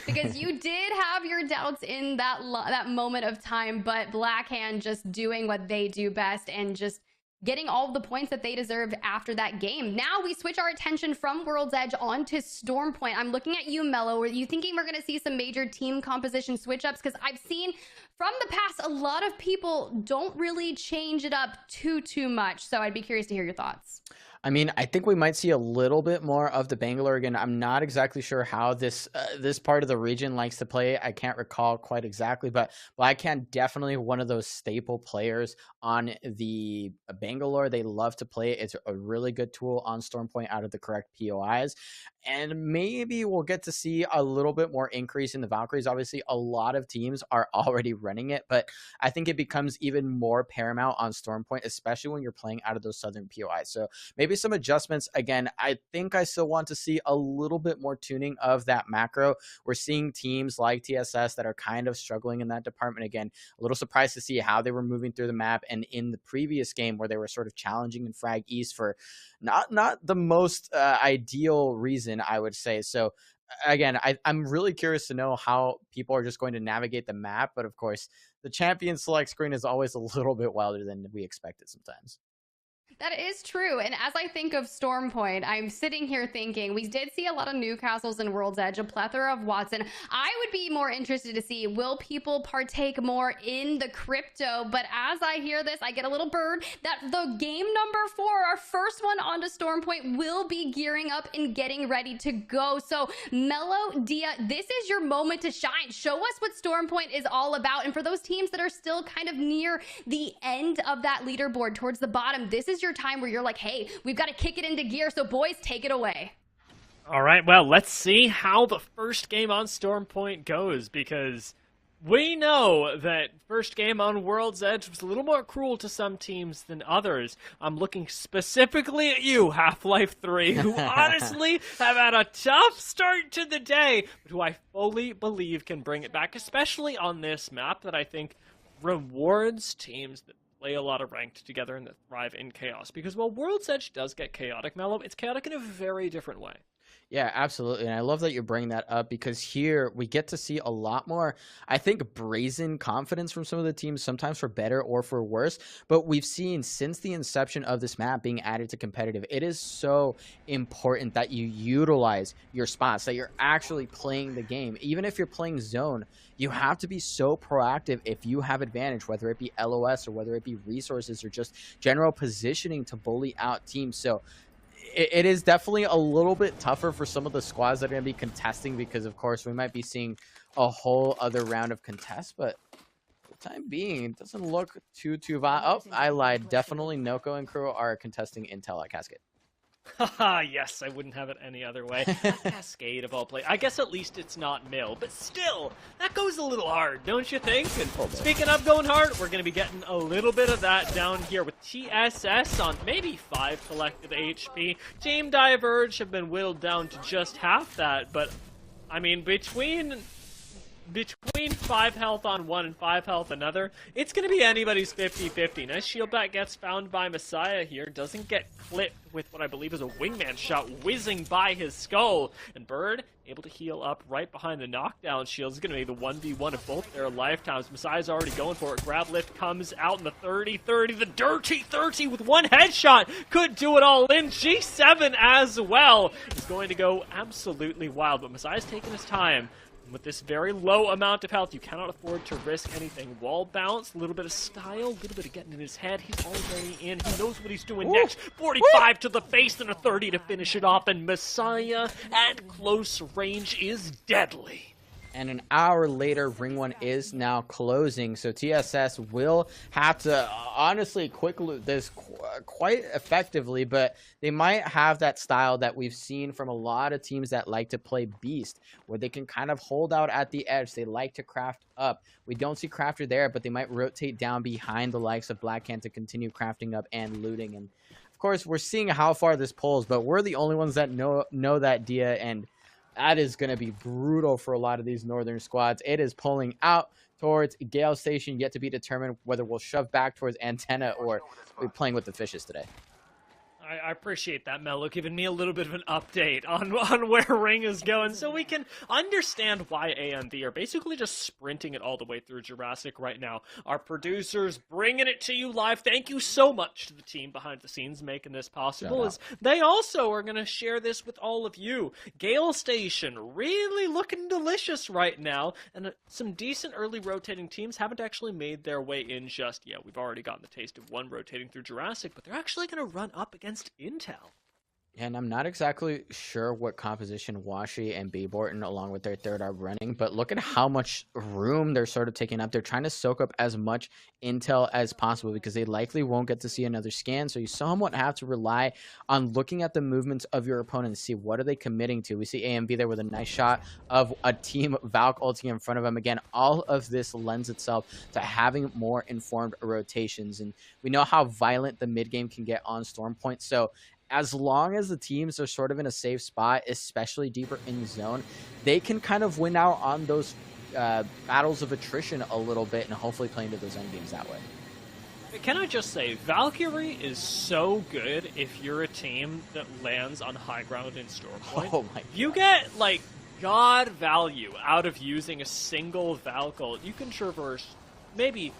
because you did have your doubts in that moment of time, but Blackhand just doing what they do best and just getting all of the points that they deserved after that game. Now we switch our attention from World's Edge onto Stormpoint. I'm looking at you, Mello. Are you thinking we're going to see some major team composition switch-ups? Because I've seen from the past, a lot of people don't really change it up too much. So I'd be curious to hear your thoughts. I mean, I think we might see a little bit more of the Bangalore again. I'm not exactly sure how this part of the region likes to play. I can't recall quite exactly, but Blackhand definitely one of those staple players on the Bangalore. They love to play it. It's a really good tool on Stormpoint out of the correct POIs. And maybe we'll get to see a little bit more increase in the Valkyries. Obviously, a lot of teams are already running it, but I think it becomes even more paramount on Stormpoint, especially when you're playing out of those southern POIs. So maybe some adjustments. Again, I think I still want to see a little bit more tuning of that macro. We're seeing teams like TSS that are kind of struggling in that department. Again, a little surprised to see how they were moving through the map. And in the previous game where they were sort of challenging in Frag East for not the most ideal reason, I would say. So again, I'm really curious to know how people are just going to navigate the map. But of course, the champion select screen is always a little bit wilder than we expected sometimes. That is true. And as I think of Stormpoint, I'm sitting here thinking we did see a lot of Newcastles in World's Edge, a plethora of Watson. I would be more interested to see, will people partake more in the crypto? But as I hear this, I get a little bird that the game number 4, our first one onto Stormpoint, will be gearing up and getting ready to go. So Mello, Dia, this is your moment to shine. Show us what Stormpoint is all about. And for those teams that are still kind of near the end of that leaderboard towards the bottom, this is your time where you're like, hey, we've got to kick it into gear. So boys, take it away. All right, well, let's see how the first game on Stormpoint goes, because we know that first game on World's Edge was a little more cruel to some teams than others. I'm looking specifically at you, Half-Life 3, who honestly have had a tough start to the day, but who I fully believe can bring it back, especially on this map that I think rewards teams that play a lot of ranked together and that thrive in chaos. Because while World's Edge does get chaotic, Mello, it's chaotic in a very different way. Yeah, absolutely. And I love that you bring that up, because here we get to see a lot more, I think, brazen confidence from some of the teams, sometimes for better or for worse. But we've seen since the inception of this map being added to competitive, it is so important that you utilize your spots, that you're actually playing the game. Even if you're playing zone, you have to be so proactive if you have advantage, whether it be LOS or whether it be resources or just general positioning to bully out teams. So it is definitely a little bit tougher for some of the squads that are going to be contesting, because of course we might be seeing a whole other round of contests, but for the time being, it doesn't look too violent. Oh, I lied. Definitely Noko and crew are contesting Intel at Cascade. Haha, yes, I wouldn't have it any other way. Cascade of all play. I guess at least it's not Mill, but still, that goes a little hard, don't you think? And speaking of going hard, we're going to be getting a little bit of that down here with TSS on maybe 5 collected HP. Team Diverge have been whittled down to just half that, but I mean, between 5 health on one and 5 health another, it's going to be anybody's 50-50. Nice shield back gets found by Messiah here. Doesn't get clipped with what I believe is a wingman shot whizzing by his skull. And Bird able to heal up right behind the knockdown shield. Is going to be the 1v1 of both their lifetimes. Messiah's already going for it. Grab lift comes out in the 30-30. The dirty 30 with one headshot could do it all in. G7 as well is going to go absolutely wild. But Messiah's taking his time. With this very low amount of health, you cannot afford to risk anything. Wall bounce, a little bit of style, a little bit of getting in his head. He's already in. He knows what he's doing next. 45 to the face and a 30 to finish it off. And Messiah at close range is deadly. And an hour later, Ring 1 is now closing, so TSS will have to honestly quick loot this quite effectively, but they might have that style that we've seen from a lot of teams that like to play Beast, where they can kind of hold out at the edge. They like to craft up. We don't see Crafter there, but they might rotate down behind the likes of Blackhand to continue crafting up and looting. And of course, we're seeing how far this pulls, but we're the only ones that know that, Dia, and that is going to be brutal for a lot of these northern squads. It is pulling out towards Gale Station, yet to be determined whether we'll shove back towards Antenna or we're playing with the fishes today. I appreciate that, Mello, giving me a little bit of an update on where Ring is going so we can understand why A and B are basically just sprinting it all the way through Jurassic right now. Our producers bringing it to you live. Thank you so much to the team behind the scenes making this possible, as they also are going to share this with all of you. Gale Station really looking delicious right now, and some decent early rotating teams haven't actually made their way in just yet. We've already gotten the taste of one rotating through Jurassic, but they're actually going to run up against Intel. And I'm not exactly sure what composition Washi and B. Borton, along with their third, are running, but look at how much room they're sort of taking up. They're trying to soak up as much intel as possible because they likely won't get to see another scan. So you somewhat have to rely on looking at the movements of your opponent and see what are they committing to. We see AMB there with a nice shot of a team Valk ulting in front of him. Again, all of this lends itself to having more informed rotations. And we know how violent the mid game can get on Stormpoint. So as long as the teams are sort of in a safe spot, especially deeper in zone, they can kind of win out on those battles of attrition a little bit and hopefully play into those end games that way. Can I just say, Valkyrie is so good if you're a team that lands on high ground in Stormpoint. Oh my You get, like, god value out of using a single Valk ult. You can traverse maybe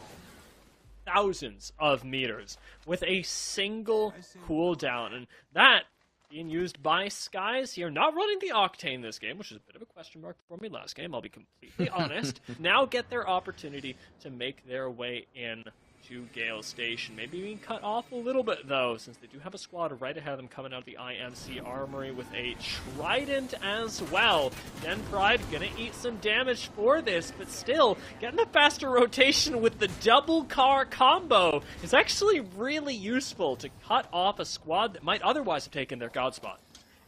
thousands of meters with a single cooldown, and that being used by Skies here, not running the Octane this game, which is a bit of a question mark for me last game, I'll be completely honest, now get their opportunity to make their way in to Gale Station. Maybe being cut off a little bit, though, since they do have a squad right ahead of them coming out of the IMC Armory with a Trident as well. Den Pride gonna eat some damage for this, but still, getting the faster rotation with the double car combo is actually really useful to cut off a squad that might otherwise have taken their god spot.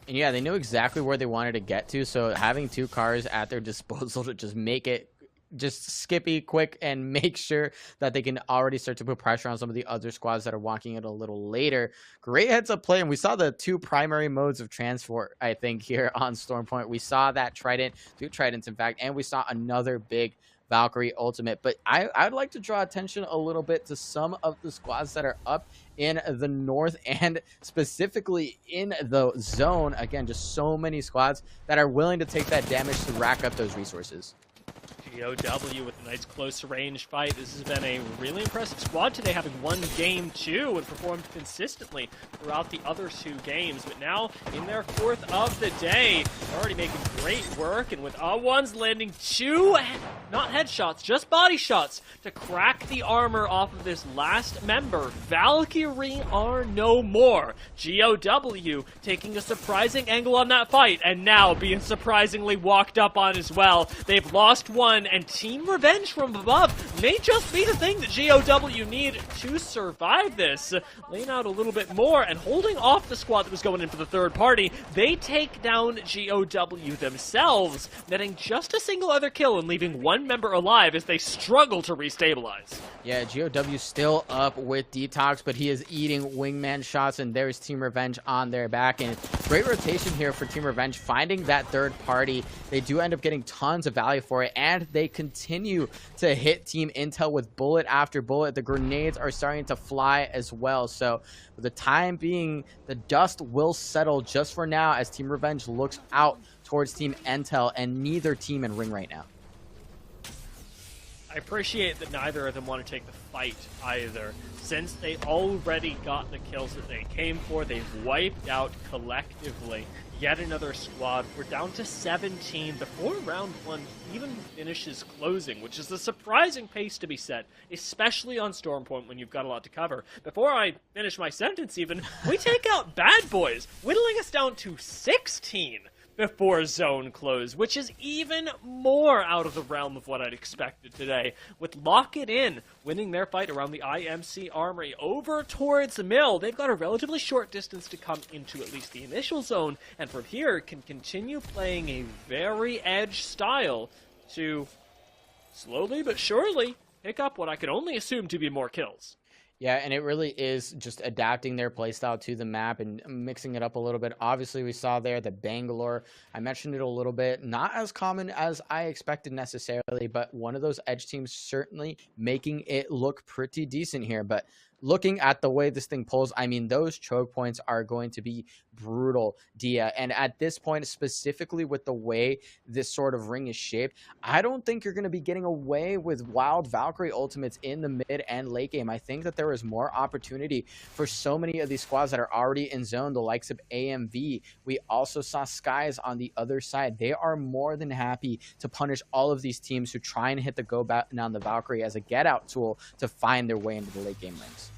And yeah, they knew exactly where they wanted to get to, so having two cars at their disposal to just make it just skippy quick and make sure that they can already start to put pressure on some of the other squads that are walking it a little later. Great heads up play, and we saw the two primary modes of transport, I think, here on Stormpoint. We saw that Trident, two Tridents in fact, and we saw another big Valkyrie ultimate. But I'd like to draw attention a little bit to some of the squads that are up in the north and specifically in the zone. Again, just so many squads that are willing to take that damage to rack up those resources. GOW with a nice close range fight. This has been a really impressive squad today, having won game 2 and performed consistently throughout the other 2 games. But now, in their 4th of the day, they're already making great work, and with A1s landing 2, not headshots, just body shots, to crack the armor off of this last member. Valkyrie are no more. GOW taking a surprising angle on that fight, and now being surprisingly walked up on as well. They've lost one, and Team Revenge from above may just be the thing that GOW need to survive this. Laying out a little bit more and holding off the squad that was going in for the third party, they take down GOW themselves, netting just a single other kill and leaving one member alive as they struggle to restabilize. Yeah, GOW still up with Detox, but he is eating wingman shots, and there's Team Revenge on their back. And great rotation here for Team Revenge, finding that third party. They do end up getting tons of value for it, and they continue to hit Team Intel with bullet after bullet. The grenades are starting to fly as well. So for the time being, the dust will settle just for now as Team Revenge looks out towards Team Intel and neither team in ring right now. I appreciate that neither of them want to take the fight either. Since they already got the kills that they came for, they've wiped out collectively yet another squad. We're down to 17 before round 1 even finishes closing, which is a surprising pace to be set, especially on Stormpoint when you've got a lot to cover. Before I finish my sentence even, we take out Bad Boys, whittling us down to 16 before zone close, which is even more out of the realm of what I'd expected today, with Lock It In winning their fight around the IMC Armory over towards the mill. They've got a relatively short distance to come into at least the initial zone, and from here can continue playing a very edge style to slowly but surely pick up what I can only assume to be more kills. Yeah, and it really is just adapting their playstyle to the map and mixing it up a little bit. Obviously, we saw there the Bangalore. I mentioned it a little bit. Not as common as I expected necessarily, but one of those edge teams certainly making it look pretty decent here. But looking at the way this thing pulls, I mean, those choke points are going to be brutal, Dia. And at this point, specifically with the way this sort of ring is shaped, I don't think you're going to be getting away with wild Valkyrie ultimates in the mid and late game. I think that there is more opportunity for so many of these squads that are already in zone, the likes of AMV. We also saw Skies on the other side. They are more than happy to punish all of these teams who try and hit the go button on the Valkyrie as a get out tool to find their way into the late game rings.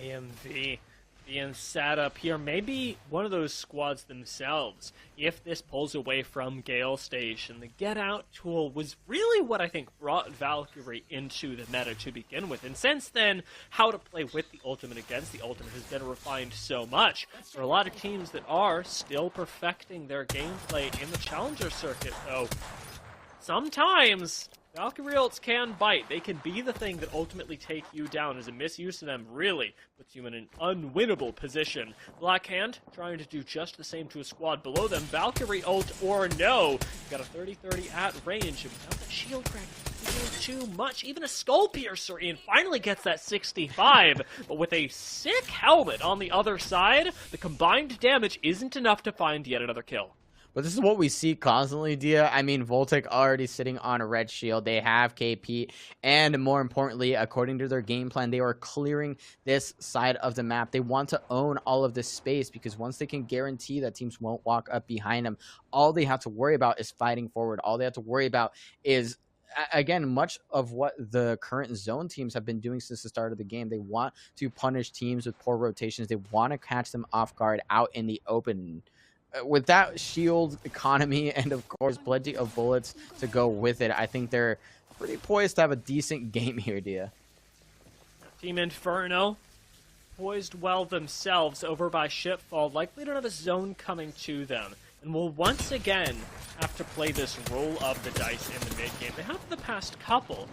AMV being sat up here, maybe one of those squads themselves, if this pulls away from Gale Station. The get out tool was really what I think brought Valkyrie into the meta to begin with, and since then, how to play with the ultimate against the ultimate has been refined so much. For a lot of teams that are still perfecting their gameplay in the challenger circuit, though, sometimes Valkyrie ults can bite. They can be the thing that ultimately take you down, as a misuse of them really puts you in an unwinnable position. Blackhand trying to do just the same to a squad below them. Valkyrie ult or no. Got a 30-30 at range, and without that shield crack, too much. Even a skull piercer in finally gets that 65, but with a sick helmet on the other side, the combined damage isn't enough to find yet another kill. But this is what we see constantly, Dia. I mean, Voltic already sitting on a red shield. They have KP. And more importantly, according to their game plan, they are clearing this side of the map. They want to own all of this space because once they can guarantee that teams won't walk up behind them, all they have to worry about is fighting forward. All they have to worry about is, again, much of what the current zone teams have been doing since the start of the game. They want to punish teams with poor rotations. They want to catch them off guard out in the open. With that shield economy and, of course, plenty of bullets to go with it, I think they're pretty poised to have a decent game here, Dia. Team Inferno poised well themselves over by Shipfall, likely to have a zone coming to them, and will once again have to play this roll of the dice in the mid-game. They have the past couple.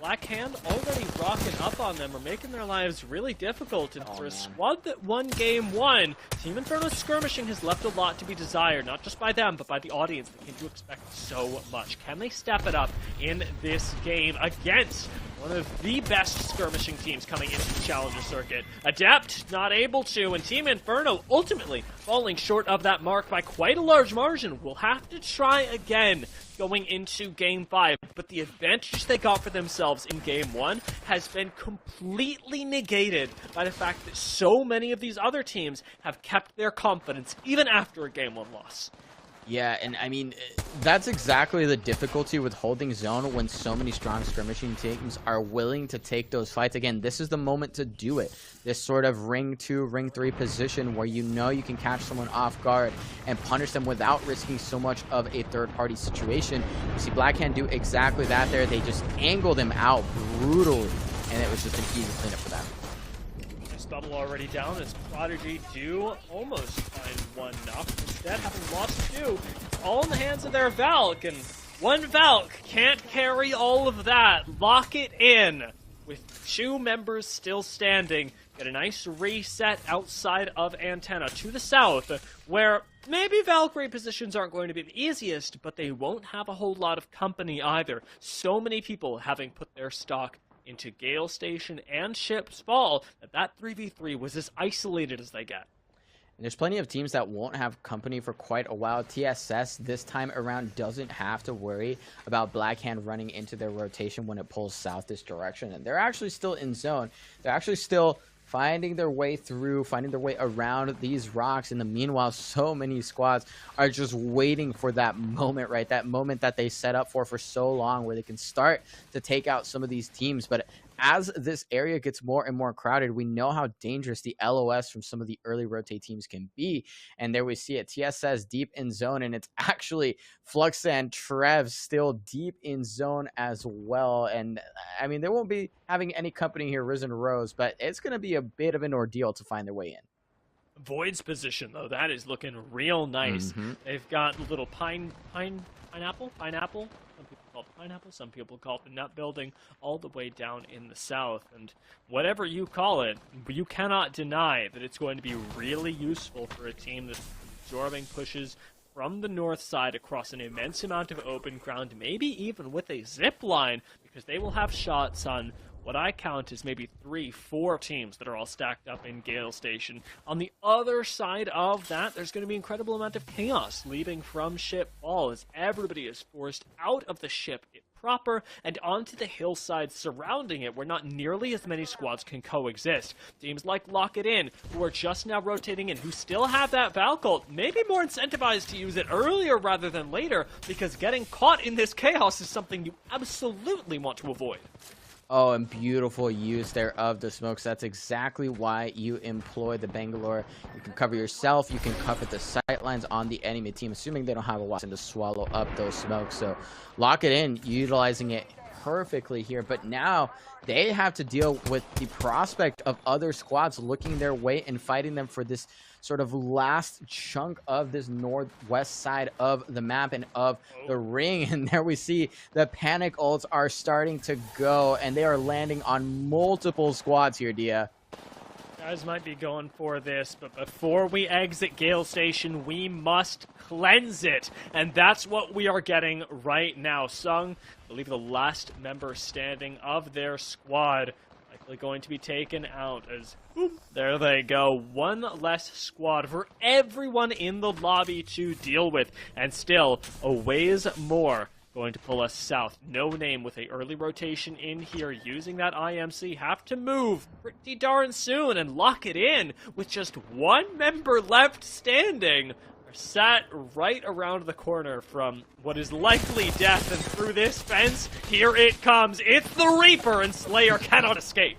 Blackhand already rocking up on them or making their lives really difficult, and for a squad that won game one, Team Inferno's skirmishing has left a lot to be desired, not just by them, but by the audience. They came to expect so much. Can they step it up in this game against one of the best skirmishing teams coming into the Challenger circuit? Adept not able to, and Team Inferno ultimately falling short of that mark by quite a large margin. Will have to try again going into Game 5, but the advantage they got for themselves in Game 1 has been completely negated by the fact that so many of these other teams have kept their confidence even after a Game 1 loss. Yeah, and I mean, that's exactly the difficulty with holding zone when so many strong skirmishing teams are willing to take those fights. Again, this is the moment to do it. This sort of ring 2, ring 3 position where you know you can catch someone off guard and punish them without risking so much of a third-party situation. You see Blackhand do exactly that there. They just angled him out brutally, and it was just an easy cleanup for them. Double already down as Prodigy do almost find one knock. Instead, having lost two, it's all in the hands of their Valk, and one Valk can't carry all of that. Lock it in with two members still standing. Get a nice reset outside of Antenna to the south, where maybe Valkyrie positions aren't going to be the easiest, but they won't have a whole lot of company either. So many people having put their stock into Gale Station and Ship's Fall that 3v3 was as isolated as they get. And there's plenty of teams that won't have company for quite a while. TSS this time around doesn't have to worry about Blackhand running into their rotation when it pulls south this direction. And they're actually still in zone. They're actually still finding their way through, finding their way around these rocks. In the meanwhile, so many squads are just waiting for that moment, right? That moment that they set up for so long where they can start to take out some of these teams. But as this area gets more and more crowded, we know how dangerous the LOS from some of the early rotate teams can be. And there we see it, TSS deep in zone, and it's actually Flux and Trev still deep in zone as well. And I mean, they won't be having any company here, Risen Rose, but it's going to be a bit of an ordeal to find their way in. Void's position, though, that is looking real nice. They've got a little pineapple? Some people call call it the Pineapple, some people call it the Nut Building, all the way down in the south. And whatever you call it, you cannot deny that it's going to be really useful for a team that's absorbing pushes from the north side across an immense amount of open ground, maybe even with a zip line, because they will have shots on what I count as maybe 3-4 teams that are all stacked up in Gale Station. On the other side of that, there's going to be an incredible amount of chaos leaving from Ship Fall as everybody is forced out of the ship proper and onto the hillside surrounding it, where not nearly as many squads can coexist. Teams like Lock It In, who are just now rotating in, who still have that Valcult, may be more incentivized to use it earlier rather than later, because getting caught in this chaos is something you absolutely want to avoid. Oh, and beautiful use there of the smokes. That's exactly why you employ the Bangalore. You can cover yourself. You can cover the sight lines on the enemy team, assuming they don't have a Watson to swallow up those smokes. So Lock It In, utilizing it perfectly here. But now they have to deal with the prospect of other squads looking their way and fighting them for this sort of last chunk of this northwest side of the map and of the ring. And there we see the panic ults are starting to go, and they are landing on multiple squads here, Dia. Guys might be going for this, but before we exit Gale Station, we must cleanse it. And that's what we are getting right now. Sung, I believe the last member standing of their squad, likely going to be taken out as, boom, there they go. One less squad for everyone in the lobby to deal with. And still, a ways more going to pull us south. No Name with a early rotation in here using that IMC have to move pretty darn soon and Lock It In with just one member left standing. Are sat right around the corner from what is likely death, and through this fence, here it comes. It's the Reaper, and Slayer cannot escape.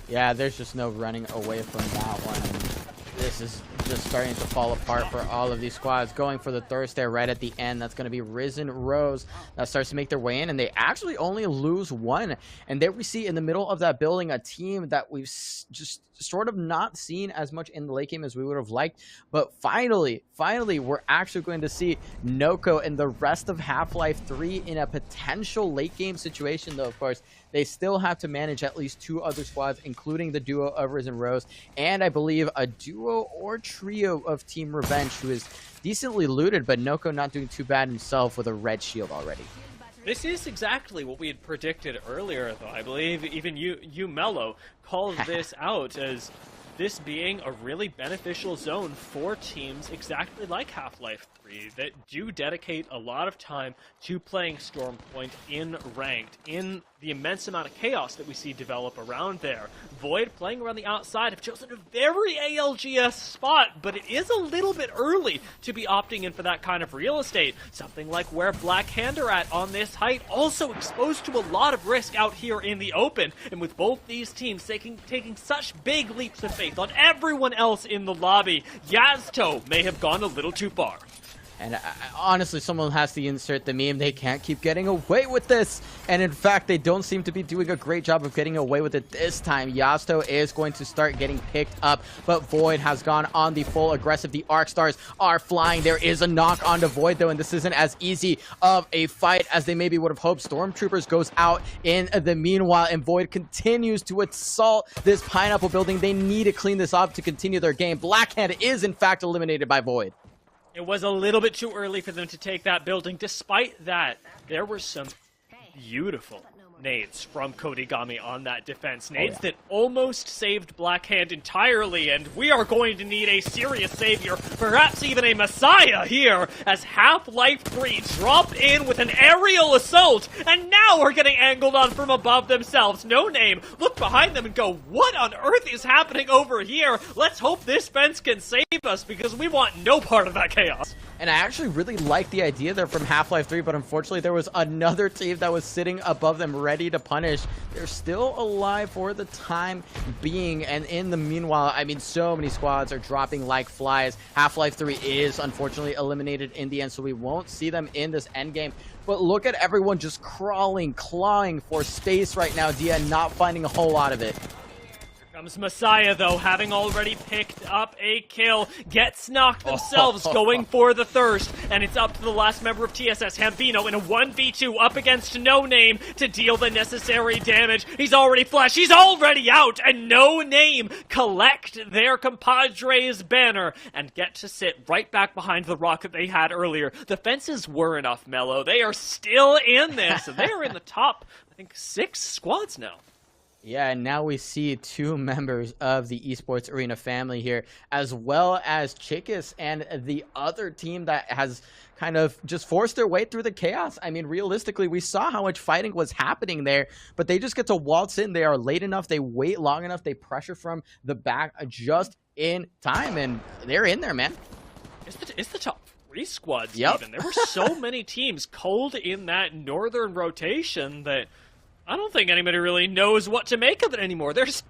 Yeah, there's just no running away from that one. This is just starting to fall apart for all of these squads. Going for the thirst there right at the end. That's going to be Risen Rose. That starts to make their way in, and they actually only lose one. And there we see in the middle of that building a team that we've just sort of not seen as much in the late game as we would have liked. But finally, we're actually going to see Noko and the rest of Half-Life 3 in a potential late game situation, though, of course. They still have to manage at least two other squads, including the duo of Risen Rose, and I believe a duo or trio of Team Revenge, who is decently looted, but Noko not doing too bad himself with a red shield already. This is exactly what we had predicted earlier, though. I believe even you Mello, called this out as this being a really beneficial zone for teams exactly like Half-Life 3 that do dedicate a lot of time to playing Stormpoint in ranked, in the immense amount of chaos that we see develop around there. Void playing around the outside have chosen a very ALGS spot, but it is a little bit early to be opting in for that kind of real estate. Something like where Black Hand are at on this height, also exposed to a lot of risk out here in the open. And with both these teams taking such big leaps of faith on everyone else in the lobby, Yazto may have gone a little too far. And honestly, someone has to insert the meme. They can't keep getting away with this. And in fact, they don't seem to be doing a great job of getting away with it this time. Yasto is going to start getting picked up, but Void has gone on the full aggressive. The Arc Stars are flying. There is a knock onto Void, though, and this isn't as easy of a fight as they maybe would have hoped. Stormtroopers goes out in the meanwhile, and Void continues to assault this Pineapple building. They need to clean this up to continue their game. Blackhand is, in fact, eliminated by Void. It was a little bit too early for them to take that building. Despite that, there were some beautiful nades from Kodigami on that defense. Nades that almost saved Black Hand entirely, and we are going to need a serious savior, perhaps even a messiah here, as Half-Life 3 drop in with an aerial assault, and now are getting angled on from above themselves. No Name, look behind them and go, what on earth is happening over here? Let's hope this fence can save us, because we want no part of that chaos. And I actually really like the idea there from Half-Life 3, but unfortunately there was another team that was sitting above them ready to punish. They're still alive for the time being, and in the meanwhile, I mean, so many squads are dropping like flies. Half-Life 3 is unfortunately eliminated in the end, so we won't see them in this endgame. But look at everyone just crawling, clawing for space right now, Dia, not finding a whole lot of it. Comes Messiah, though, having already picked up a kill. Gets knocked themselves, going for the thirst. And it's up to the last member of TSS, Hambino, in a 1v2 up against No Name to deal the necessary damage. He's already flashed. He's already out. And No Name collect their compadre's banner and get to sit right back behind the rock that they had earlier. The fences were enough, Mello. They are still in this. And they are in the top, I think, 6 squads now. Yeah, and now we see 2 members of the Esports Arena family here, as well as Chickus and the other team that has kind of just forced their way through the chaos. I mean, realistically, we saw how much fighting was happening there, but they just get to waltz in. They are late enough. They wait long enough. They pressure from the back just in time, and they're in there, man. It's the top 3 squads, Yep. even. There were so many teams cold in that northern rotation that I don't think anybody really knows what to make of it anymore. There's,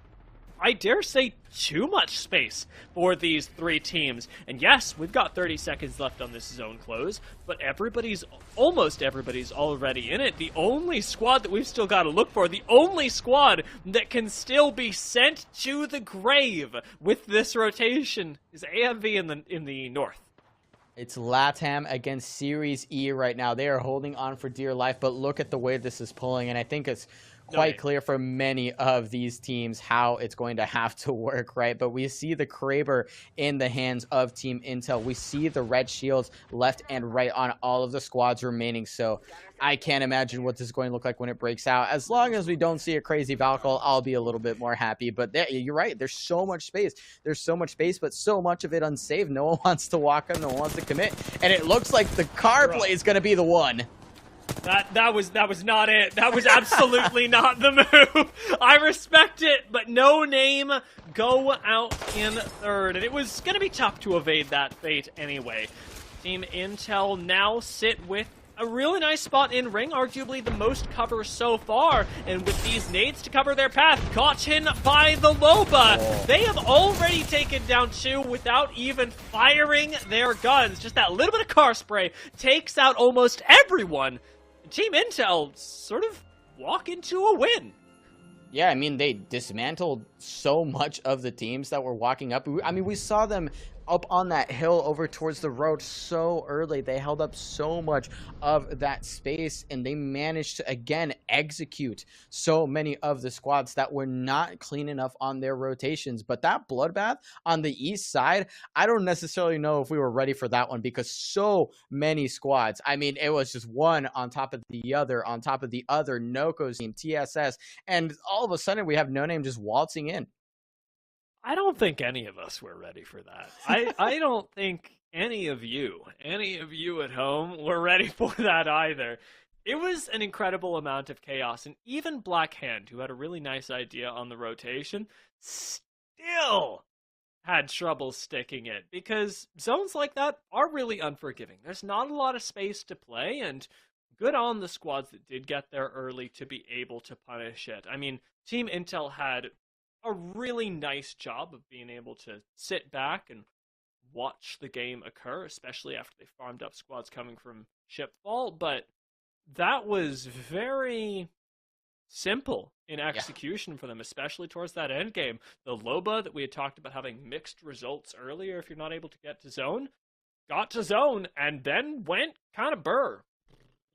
I dare say, too much space for these 3 teams. And yes, we've got 30 seconds left on this zone close, but almost everybody's already in it. The only squad that we've still got to look for, the only squad that can still be sent to the grave with this rotation is AMV in the north. It's LATAM against Series E right now. They are holding on for dear life, but look at the way this is pulling, and I think it's quite clear for many of these teams how it's going to have to work, right? But we see the Kraber in the hands of Team Intel. We see the red shields left and right on all of the squads remaining, so I can't imagine what this is going to look like when it breaks out. As long as we don't see a crazy Valkyrie, I'll be a little bit more happy. But you're right, there's so much space. There's so much space, but so much of it unsaved. No one wants to walk on, no one wants to commit. And it looks like the car play is going to be the one. That was not it. That was absolutely not the move. I respect it, but No Name go out in third. And it was going to be tough to evade that fate anyway. Team Intel now sit with a really nice spot in ring, arguably the most cover so far, and with these nades to cover their path, gotten by the Loba. They have already taken down 2 without even firing their guns. Just that little bit of car spray takes out almost everyone. Team Intel sort of walk into a win. Yeah, I mean, they dismantled so much of the teams that were walking up. I mean, we saw them up on that hill over towards the road so early. They held up so much of that space, and they managed to, again, execute so many of the squads that were not clean enough on their rotations. But that bloodbath on the east side, I don't necessarily know if we were ready for that one, because so many squads. I mean, it was just one on top of the other, on top of the other. Noko's team, TSS, and all of a sudden we have No Name just waltzing in. I don't think any of us were ready for that. I don't think any of you at home were ready for that either. It was an incredible amount of chaos, and even Black Hand, who had a really nice idea on the rotation, still had trouble sticking it, because zones like that are really unforgiving. There's not a lot of space to play, and good on the squads that did get there early to be able to punish it. I mean, Team Intel had a really nice job of being able to sit back and watch the game occur, especially after they farmed up squads coming from Shipfall, but that was very simple in execution for them, especially towards that end game. The Loba that we had talked about having mixed results earlier if you're not able to get to zone, got to zone, and then went kind of burr.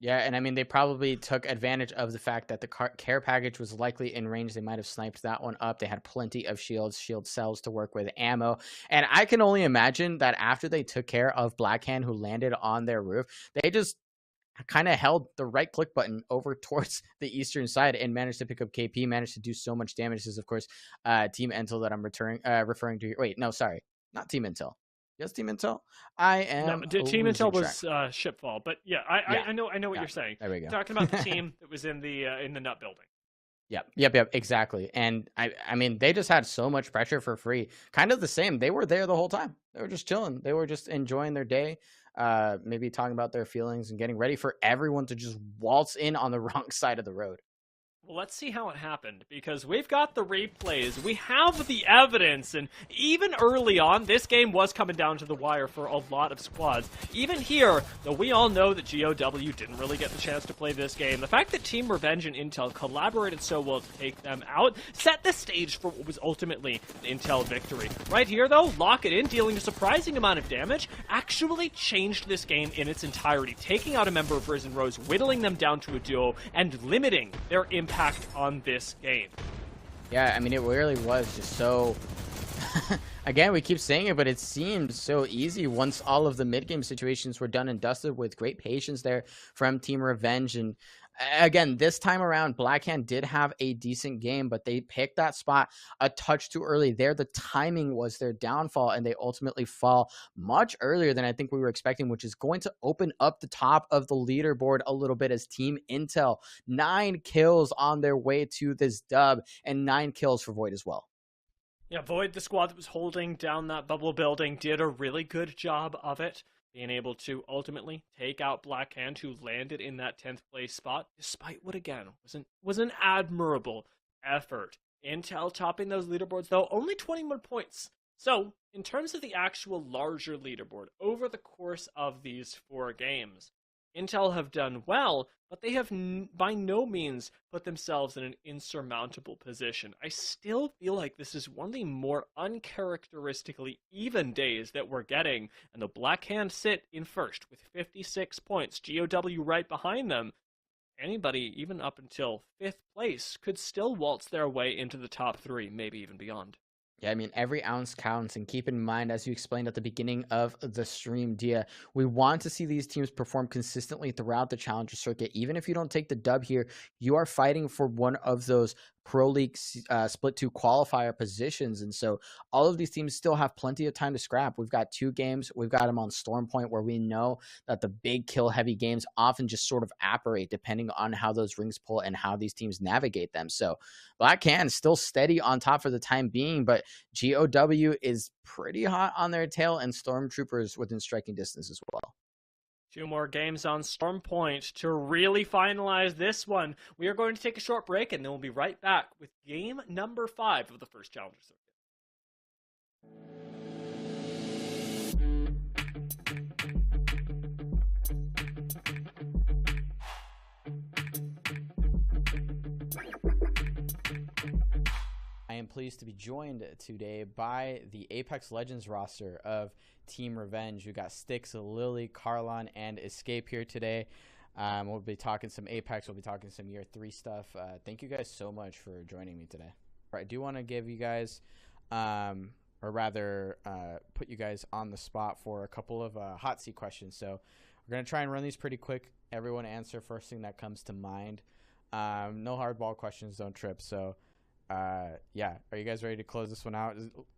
Yeah, and I mean, they probably took advantage of the fact that the care package was likely in range. They might have sniped that one up. They had plenty of shield cells to work with, ammo. And I can only imagine that after they took care of Blackhand, who landed on their roof, they just kind of held the right click button over towards the eastern side and managed to pick up KP, managed to do so much damage. This is, of course, Team Intel that I'm referring to here. Wait, no, sorry. Not Team Intel. Yes, Team Intel. I am. No, Team Intel was Shipfall, but yeah, I know what you're saying. There we go. Talking about the team that was in the nut building. Yep, exactly. And I mean, they just had so much pressure for free. Kind of the same. They were there the whole time. They were just chilling. They were just enjoying their day. Maybe talking about their feelings and getting ready for everyone to just waltz in on the wrong side of the road. Well, let's see how it happened, because we've got the replays, we have the evidence, and even early on, this game was coming down to the wire for a lot of squads. Even here, though we all know that GOW didn't really get the chance to play this game, the fact that Team Revenge and Intel collaborated so well to take them out set the stage for what was ultimately an Intel victory. Right here, though, Lock It In, dealing a surprising amount of damage, actually changed this game in its entirety, taking out a member of Risen Rose, whittling them down to a duo, and limiting their impact on this game. Yeah, I mean, it really was just so... Again, we keep saying it, but it seemed so easy once all of the mid-game situations were done and dusted, with great patience there from Team Revenge. And again, this time around, Blackhand did have a decent game, but they picked that spot a touch too early there. The timing was their downfall, and they ultimately fall much earlier than I think we were expecting, which is going to open up the top of the leaderboard a little bit as Team Intel, 9 kills on their way to this dub, and 9 kills for Void as well. Yeah, Void, the squad that was holding down that bubble building, did a really good job of it, being able to ultimately take out Blackhand, who landed in that 10th place spot, despite what, again, was an admirable effort. Intel topping those leaderboards, though, only 21 points. So, in terms of the actual larger leaderboard, over the course of these 4 games, Intel have done well, but they have by no means put themselves in an insurmountable position. I still feel like this is one of the more uncharacteristically even days that we're getting, and the Blackhand sit in first with 56 points, GOW right behind them. Anybody, even up until 5th place, could still waltz their way into the top 3, maybe even beyond. Yeah, I mean, every ounce counts, and keep in mind, as you explained at the beginning of the stream, Dia, we want to see these teams perform consistently throughout the Challenger circuit. Even if you don't take the dub here, you are fighting for one of those Pro League Split 2 qualifier positions, and so all of these teams still have plenty of time to scrap. We've got 2 games. We've got them on Storm Point, where we know that the big kill-heavy games often just sort of apparate depending on how those rings pull and how these teams navigate them. So Blackhand still steady on top for the time being, but GOW is pretty hot on their tail, and Stormtroopers within striking distance as well. 2 more games on Storm Point to really finalize this one. We are going to take a short break, and then we'll be right back with game number 5 of the first Challenger circuit. I am pleased to be joined today by the Apex Legends roster of Team Revenge. We got Styx, Lily, Carlon, and Escape here today. We'll be talking some Apex. We'll be talking some Year 3 stuff. Thank you guys so much for joining me today. I do want to give you guys, or rather put you guys on the spot for a couple of hot seat questions. So we're going to try and run these pretty quick. Everyone answer first thing that comes to mind. No hardball questions, don't trip. So yeah, are you guys ready to close this one out?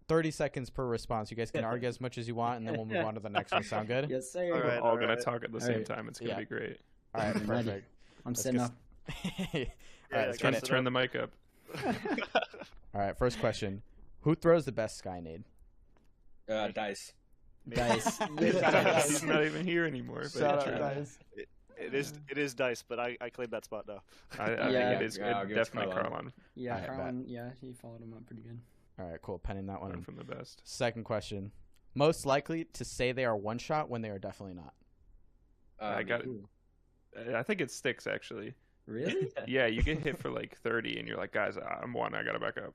30 seconds per response. You guys can argue as much as you want, and then we'll move on to the next one. Sound good? Yes, sir. We're all going to talk at the same time. It's going to be great. All right, perfect. I'm setting up. All right, let's Turn the mic up. All right, first question. Who throws the best sky nade? Dice. Dice. He's not even here anymore. But Shout out, Dice. It is Dice, but I claim that spot now. I think it is definitely Carlon. Yeah, Alright, Carlon. Yeah, he followed him up pretty good. All right, cool. Penning that one. One from the best. Second question. Most likely to say they are one shot when they are definitely not. I got it. I think it sticks, actually. Really? Yeah, you get hit for like 30, and you're like, guys, I'm one. I got to back up.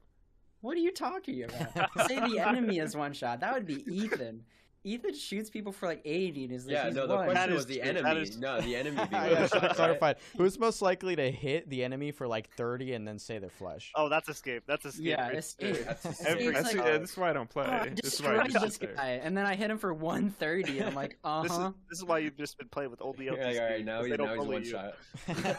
What are you talking about? Say the enemy is one shot. That would be Ethan. Ethan shoots people for like 80 and is like, he's the one. question was the enemy. No, the enemy. Yeah, should have clarified. Who's most likely to hit the enemy for like 30 and then say they're flesh? Oh, that's Escape. That's Escape. Yeah, right Escape. there. That's why I don't play. I This is why I destroyed just this sit there. guy, and then I hit him for 130, and I'm like, This is why you've just been playing with old You're LT. like, all right, now he's one you. shot.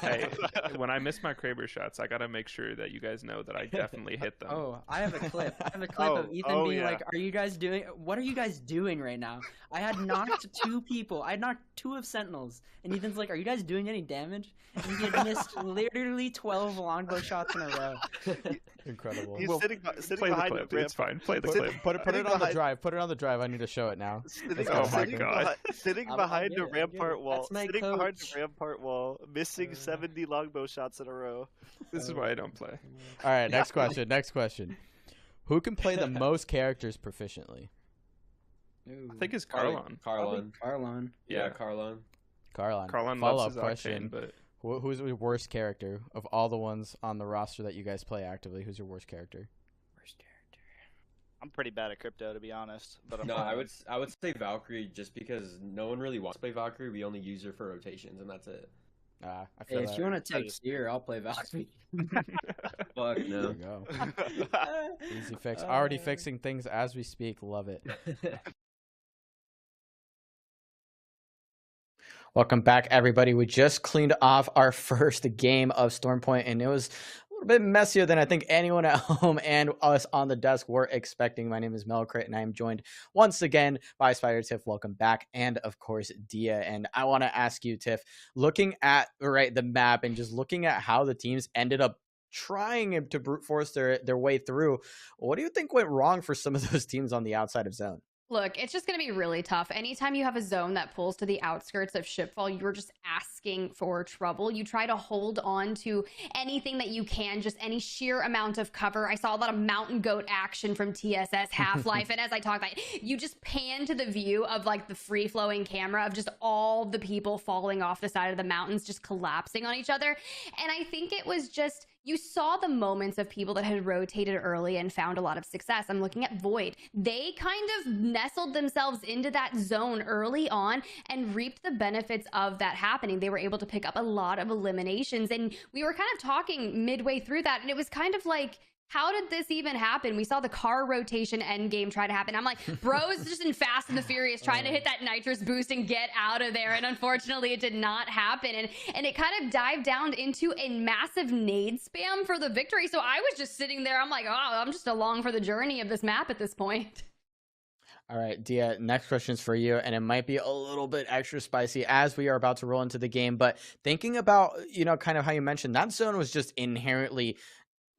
Hey, when I miss my Kraber shots, I gotta make sure that you guys know that I definitely hit them. Oh, I have a clip. I have a clip of Ethan being like, "Are you guys doing? What are you guys doing right right now. I had knocked 2 people. I had knocked 2 of Sentinels. And Ethan's like, are you guys doing any damage? And he had missed literally 12 longbow shots in a row. Incredible. He's Well, sitting play the behind clip. the It's fine. Play the Put, clip. put it Sitting on the behind- drive. Put it on the drive. I need to show it now. Sitting, Oh my sitting God. sitting I'll behind get the it, I'll get rampart it. wall. That's my Sitting behind coach. the rampart wall, missing 70 longbow shots in a row. This is why I don't play. All right, next question. Next question. Who can play the most characters proficiently? I think it's Carlon. Carlon. Carlon. Yeah, Carlon. Carlon. Carlon Follow-up loves his question. octane, but Who's your worst character of all the ones on the roster that you guys play actively? Who's your worst character? I'm pretty bad at crypto, to be honest. But I'm No, I would say Valkyrie just because no one really wants to play Valkyrie. We only use her for rotations, and that's it. I Hey, feel if that. you want to take Seer, I'll play Valkyrie. Fuck There no. you go. Easy fix. Already fixing things as we speak. Love it. Welcome back, everybody. We just cleaned off our first game of Stormpoint, and it was a little bit messier than I think anyone at home and us on the desk were expecting. My name is Melcrit, and I am joined once again by Spider Tiff. Welcome back, and of course, Dia. And I want to ask you, Tiff, looking at the map and just looking at how the teams ended up trying to brute force their way through, what do you think went wrong for some of those teams on the outside of zone? Look, it's just going to be really tough. Anytime you have a zone that pulls to the outskirts of Shipfall, you're just asking for trouble. You try to hold on to anything that you can, just any sheer amount of cover. I saw a lot of mountain goat action from TSS Half-Life. And as I talk about it, you just pan to the view of like the free flowing camera of just all the people falling off the side of the mountains, just collapsing on each other. And I think it was just, you saw the moments of people that had rotated early and found a lot of success. I'm looking at Void. They kind of nestled themselves into that zone early on and reaped the benefits of that happening. They were able to pick up a lot of eliminations. And we were kind of talking midway through that, and it was kind of like, how did this even happen? We saw the car rotation end game try to happen. I'm like, bro's just in Fast and the Furious trying to hit that nitrous boost and get out of there. And unfortunately, it did not happen. And it kind of dived down into a massive nade spam for the victory. So I was just sitting there. I'm like, oh, I'm just along for the journey of this map at this point. All right, Dia, next question is for you, and it might be a little bit extra spicy as we are about to roll into the game. But thinking about, kind of how you mentioned, that zone was just inherently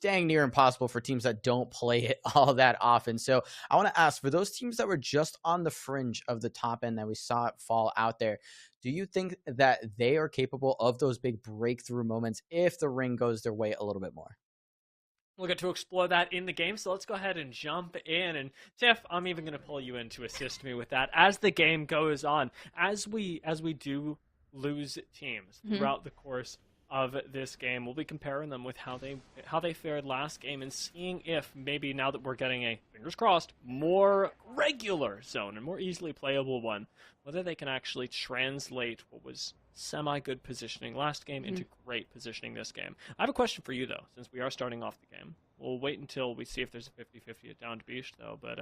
dang near impossible for teams that don't play it all that often. So I want to ask, for those teams that were just on the fringe of the top end that we saw it fall out there, do you think that they are capable of those big breakthrough moments if the ring goes their way a little bit more? We'll get to explore that in the game, so let's go ahead and jump in. And Tiff, I'm even going to pull you in to assist me with that as the game goes on. As we do lose teams throughout the course of this game, we'll be comparing them with how they fared last game and seeing if maybe now that we're getting a, fingers crossed, more regular zone and more easily playable one, whether they can actually translate what was semi-good positioning last game into great positioning this game. I have a question for you, though, since we are starting off the game. We'll wait until we see if there's a 50-50 at Down to Beach, though, but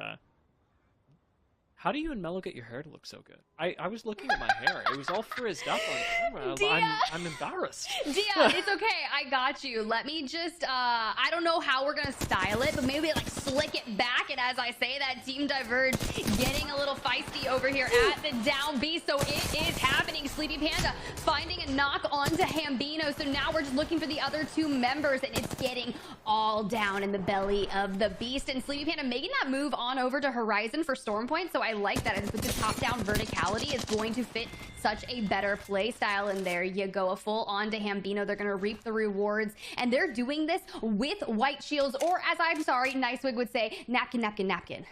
how do you and Mello get your hair to look so good? I was looking at my hair. It was all frizzed up on camera. Dia. I'm embarrassed. Dia, it's okay. I got you. Let me just, I don't know how we're going to style it, but maybe like slick it back. And as I say that, Team Diverge getting a little feisty over here at the down B. So it is happening. Sleepy Panda finding a knock onto Hambino. So now we're just looking for the other 2 members, and it's getting all down in the belly of the beast. And Sleepy Panda making that move on over to Horizon for Storm Point. So I like that. I think with the top-down verticality is going to fit such a better play style in there. You go a full on to Hambino. They're going to reap the rewards, and they're doing this with white shields, or as Nicewig would say, napkin, napkin, napkin.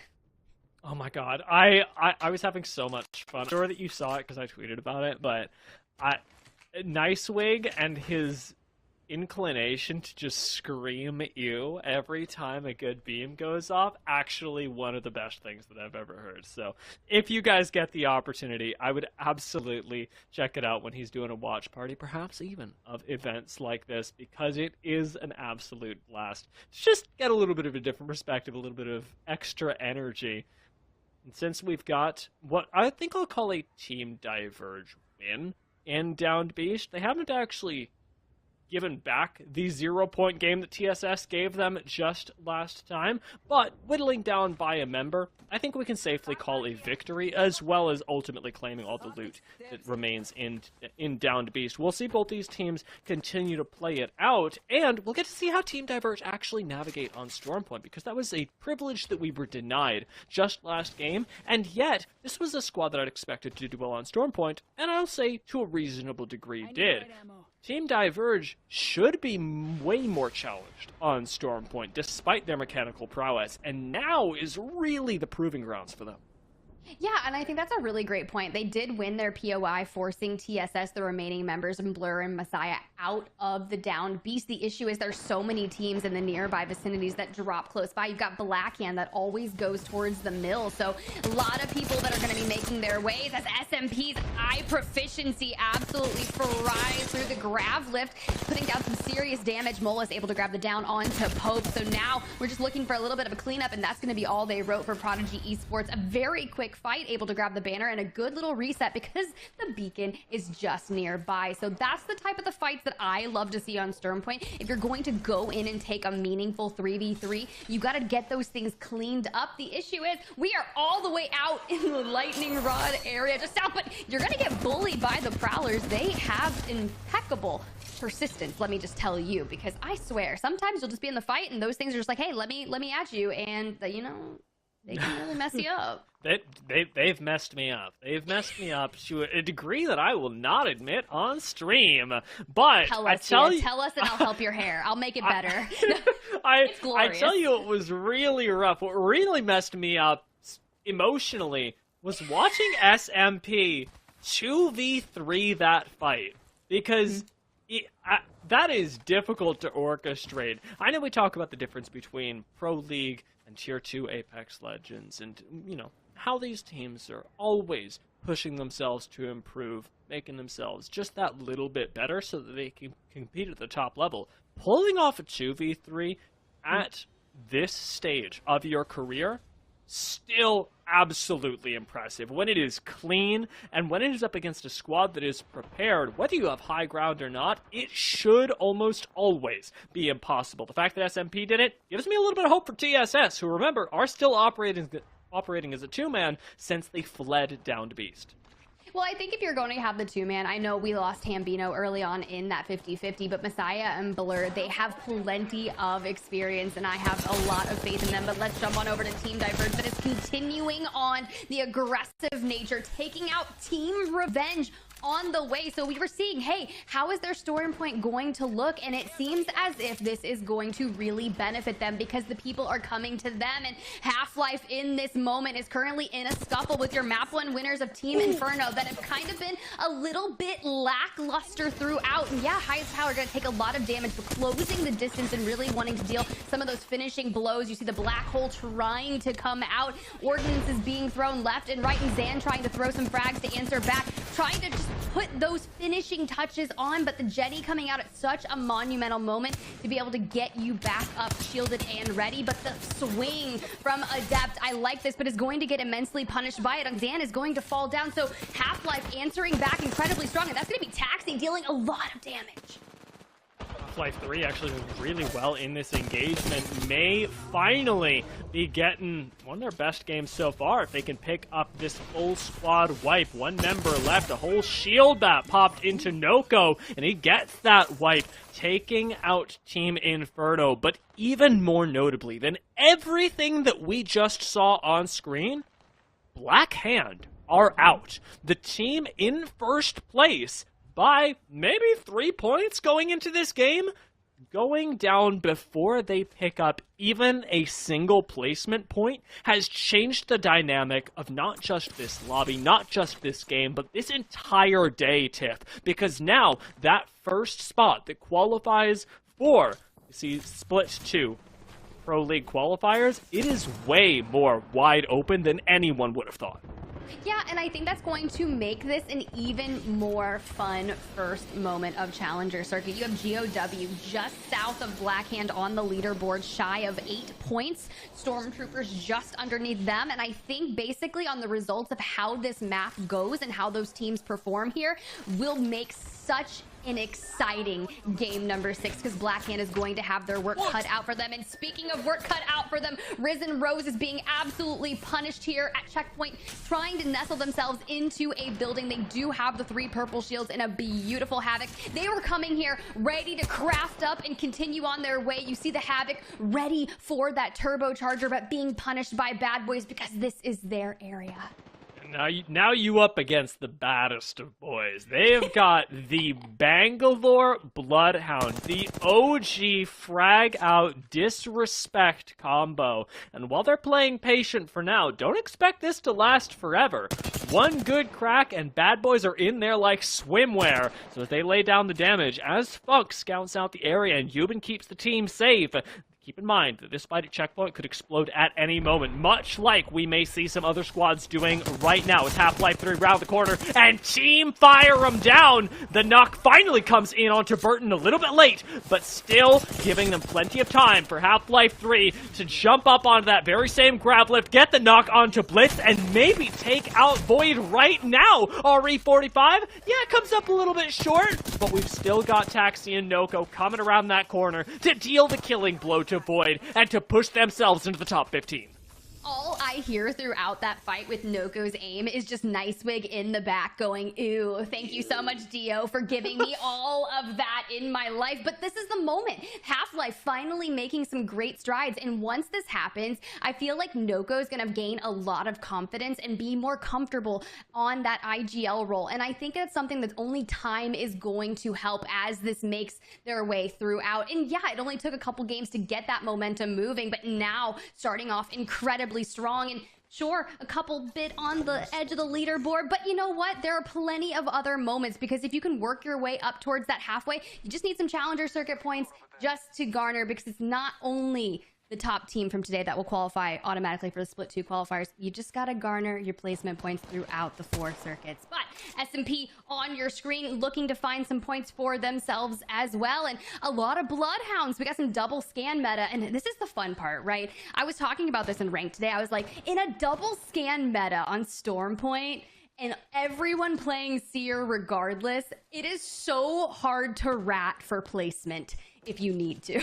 Oh my god, I was having so much fun. I'm sure that you saw it because I tweeted about it, but Nicewig and his inclination to just scream "ew" every time a good beam goes off, actually one of the best things that I've ever heard. So if you guys get the opportunity, I would absolutely check it out when he's doing a watch party, perhaps even of events like this, because it is an absolute blast to just get a little bit of a different perspective, a little bit of extra energy. And since we've got what I think I'll call a Team Diverge win in Downed Beast, they haven't actually given back the 0-point game that TSS gave them just last time, but whittling down by a member, I think we can safely call a victory, as well as ultimately claiming all the loot that remains in Downed Beast. We'll see both these teams continue to play it out, and we'll get to see how Team Diverge actually navigate on Stormpoint, because that was a privilege that we were denied just last game, and yet this was a squad that I'd expected to do well on Stormpoint, and I'll say to a reasonable degree did. Team Diverge should be way more challenged on Stormpoint, despite their mechanical prowess, and now is really the proving grounds for them. Yeah, and I think that's a really great point. They did win their POI, forcing TSS, the remaining members, and Blur and Messiah out of the Downed Beast. The issue is there's so many teams in the nearby vicinities that drop close by. You've got Blackhand that always goes towards the mill, so a lot of people that are going to be making their ways as SMP's eye proficiency absolutely fries through the grav lift, putting down some serious damage. Mola is able to grab the down onto Pope, so now we're just looking for a little bit of a cleanup, and that's going to be all they wrote for Prodigy Esports. A very quick fight, able to grab the banner, and a good little reset because the beacon is just nearby. So that's the type of the fights that I love to see on Stormpoint. If you're going to go in and take a meaningful 3v3, you got to get those things cleaned up. The issue is we are all the way out in the lightning rod area just south, but you're going to get bullied by the Prowlers. They have impeccable persistence, let me just tell you, because I swear sometimes you'll just be in the fight and those things are just like, hey, let me at you, and you know, they can really mess you up. They've messed me up. They've messed me up to a degree that I will not admit on stream. But tell us, tell us and I'll help your hair. I'll make it better. I tell you, it was really rough. What really messed me up emotionally was watching SMP 2v3 that fight, because that is difficult to orchestrate. I know we talk about the difference between Pro League and Tier 2 Apex Legends, and, you know, how these teams are always pushing themselves to improve, making themselves just that little bit better so that they can compete at the top level. Pulling off a 2v3 at this stage of your career, still absolutely impressive. When it is clean, and when it is up against a squad that is prepared, whether you have high ground or not, it should almost always be impossible. The fact that SMP did it gives me a little bit of hope for TSS, who, remember, are still operating as a two-man since they fled Downed Beast. Well, I think if you're going to have the two-man, I know we lost Hambino early on in that 50-50, but Messiah and Blur, they have plenty of experience, and I have a lot of faith in them. But let's jump on over to Team Diverge that is continuing on the aggressive nature, taking out Team Revenge on the way. So we were seeing, hey, how is their Stormpoint going to look? And it seems as if this is going to really benefit them because the people are coming to them. And Half-Life in this moment is currently in a scuffle with your map 1 winners of Team Inferno that have kind of been a little bit lackluster throughout. And yeah, highest power going to take a lot of damage, but closing the distance and really wanting to deal some of those finishing blows. You see the black hole trying to come out. Ordnance is being thrown left and right, and Zan trying to throw some frags to answer back, trying to just put those finishing touches on, but the Jenny coming out at such a monumental moment to be able to get you back up, shielded and ready. But the swing from Adept, I like this, but is going to get immensely punished by it. Zan is going to fall down, so Half-Life answering back incredibly strong, and that's going to be taxing, dealing a lot of damage. Half-Life 3 actually doing really well in this engagement. May finally be getting one of their best games so far if they can pick up this full squad wipe. One member left, a whole shield bat popped into Noko, and he gets that wipe, taking out Team Inferno. But even more notably than everything that we just saw on screen, Black Hand are out. The team in first place by maybe 3 points going into this game, going down before they pick up even a single placement point has changed the dynamic of not just this lobby, not just this game, but this entire day, Tiff. Because now that first spot that qualifies for, you see, Split 2 Pro League qualifiers, it is way more wide open than anyone would have thought. Yeah, and I think that's going to make this an even more fun first moment of Challenger Circuit. You have GOW just south of Blackhand on the leaderboard, shy of 8 points. Stormtroopers just underneath them, and I think basically on the results of how this map goes and how those teams perform here will make such an exciting game number 6 because Black Hand is going to have their work cut out for them. And speaking of work cut out for them, Risen Rose is being absolutely punished here at checkpoint, trying to nestle themselves into a building. They do have the 3 purple shields and a beautiful Havoc. They were coming here ready to craft up and continue on their way. You see the Havoc ready for that turbocharger, but being punished by Bad Boys because this is their area. Now you up against the baddest of boys. They have got the Bangalore Bloodhound, the OG frag out disrespect combo. And while they're playing patient for now, don't expect this to last forever. One good crack and Bad Boys are in there like swimwear. So as they lay down the damage, as Funk scouts out the area and Yuban keeps the team safe, keep in mind that this fight at checkpoint could explode at any moment, much like we may see some other squads doing right now. It's Half-Life 3 round the corner, and team fire them down! The knock finally comes in onto Burton a little bit late, but still giving them plenty of time for Half-Life 3 to jump up onto that very same grab lift, get the knock onto Blitz, and maybe take out Void right now! RE45, yeah, it comes up a little bit short, but we've still got Taxi and Noko coming around that corner to deal the killing blow to Void and to push themselves into the top 15. All I hear throughout that fight with Noko's aim is just Nicewig in the back going, ew, thank you so much, Dio, for giving me all of that in my life. But this is the moment. Half-Life finally making some great strides. And once this happens, I feel like Noko's going to gain a lot of confidence and be more comfortable on that IGL role. And I think that's something that only time is going to help as this makes their way throughout. And yeah, it only took a couple games to get that momentum moving, but now starting off incredibly strong, and sure, a couple bit on the edge of the leaderboard, but you know what? There are plenty of other moments, because if you can work your way up towards that halfway, you just need some challenger circuit points just to garner, because it's not only the top team from today that will qualify automatically for the split 2 qualifiers. You just gotta garner your placement points throughout the 4 circuits. But SMP on your screen looking to find some points for themselves as well, and a lot of Bloodhounds. We got some double scan meta, and this is the fun part, right? I was talking about this in ranked today. I was like, in a double scan meta on Storm Point, and everyone playing Seer regardless, it is so hard to rat for placement if you need to.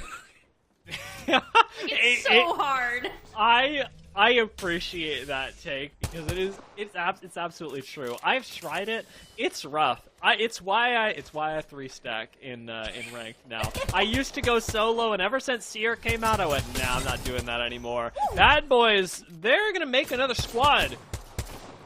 It's so hard. I appreciate that take, because it's absolutely true. I've tried it. It's rough. It's why I 3-stack in ranked now. I used to go solo, and ever since Seer came out, I went, nah, I'm not doing that anymore. Bad Boys, they're gonna make another squad.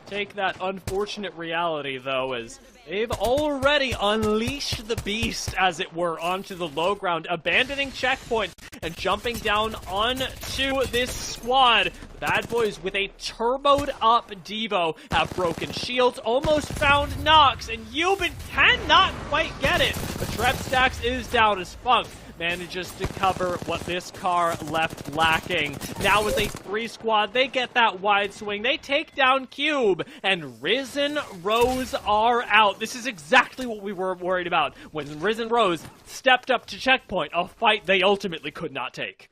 Take that unfortunate reality, though, as they've already unleashed the beast, as it were, onto the low ground, abandoning checkpoint and jumping down onto this squad. Bad Boys with a turboed up Devo have broken shields, almost found Nox, and Yuban cannot quite get it. But Trep Stacks is down as Funk manages to cover what this car left lacking. Now with a 3 squad, they get that wide swing. They take down Cube, and Risen Rose are out. This is exactly what we were worried about when Risen Rose stepped up to checkpoint, a fight they ultimately could not take.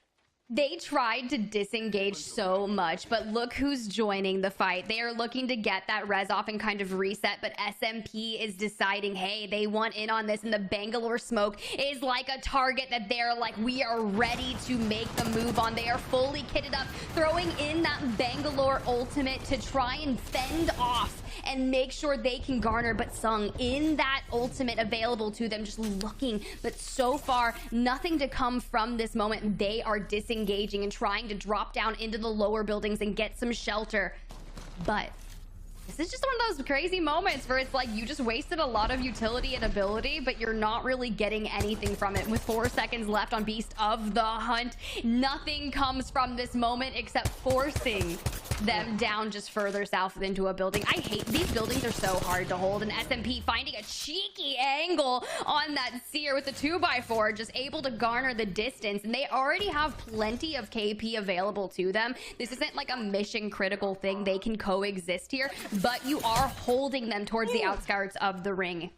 They tried to disengage so much, but look who's joining the fight. They are looking to get that res off and kind of reset, but SMP is deciding, hey, they want in on this, and the Bangalore smoke is like a target that they're like, we are ready to make the move on. They are fully kitted up, throwing in that Bangalore ultimate to try and fend off and make sure they can garner, but Sung in that ultimate available to them, just looking, but so far, nothing to come from this moment. They are disengaging and trying to drop down into the lower buildings and get some shelter. But this is just one of those crazy moments where it's like you just wasted a lot of utility and ability, but you're not really getting anything from it. With 4 seconds left on Beast of the Hunt, nothing comes from this moment except forcing them down just further south into a building. I hate these buildings, are so hard to hold, and SMP finding a cheeky angle on that Seer with the 2x4, just able to garner the distance, and they already have plenty of KP available to them. This isn't like a mission critical thing. They can coexist here, but you are holding them towards the outskirts of the ring.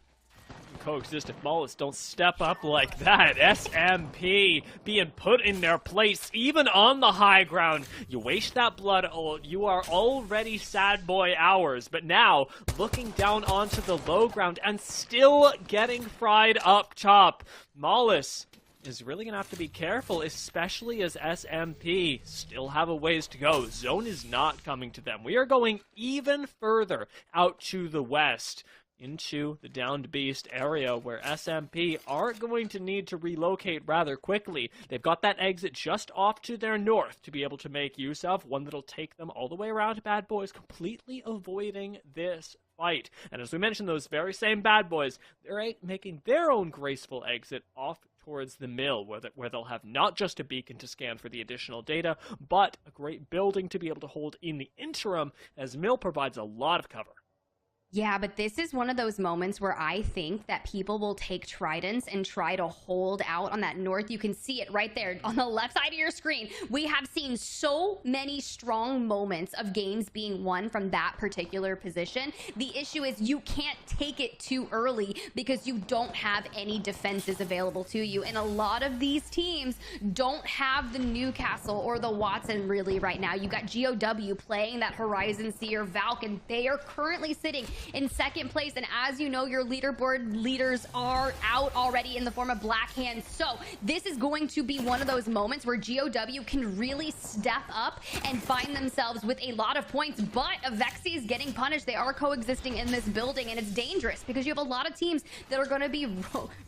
coexist if Mullis don't step up like that. SMP being put in their place, even on the high ground. You waste that blood, you are already sad boy hours, but now looking down onto the low ground and still getting fried up top. Mullis is really going to have to be careful, especially as SMP still have a ways to go. Zone is not coming to them. We are going even further out to the west, into the downed beast area where SMP are going to need to relocate rather quickly. They've got that exit just off to their north to be able to make use of, one that'll take them all the way around to Bad Boys, completely avoiding this fight. And as we mentioned, those very same Bad Boys, they're making their own graceful exit off towards the mill, where they'll have not just a beacon to scan for the additional data, but a great building to be able to hold in the interim, as mill provides a lot of cover. Yeah, but this is one of those moments where I think that people will take tridents and try to hold out on that north. You can see it right there on the left side of your screen. We have seen so many strong moments of games being won from that particular position. The issue is you can't take it too early because you don't have any defenses available to you. And a lot of these teams don't have the Newcastle or the Watson really right now. You got GOW playing that Horizon Seer Valk, and they are currently sitting in second place. And as you know, your leaderboard leaders are out already in the form of Black Hands. So this is going to be one of those moments where GOW can really step up and find themselves with a lot of points. But Avexi is getting punished. They are coexisting in this building, and it's dangerous because you have a lot of teams that are going to be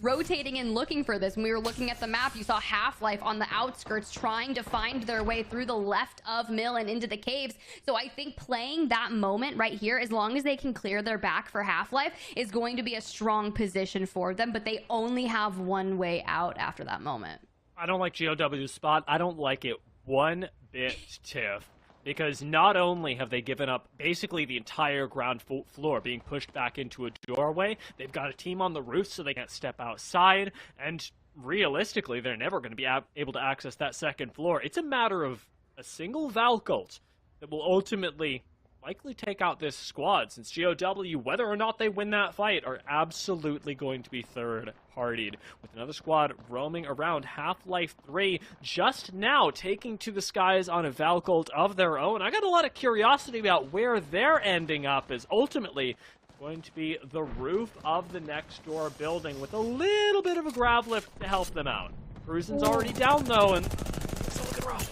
rotating and looking for this. When we were looking at the map, you saw Half-Life on the outskirts trying to find their way through the left of Mill and into the caves. So I think playing that moment right here, as long as they can clear their back for Half-Life, is going to be a strong position for them, but they only have one way out after that moment. I don't like GOW's spot. I don't like it one bit, Tiff, because not only have they given up basically the entire ground floor, being pushed back into a doorway, they've got a team on the roof so they can't step outside, and realistically, they're never going to be able to access that second floor. It's a matter of a single Valk ult that will ultimately likely take out this squad, since GOW, whether or not they win that fight, are absolutely going to be third-partied, with another squad roaming around. Half-Life 3 just now taking to the skies on a Valk ult of their own. I got a lot of curiosity about where they're ending up, as ultimately going to be the roof of the next door building with a little bit of a grav lift to help them out. Cruisin's already down though, and it's looking rough.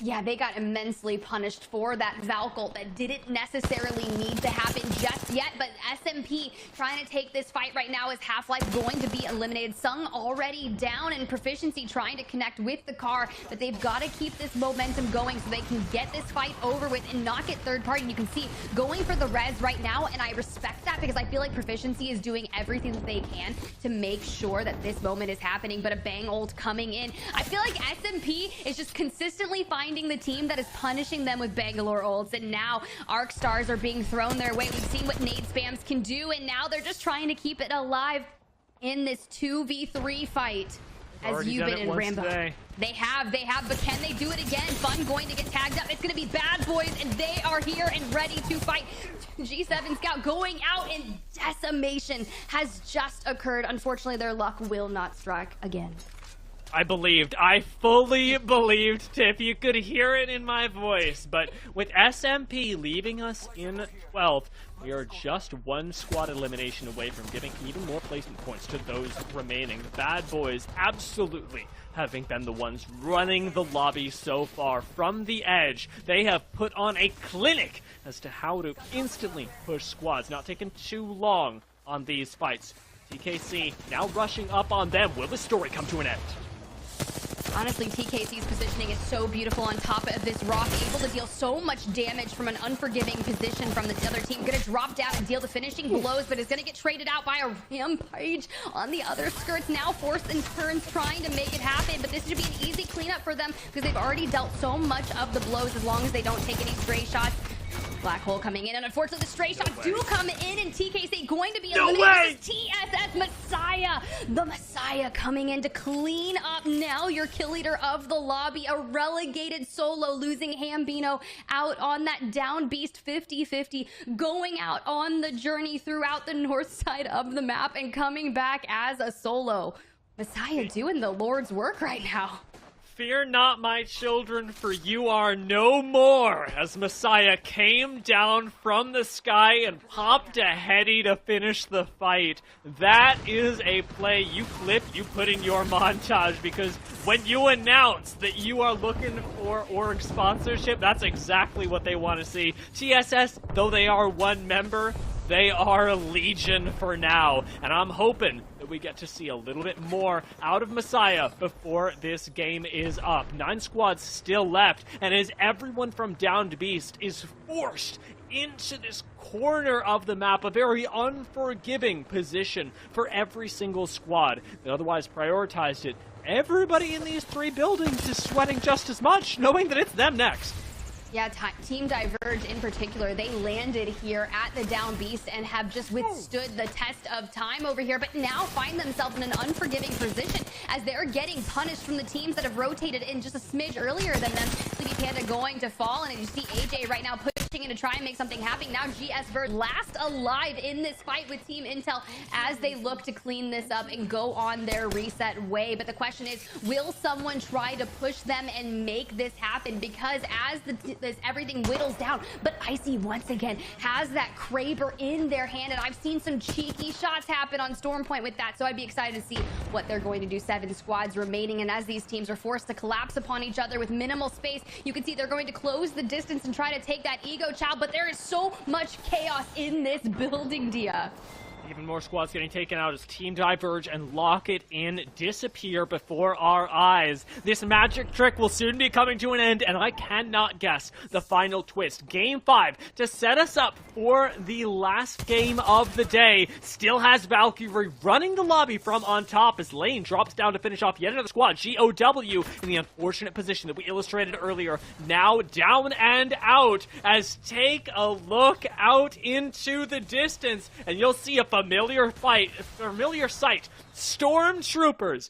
Yeah, they got immensely punished for that Valk ult that didn't necessarily need to happen just yet, but SMP trying to take this fight right now. Is Half-Life going to be eliminated? Sung already down, and Proficiency trying to connect with the car, but they've got to keep this momentum going so they can get this fight over with and not get third party. You can see going for the res right now, and I respect that because I feel like Proficiency is doing everything that they can to make sure that this moment is happening, but a bang ult coming in. I feel like SMP is just consistently finding the team that is punishing them with Bangalore ults, and now Arc Stars are being thrown their way. We've seen what nade spams can do, and now they're just trying to keep it alive in this 2v3 fight. As you've been in Rambo. They have, but can they do it again? Fun going to get tagged up. It's going to be Bad Boys, and they are here and ready to fight. G7 Scout going out, and decimation has just occurred. Unfortunately, their luck will not strike again. I fully believed, Tiff. You could hear it in my voice. But with SMP leaving us in 12th, we are just one squad elimination away from giving even more placement points to those remaining. The Bad Boys absolutely having been the ones running the lobby so far from the edge. They have put on a clinic as to how to instantly push squads, not taking too long on these fights. TKC now rushing up on them. Will the story come to an end? Honestly, TKC's positioning is so beautiful on top of this rock, able to deal so much damage from an unforgiving position from the other team. Gonna drop down and deal the finishing blows, but is gonna get traded out by a Rampage on the other skirts. Now forced and turns trying to make it happen, but this should be an easy cleanup for them because they've already dealt so much of the blows as long as they don't take any stray shots. Black Hole coming in, and unfortunately the stray shots do come in, and TKC going to be No eliminated. way! This is TSS Messiah, the Messiah coming in to clean up now your kill leader of the lobby, a relegated solo, losing Hambino out on that down beast 50-50, going out on the journey throughout the north side of the map and coming back as a solo. Messiah doing the Lord's work right now. Fear not, my children, for you are no more, as Messiah came down from the sky and popped a heady to finish the fight. That is a play you clip, you put in your montage, because when you announce that you are looking for org sponsorship, that's exactly what they want to see. TSS, though they are one member, they are a legion for now, and I'm hoping that we get to see a little bit more out of Messiah before this game is up. 9 squads still left, and as everyone from Downed Beast is forced into this corner of the map, a very unforgiving position for every single squad that otherwise prioritized it, everybody in these 3 buildings is sweating just as much, knowing that it's them next. Yeah, Team Diverge in particular, they landed here at the Down Beast and have just withstood the test of time over here, but now find themselves in an unforgiving position as they're getting punished from the teams that have rotated in just a smidge earlier than them. Sleepy Panda going to fall, and you see AJ right now pushing in to try and make something happen. Now GS Verge last alive in this fight with Team Intel as they look to clean this up and go on their reset way. But the question is, will someone try to push them and make this happen? Because as everything whittles down, but Icy once again has that Kraber in their hand, and I've seen some cheeky shots happen on Stormpoint with that, so I'd be excited to see what they're going to do. 7 squads remaining, and as these teams are forced to collapse upon each other with minimal space, you can see they're going to close the distance and try to take that ego child, but there is so much chaos in this building, Dia. Even more squads getting taken out as Team Diverge and Lock It In disappear before our eyes. This magic trick will soon be coming to an end, and I cannot guess the final twist. Game 5 to set us up for the last game of the day still has Valkyrie running the lobby from on top as Lane drops down to finish off yet another squad. GOW in the unfortunate position that we illustrated earlier, now down and out, as take a look out into the distance and you'll see a familiar sight. Stormtroopers,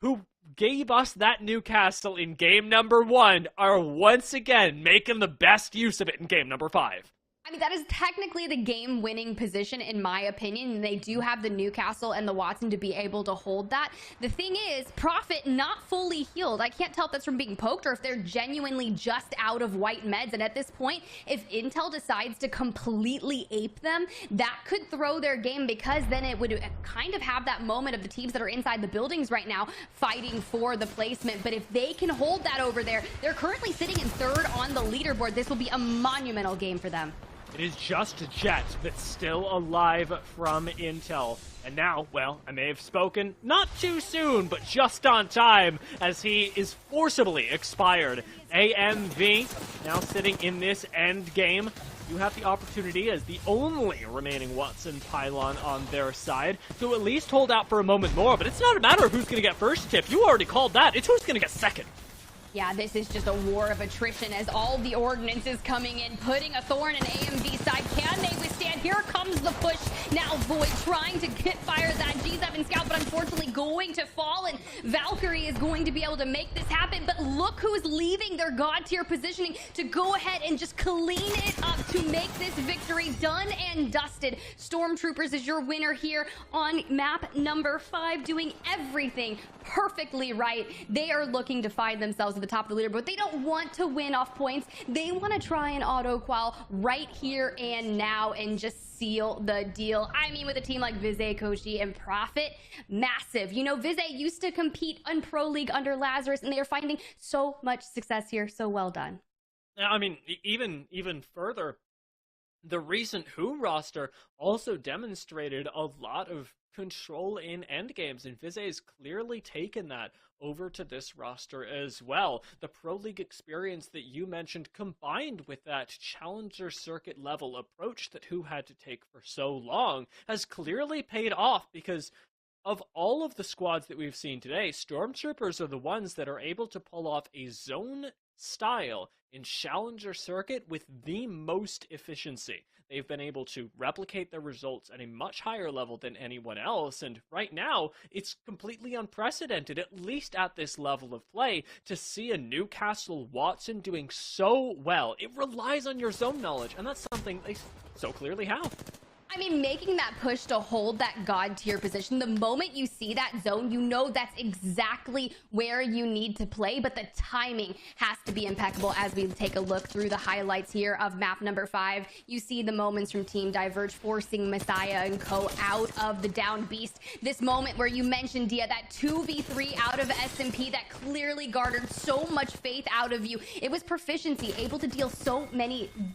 who gave us that Newcastle in game number 1, are once again making the best use of it in game number 5. I mean, that is technically the game-winning position, in my opinion. They do have the Newcastle and the Watson to be able to hold that. The thing is, Prophet not fully healed. I can't tell if that's from being poked or if they're genuinely just out of white meds. And at this point, if Intel decides to completely ape them, that could throw their game, because then it would kind of have that moment of the teams that are inside the buildings right now fighting for the placement. But if they can hold that over there, they're currently sitting in 3rd on the leaderboard. This will be a monumental game for them. It is just Jet that's still alive from Intel. And now, well, I may have spoken not too soon, but just on time, as he is forcibly expired. AMV now sitting in this end game. You have the opportunity, as the only remaining Watson pylon on their side, to at least hold out for a moment more. But it's not a matter of who's going to get first tip. You already called that. It's who's going to get second. Yeah, this is just a war of attrition as all the ordnance is coming in, putting a thorn in AMV side. Can they withstand? Here comes the push. Now Void trying to get fire that G7 scout, but unfortunately going to fall, and Valkyrie is going to be able to make this happen. But look who's leaving their god tier positioning to go ahead and just clean it up to make this victory done and dusted. Stormtroopers is your winner here on map number 5, doing everything perfectly right. They are looking to find themselves at the top of the leaderboard. They don't want to win off points. They want to try and auto-qual right here and now and just seal the deal. I mean, with a team like Vize, Koshi, and Prophet, massive. You know, Vize used to compete on Pro League under Lazarus, and they are finding so much success here. So well done. I mean, even further, the recent Who roster also demonstrated a lot of control in endgames, and Vize has clearly taken that over to this roster as well. The Pro League experience that you mentioned, combined with that challenger circuit level approach that Who had to take for so long, has clearly paid off, because of all of the squads that we've seen today, Stormtroopers are the ones that are able to pull off a zone style in Challenger Circuit with the most efficiency. They've been able to replicate their results at a much higher level than anyone else, and right now, it's completely unprecedented, at least at this level of play, to see a Newcastle Watson doing so well. It relies on your zone knowledge, and that's something they so clearly have. I mean, making that push to hold that god tier position, the moment you see that zone, you know that's exactly where you need to play, but the timing has to be impeccable. As we take a look through the highlights here of map number 5, you see the moments from Team Diverge forcing Messiah and Co out of the down beast. This moment where you mentioned, Dia, that 2v3 out of SMP that clearly garnered so much faith out of you. It was proficiency, able to deal so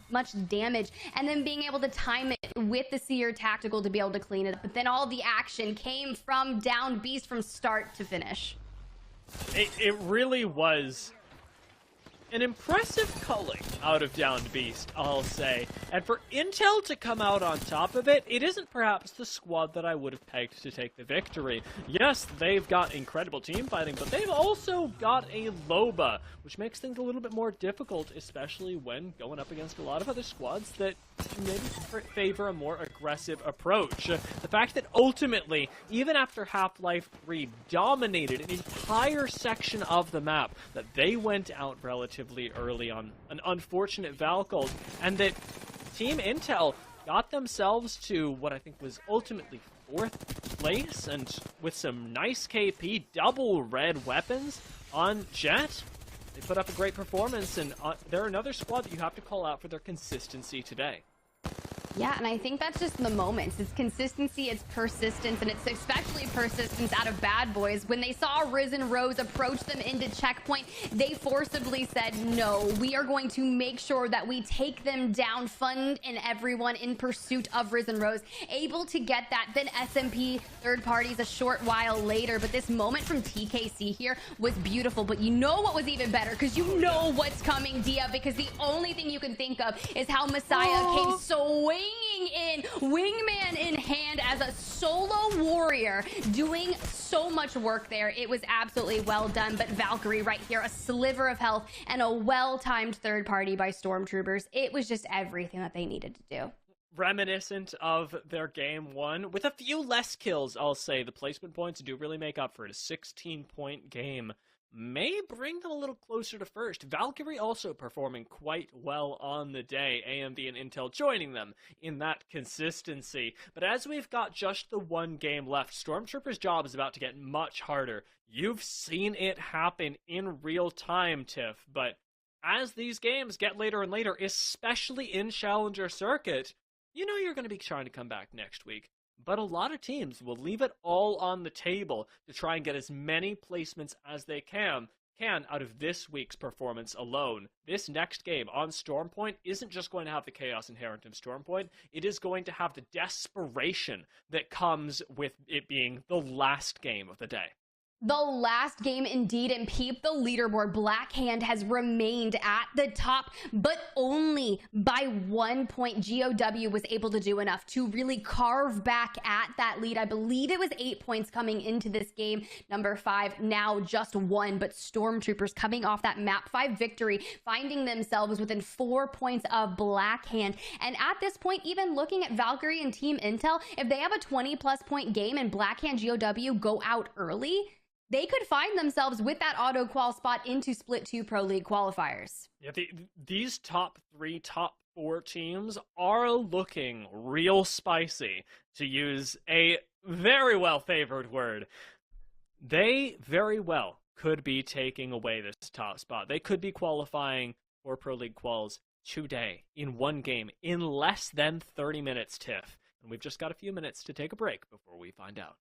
much damage, and then being able to time it with the Seer tactical to be able to clean it up. But then all the action came from down beast from start to finish. It really was an impressive culling out of down beast, I'll say. And for Intel to come out on top of it, it isn't perhaps the squad that I would have pegged to take the victory. Yes, they've got incredible team fighting, but they've also got a Loba, which makes things a little bit more difficult, especially when going up against a lot of other squads that maybe favor a more aggressive approach. The fact that ultimately, even after Half-Life 3 dominated an entire section of the map, that they went out relatively early on an unfortunate Valkyrie, and that Team Intel got themselves to what I think was ultimately 4th place, and with some nice KP, double red weapons on Jet. They put up a great performance, and they're another squad that you have to call out for their consistency today. Yeah, and I think that's just the moments. It's consistency, it's persistence, and it's especially persistence out of Bad Boys. When they saw Risen Rose approach them into checkpoint, they forcibly said, no, we are going to make sure that we take them down, fund and everyone in pursuit of Risen Rose. Able to get that, then SMP third parties a short while later. But this moment from TKC here was beautiful. But you know what was even better? Because you know what's coming, Dia, because the only thing you can think of is how Messiah came swinging in, wingman in hand as a solo warrior, doing so much work there. It was absolutely well done. But Valkyrie right here, a sliver of health and a well-timed third party by Stormtroopers. It was just everything that they needed to do. Reminiscent of their game 1, with a few less kills, I'll say. The placement points do really make up for it. A 16-point game may bring them a little closer to first. Valkyrie also performing quite well on the day. AMD and Intel joining them in that consistency. But as we've got just the one game left, Stormtrooper's job is about to get much harder. You've seen it happen in real time, Tiff, but as these games get later and later, especially in Challenger Circuit, you know you're going to be trying to come back next week. But a lot of teams will leave it all on the table to try and get as many placements as they can out of this week's performance alone. This next game on Stormpoint isn't just going to have the chaos inherent in Stormpoint, it is going to have the desperation that comes with it being the last game of the day. The last game indeed, and peep the leaderboard. Black Hand has remained at the top, but only by 1 point. GOW was able to do enough to really carve back at that lead. I believe it was 8 points coming into this game. Number 5, now just 1, but Stormtroopers coming off that map 5 victory, finding themselves within 4 points of Black Hand. And at this point, even looking at Valkyrie and Team Intel, if they have a 20-plus point game and Black Hand GOW go out early, they could find themselves with that auto qual spot into Split 2 Pro League qualifiers. Yeah, these top 3, top 4 teams are looking real spicy, to use a very well-favored word. They very well could be taking away this top spot. They could be qualifying for Pro League quals today in one game in less than 30 minutes, Tiff. And we've just got a few minutes to take a break before we find out.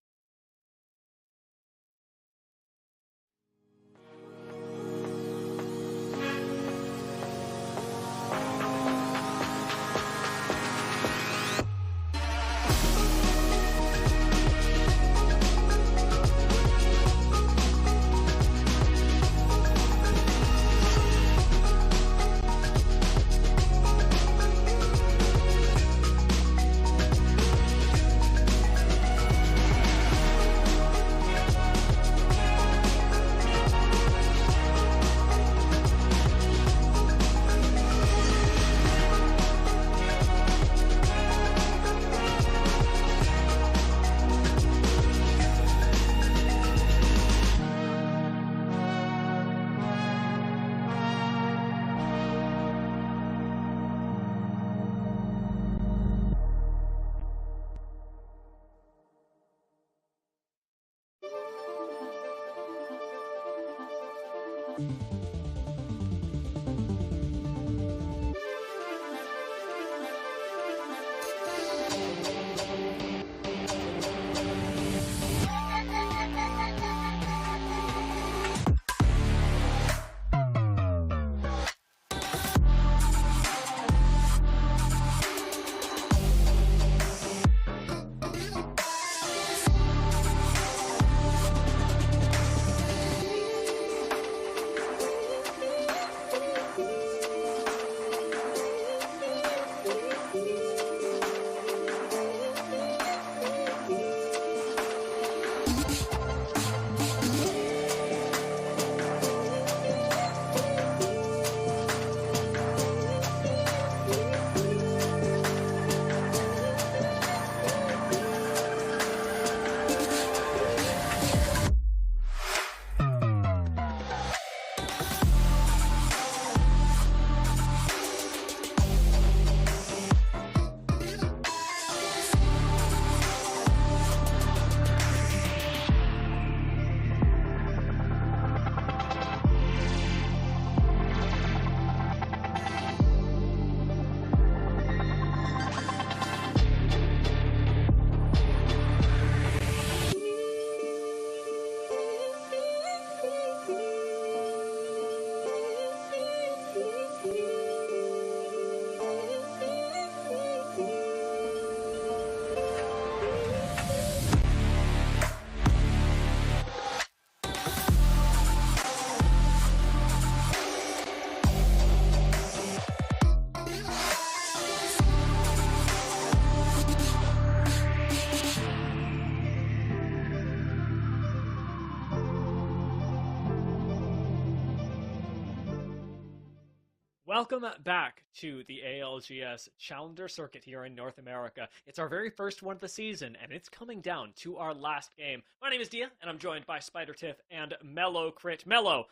Welcome back to the ALGS Challenger Circuit here in North America. It's our very first one of the season, and it's coming down to our last game. My name is Dia, and I'm joined by Spider Tiff and Mellow Crit. Mellow,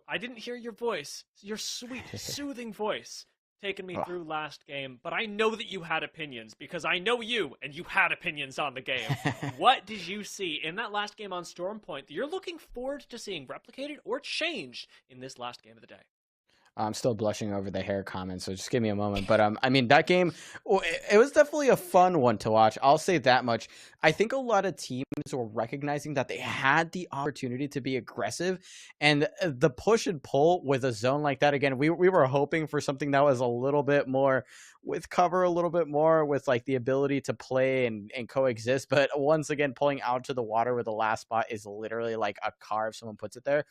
I didn't hear your voice, your sweet, soothing voice, taking me through last game, but I know that you had opinions, because I know you, and you had opinions on the game. What did you see in that last game on Stormpoint that you're looking forward to seeing replicated or changed in this last game of the day? I'm still blushing over the hair comment, so just give me a moment. But I mean, that game, it was definitely a fun one to watch. I'll say that much. I think a lot of teams were recognizing that they had the opportunity to be aggressive, and the push and pull with a zone like that. Again, we were hoping for something that was a little bit more with cover, a little bit more with like the ability to play and coexist. But once again, pulling out to the water where the last spot is literally like a car if someone puts it there.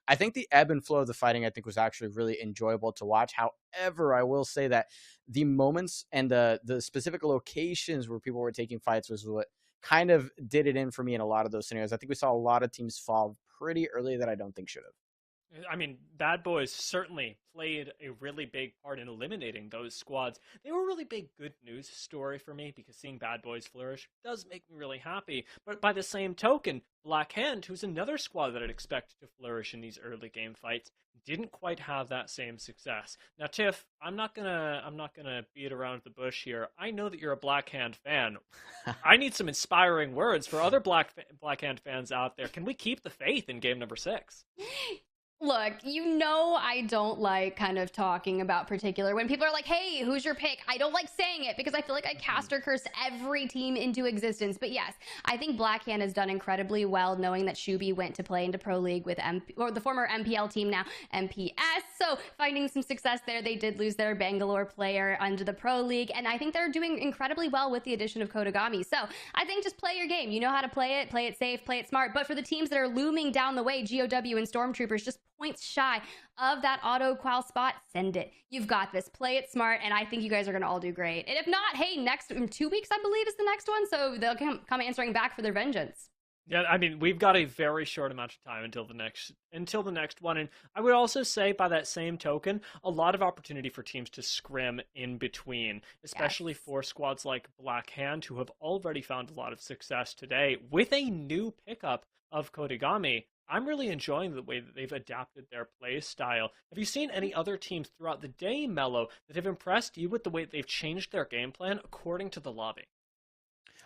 I think the ebb and flow of the fighting, I think, was actually really enjoyable to watch. However, I will say that the moments and the specific locations where people were taking fights was what kind of did it in for me in a lot of those scenarios. I think we saw a lot of teams fall pretty early that I don't think should have. I mean, Bad Boys certainly played a really big part in eliminating those squads. They were a really big good news story for me because seeing Bad Boys flourish does make me really happy. But by the same token, Black Hand, who's another squad that I'd expect to flourish in these early game fights, didn't quite have that same success. Now, Tiff, I'm not gonna beat around the bush here. I know that you're a Black Hand fan. I need some inspiring words for other Black Hand fans out there. Can we keep the faith in game number 6? Look, you know I don't like kind of talking about particular when people are like, hey, who's your pick? I don't like saying it because I feel like I cast or curse every team into existence. But yes, I think Black Hand has done incredibly well knowing that Shubi went to play into Pro League with the former MPL team, now MPS. So finding some success there. They did lose their Bangalore player under the Pro League. And I think they're doing incredibly well with the addition of Kodagami. So I think just play your game. You know how to play it safe, play it smart. But for the teams that are looming down the way, GOW and Stormtroopers, just points shy of that auto qual spot, send it. You've got this. Play it smart, and I think you guys are going to all do great. And if not, hey, next in 2 weeks, I believe, is the next one, so they'll come answering back for their vengeance. Yeah, I mean, we've got a very short amount of time until the next one, and I would also say, by that same token, a lot of opportunity for teams to scrim in between, especially for squads like Black Hand, who have already found a lot of success today with a new pickup of Kodagami. I'm really enjoying the way that they've adapted their play style. Have you seen any other teams throughout the day, Mello, that have impressed you with the way that they've changed their game plan according to the lobby?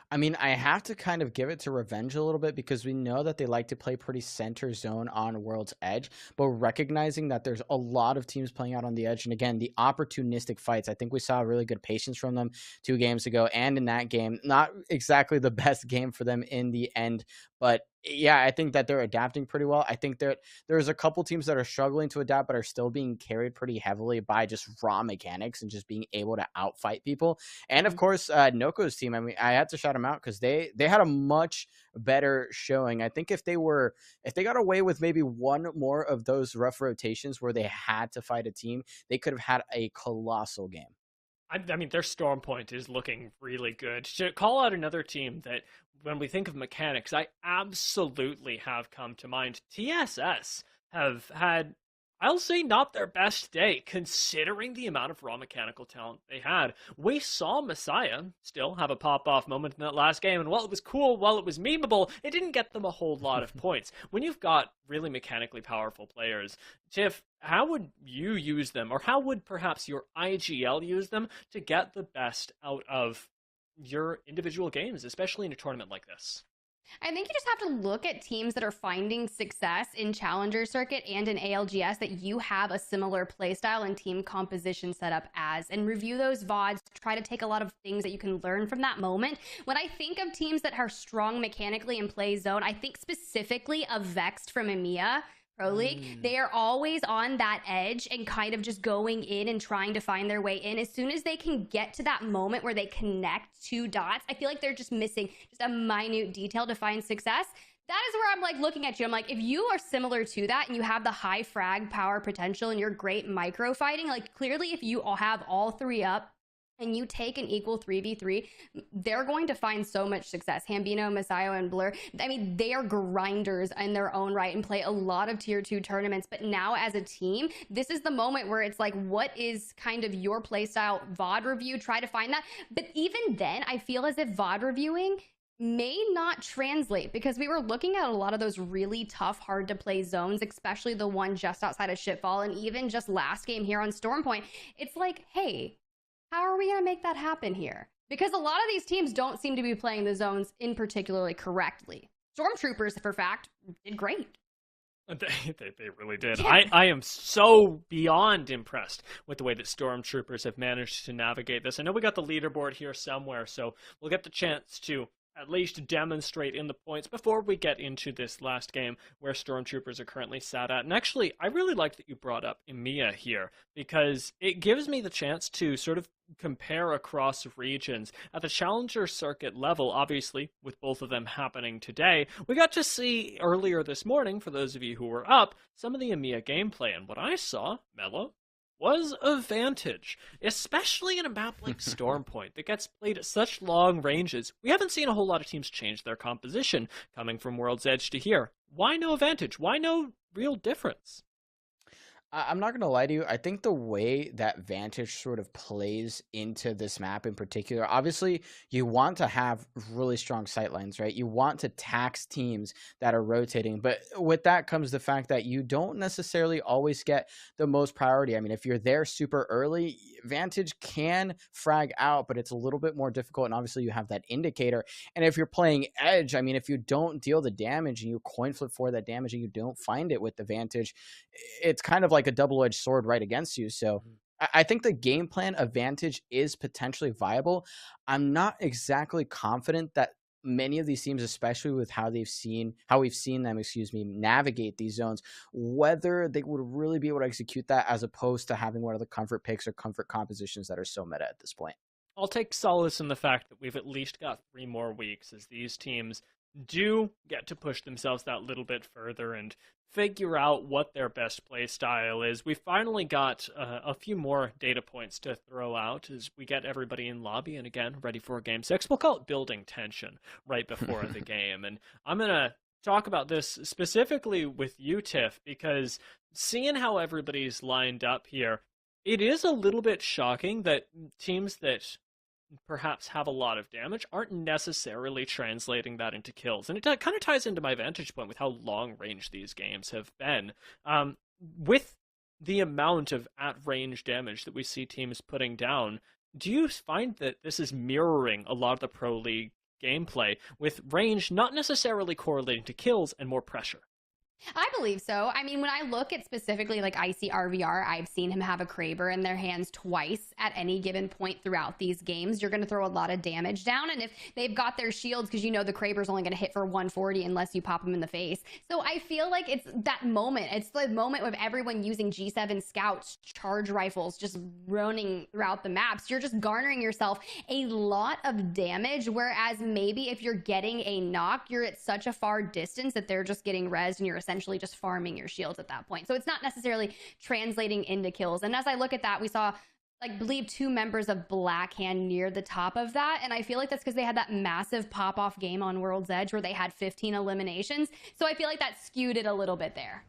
I mean, I have to kind of give it to Revenge a little bit because we know that they like to play pretty center zone on World's Edge, but recognizing that there's a lot of teams playing out on the edge. And again, the opportunistic fights, I think we saw really good patience from them 2 games ago. And in that game, not exactly the best game for them in the end, but yeah, I think that they're adapting pretty well. I think that there's a couple teams that are struggling to adapt, but are still being carried pretty heavily by just raw mechanics and just being able to outfight people. And of course, Noko's team. I mean, I had to shout them out because they had a much better showing. I think if they got away with maybe one more of those rough rotations where they had to fight a team, they could have had a colossal game. I mean, their storm point is looking really good. To call out another team that, when we think of mechanics, I absolutely have come to mind. TSS have had, I'll say, not their best day, considering the amount of raw mechanical talent they had. We saw Messiah still have a pop-off moment in that last game, and while it was cool, while it was memeable, it didn't get them a whole lot of points. When you've got really mechanically powerful players, Tiff, how would you use them, or how would perhaps your IGL use them to get the best out of your individual games, especially in a tournament like this? I think you just have to look at teams that are finding success in Challenger Circuit and in ALGS that you have a similar playstyle and team composition set up as, and review those VODs, try to take a lot of things that you can learn from that moment. When I think of teams that are strong mechanically and play zone, I think specifically of Vexed from EMEA Pro League. They are always on that edge and kind of just going in and trying to find their way in. As soon as they can get to that moment where they connect 2 dots, I feel like they're just missing just a minute detail to find success. That is where I'm like looking at you. I'm like, if you are similar to that and you have the high frag power potential and you're great micro fighting, like clearly if you all have all 3 up and you take an equal 3v3, they're going to find so much success. Hambino, Messiah, and Blur, I mean, they are grinders in their own right and play a lot of tier 2 tournaments. But now as a team, this is the moment where it's like, what is kind of your playstyle? VOD review, try to find that. But even then, I feel as if VOD reviewing may not translate, because we were looking at a lot of those really tough, hard to play zones, especially the one just outside of Shitfall, and even just last game here on Stormpoint. It's like, hey, how are we going to make that happen here? Because a lot of these teams don't seem to be playing the zones in particularly correctly. Stormtroopers, for fact, did great. They really did. Yeah. I am so beyond impressed with the way that Stormtroopers have managed to navigate this. I know we got the leaderboard here somewhere, so we'll get the chance to at least demonstrate in the points before we get into this last game where Stormtroopers are currently sat at. And actually, I really like that you brought up EMEA here, because it gives me the chance to sort of compare across regions. At the Challenger Circuit level, obviously, with both of them happening today, we got to see earlier this morning, for those of you who were up, some of the EMEA gameplay. And what I saw, Mello, was a Vantage, especially in a map like Stormpoint that gets played at such long ranges. We haven't seen a whole lot of teams change their composition coming from World's Edge to here. Why no Vantage? Why no real difference? I'm not going to lie to you. I think the way that Vantage sort of plays into this map in particular, obviously you want to have really strong sightlines, right? You want to tax teams that are rotating, but with that comes the fact that you don't necessarily always get the most priority. I mean, if you're there super early, Vantage can frag out, but it's a little bit more difficult, and obviously you have that indicator. And if you're playing Edge, I mean, if you don't deal the damage and you coin flip for that damage and you don't find it with the Vantage, it's kind of like a double-edged sword right against you. So I think the game plan of Vantage is potentially viable. I'm not exactly confident that many of these teams, especially with how we've seen them, navigate these zones, whether they would really be able to execute that as opposed to having one of the comfort picks or comfort compositions that are so meta at this point. I'll take solace in the fact that we've at least got 3 more weeks as these teams do get to push themselves that little bit further and figure out what their best play style is. We finally got a few more data points to throw out as we get everybody in lobby and again ready for Game 6. We'll call it building tension right before the game. And I'm going to talk about this specifically with you, Tiff, because seeing how everybody's lined up here, it is a little bit shocking that teams that perhaps have a lot of damage aren't necessarily translating that into kills. And it kind of ties into my vantage point with how long range these games have been. With the amount of at-range damage that we see teams putting down, do you find that this is mirroring a lot of the Pro League gameplay, with range not necessarily correlating to kills and more pressure. I believe so. I mean, when I look at specifically like Icy RVR, I've seen him have a Kraber in their hands twice at any given point throughout these games. You're going to throw a lot of damage down. And if they've got their shields, because you know the Kraber's only going to hit for 140 unless you pop him in the face. So I feel like it's that moment. It's the moment of everyone using G7 scouts, charge rifles, just running throughout the maps. You're just garnering yourself a lot of damage. Whereas maybe if you're getting a knock, you're at such a far distance that they're just getting rezzed and you're essentially just farming your shields at that point. So it's not necessarily translating into kills. And as I look at that, we saw, I believe, 2 members of Blackhand near the top of that. And I feel like that's because they had that massive pop-off game on World's Edge where they had 15 eliminations. So I feel like that skewed it a little bit there.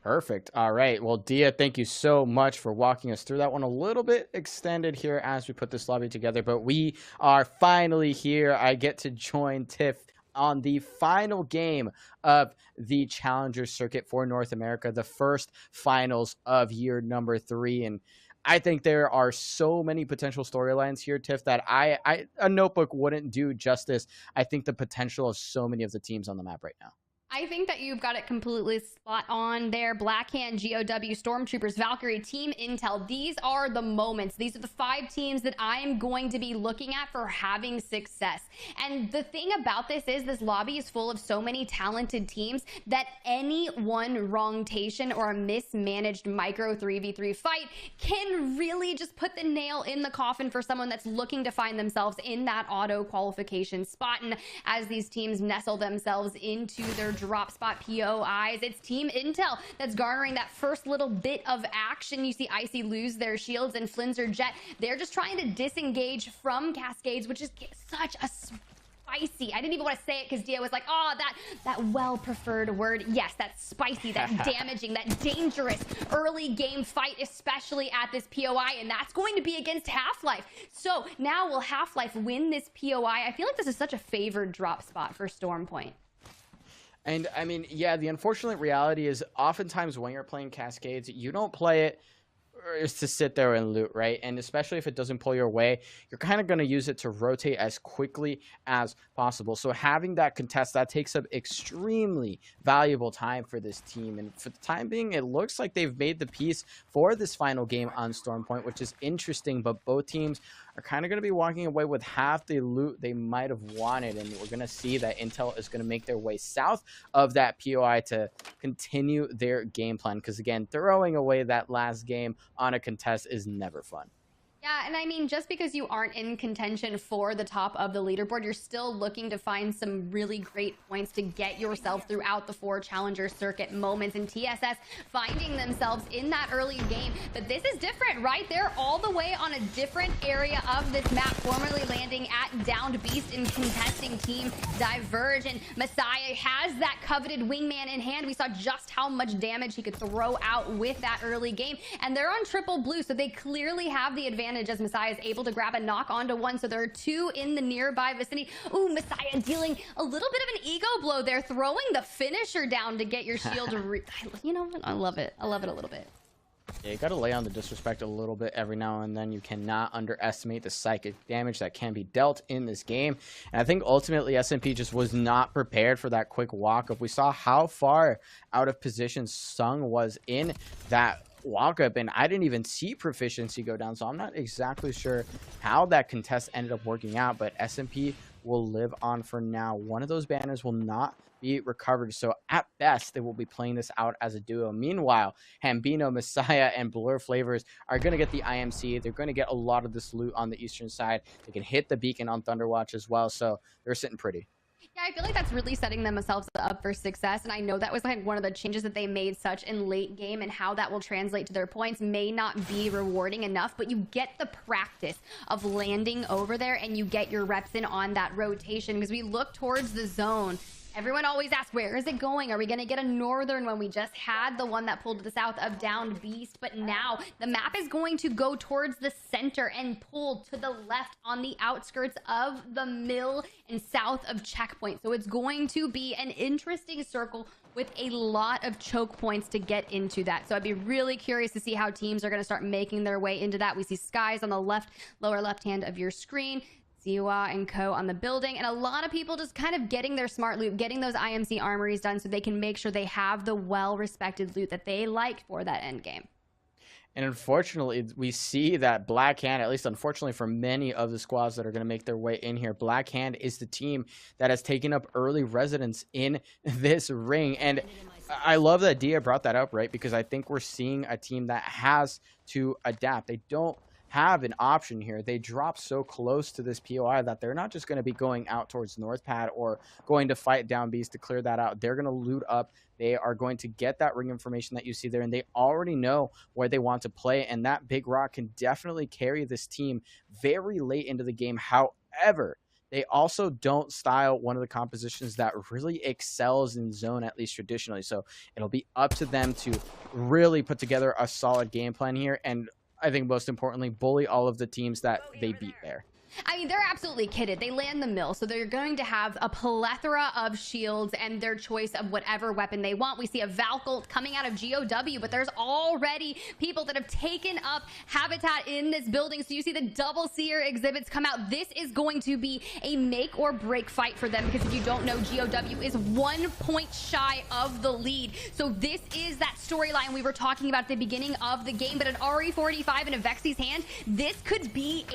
Perfect. All right. Well, Dia, thank you so much for walking us through that one. A little bit extended here as we put this lobby together, but we are finally here. I get to join Tiff on the final game of the Challenger Circuit for North America, the first finals of year number 3. And I think there are so many potential storylines here, Tiff, that a notebook wouldn't do justice. I think the potential of so many of the teams on the map right now. I think that you've got it completely spot on there. Blackhand, GOW, Stormtroopers, Valkyrie, Team Intel. These are the moments. These are the 5 teams that I am going to be looking at for having success. And the thing about this is this lobby is full of so many talented teams that any one wrongtation or a mismanaged micro 3v3 fight can really just put the nail in the coffin for someone that's looking to find themselves in that auto qualification spot. And as these teams nestle themselves into their drop spot POIs, it's Team Intel that's garnering that first little bit of action. You see Icy lose their shields and Flinzer Jet. They're just trying to disengage from Cascades, which is such a spicy. I didn't even want to say it because Dia was like, oh, that well-preferred word. Yes, that's spicy, that damaging, that dangerous early game fight, especially at this POI, and that's going to be against Half-Life. So now will Half-Life win this POI? I feel like this is such a favored drop spot for Stormpoint. And I mean, yeah, the unfortunate reality is oftentimes when you're playing Cascades, you don't play it is to sit there and loot, right? And especially if it doesn't pull your way, you're kind of going to use it to rotate as quickly as possible. So having that contest, that takes up extremely valuable time for this team. And for the time being, it looks like they've made the piece for this final game on Stormpoint, which is interesting, but both teams are kind of going to be walking away with half the loot they might have wanted. And we're going to see that Intel is going to make their way south of that POI to continue their game plan. Because again, throwing away that last game on a contest is never fun. Yeah, and I mean, just because you aren't in contention for the top of the leaderboard, you're still looking to find some really great points to get yourself throughout the 4 Challenger Circuit moments, and TSS finding themselves in that early game. But this is different, right? They're all the way on a different area of this map, formerly landing at Downed Beast and contesting Team Diverge. And Messiah has that coveted wingman in hand. We saw just how much damage he could throw out with that early game. And they're on triple blue, so they clearly have the advantage as Messiah is able to grab a knock onto one. So there are 2 in the nearby vicinity. Ooh, Messiah dealing a little bit of an ego blow there, throwing the finisher down to get your shield. You know, I love it. I love it a little bit. Yeah, you got to lay on the disrespect a little bit every now and then. You cannot underestimate the psychic damage that can be dealt in this game. And I think ultimately SMP just was not prepared for that quick walk-up. We saw how far out of position Sung was in that walk-up, and I didn't even see proficiency go down, so I'm not exactly sure how that contest ended up working out, but SMP will live on for now. One of those banners will not be recovered, so at best they will be playing this out as a duo. Meanwhile, Hambino, Messiah, and Blur Flavors are going to get the IMC. They're going to get a lot of this loot on the eastern side. They can hit the beacon on Thunderwatch as well, so they're sitting pretty. Yeah, I feel like that's really setting themselves up for success, and I know that was like one of the changes that they made such in late game, and how that will translate to their points may not be rewarding enough, but you get the practice of landing over there and you get your reps in on that rotation. Because we look towards the zone, everyone always asks, where is it going? Are we going to get a northern one? We just had the one that pulled to the south of Downed Beast, but now the map is going to go towards the center and pull to the left on the outskirts of the mill and south of Checkpoint. So it's going to be an interesting circle with a lot of choke points to get into that. So I'd be really curious to see how teams are going to start making their way into that. We see Skies on the lower left hand of your screen, Ziwa and Co on the building, and a lot of people just kind of getting their smart loot, getting those IMC armories done so they can make sure they have the well-respected loot that they like for that end game. And unfortunately, we see that Black Hand, at least unfortunately for many of the squads that are going to make their way in here, Black Hand is the team that has taken up early residence in this ring. And I love that Dia brought that up, right? Because I think we're seeing a team that has to adapt. They don't have an option here. They drop so close to this POI that they're not just going to be going out towards North Pad or going to fight down Bs to clear that out. They're going to loot up. They are going to get that ring information that you see there, and they already know where they want to play, and that big rock can definitely carry this team very late into the game. However, they also don't style one of the compositions that really excels in zone, at least traditionally. So it'll be up to them to really put together a solid game plan here, and I think most importantly, bully all of the teams that they beat there. I mean, they're absolutely kitted. They land the mill, so they're going to have a plethora of shields and their choice of whatever weapon they want. We see a Valcolt coming out of GOW, but there's already people that have taken up habitat in this building. So you see the double seer exhibits come out. This is going to be a make or break fight for them, because if you don't know, GOW is 1 point shy of the lead. So this is that storyline we were talking about at the beginning of the game, but an RE45 in a Vexi's hand, this could be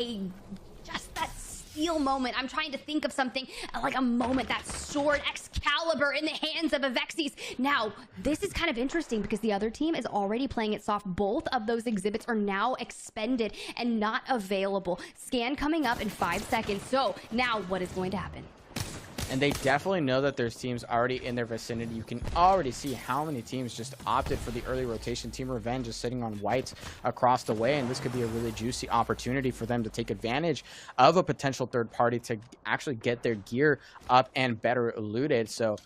just that steal moment. I'm trying to think of something like a moment, that sword Excalibur in the hands of a Vexi's. Now, this is kind of interesting because the other team is already playing it soft. Both of those exhibits are now expended and not available. Scan coming up in 5 seconds. So now what is going to happen? And they definitely know that there's teams already in their vicinity. You can already see how many teams just opted for the early rotation. Team Revenge is sitting on whites across the way, and this could be a really juicy opportunity for them to take advantage of a potential third party to actually get their gear up and better looted. So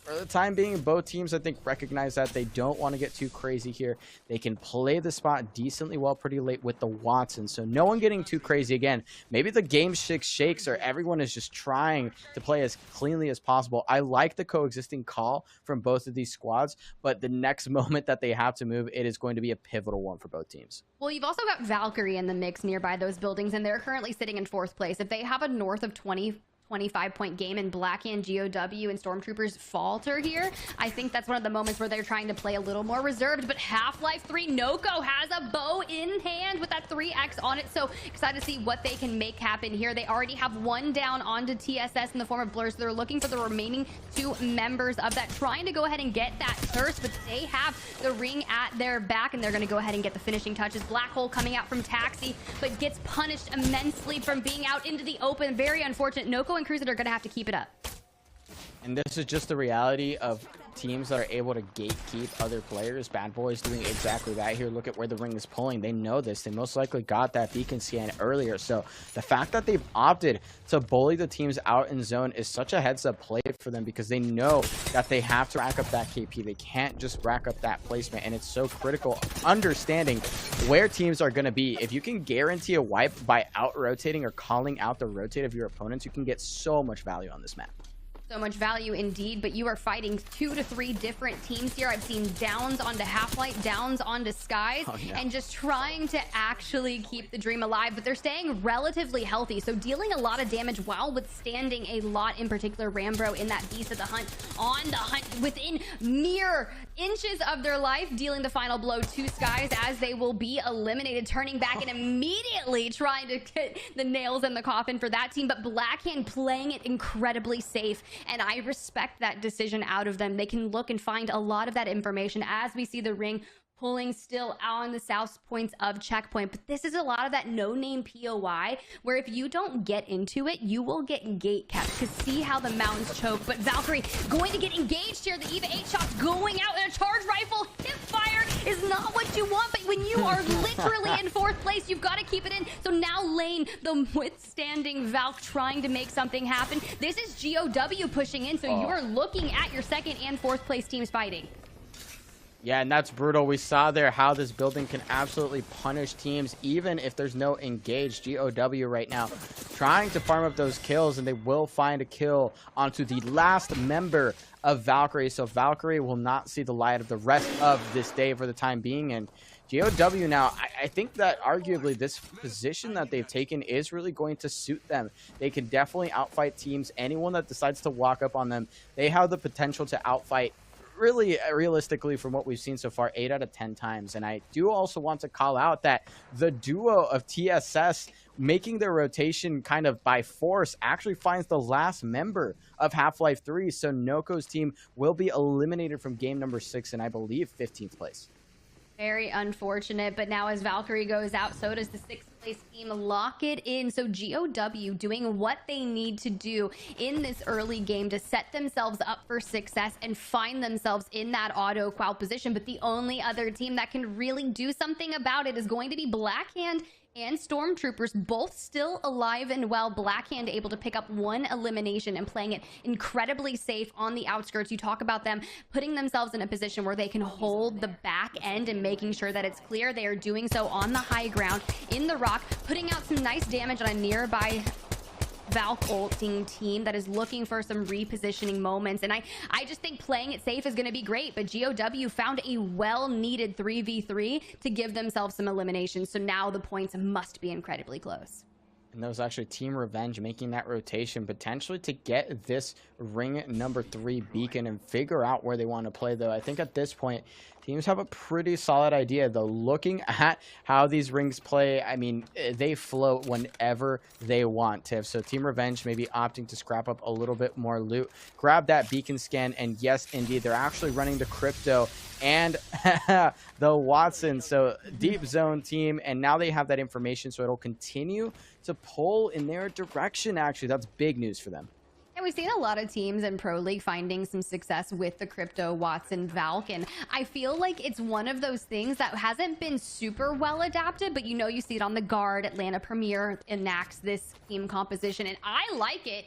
for the time being, both teams, I think, recognize that they don't want to get too crazy here. They can play the spot decently well pretty late with the Watson, so no one getting too crazy. Again, maybe the game 6 shakes or everyone is just trying to play as cleanly as possible. I like the coexisting call from both of these squads, but the next moment that they have to move, it is going to be a pivotal one for both teams. Well, you've also got Valkyrie in the mix nearby those buildings, and they're currently sitting in 4th place. If they have a north of 25-point game and Blackhand, GOW, and Stormtroopers falter here, I think that's one of the moments where they're trying to play a little more reserved. But Half-Life 3, Noko has a bow in hand with that 3X on it, so excited to see what they can make happen here. They already have one down onto TSS in the form of Blur, so they're looking for the remaining 2 members of that, trying to go ahead and get that curse, but they have the ring at their back, and they're going to go ahead and get the finishing touches. Black Hole coming out from Taxi, but gets punished immensely from being out into the open. Very unfortunate. Noko and Cruiser are going to have to keep it up. And this is just the reality of teams that are able to gatekeep other players. Bad Boys doing exactly that here. Look at where the ring is pulling. They know this. They most likely got that beacon scan earlier. So the fact that they've opted to bully the teams out in zone is such a heads-up play for them, because they know that they have to rack up that KP. They can't just rack up that placement, and it's so critical understanding where teams are going to be. If you can guarantee a wipe by out-rotating or calling out the rotate of your opponents, you can get so much value on this map. So much value indeed, but you are fighting 2 to 3 different teams here. I've seen downs onto Half-Light, downs onto Skies, and just trying to actually keep the dream alive, but they're staying relatively healthy, so dealing a lot of damage while withstanding a lot, in particular Rambro in that Beast of the Hunt, on the hunt within mere inches of their life, dealing the final blow to Skies as they will be eliminated, turning back and immediately trying to get the nails in the coffin for that team. But Blackhand playing it incredibly safe, and I respect that decision out of them. They can look and find a lot of that information as we see the ring pulling still on the south points of checkpoint. But this is a lot of that no-name POI, where if you don't get into it, you will get gate kept. To see how the mountains choke. But Valkyrie going to get engaged here. The EVA 8 shots going out, and a charge rifle hip fire is not what you want. But when you are literally in 4th place, you've got to keep it in. So now Lane, the withstanding Valk, trying to make something happen. This is GOW pushing in, so you are looking at your 2nd and 4th place teams fighting. Yeah, and that's brutal. We saw there how this building can absolutely punish teams, even if there's no engaged. GOW right now trying to farm up those kills, and they will find a kill onto the last member of Valkyrie. So Valkyrie will not see the light of the rest of this day for the time being. And GOW now, I think that arguably this position that they've taken is really going to suit them. They can definitely outfight teams. Anyone that decides to walk up on them, they have the potential to outfight really realistically from what we've seen so far 8 out of 10 times. And I do also want to call out that the duo of TSS making their rotation kind of by force actually finds the last member of Half-Life 3. So Noko's team will be eliminated from game number 6 and I believe 15th place. Very unfortunate, but now as Valkyrie goes out, so does the 6th place team. Lock it in. So GOW doing what they need to do in this early game to set themselves up for success and find themselves in that auto qual position. But the only other team that can really do something about it is going to be Blackhand and Stormtroopers, both still alive and well. Blackhand able to pick up 1 elimination and playing it incredibly safe on the outskirts. You talk about them putting themselves in a position where they can hold the back end and making sure that it's clear. They are doing so on the high ground in the rock, putting out some nice damage on a nearby Valk ulting team that is looking for some repositioning moments. And I just think playing it safe is going to be great, but GOW found a well-needed 3v3 to give themselves some eliminations. So now the points must be incredibly close. And that was actually Team Revenge making that rotation potentially to get this ring number 3 beacon and figure out where they want to play. Though I think at this point teams have a pretty solid idea, though. Looking at how these rings play, I mean, they float whenever they want to. So Team Revenge maybe opting to scrap up a little bit more loot, grab that beacon scan, and yes, indeed, they're actually running the Crypto and the Watson. So deep zone team, and now they have that information, so it'll continue to pull in their direction. Actually, that's big news for them. And we've seen a lot of teams in Pro League finding some success with the Crypto, Watson, Valk, and I feel like it's one of those things that hasn't been super well adapted, but you see it on the Guard. Atlanta Premier enacts this team composition, and I like it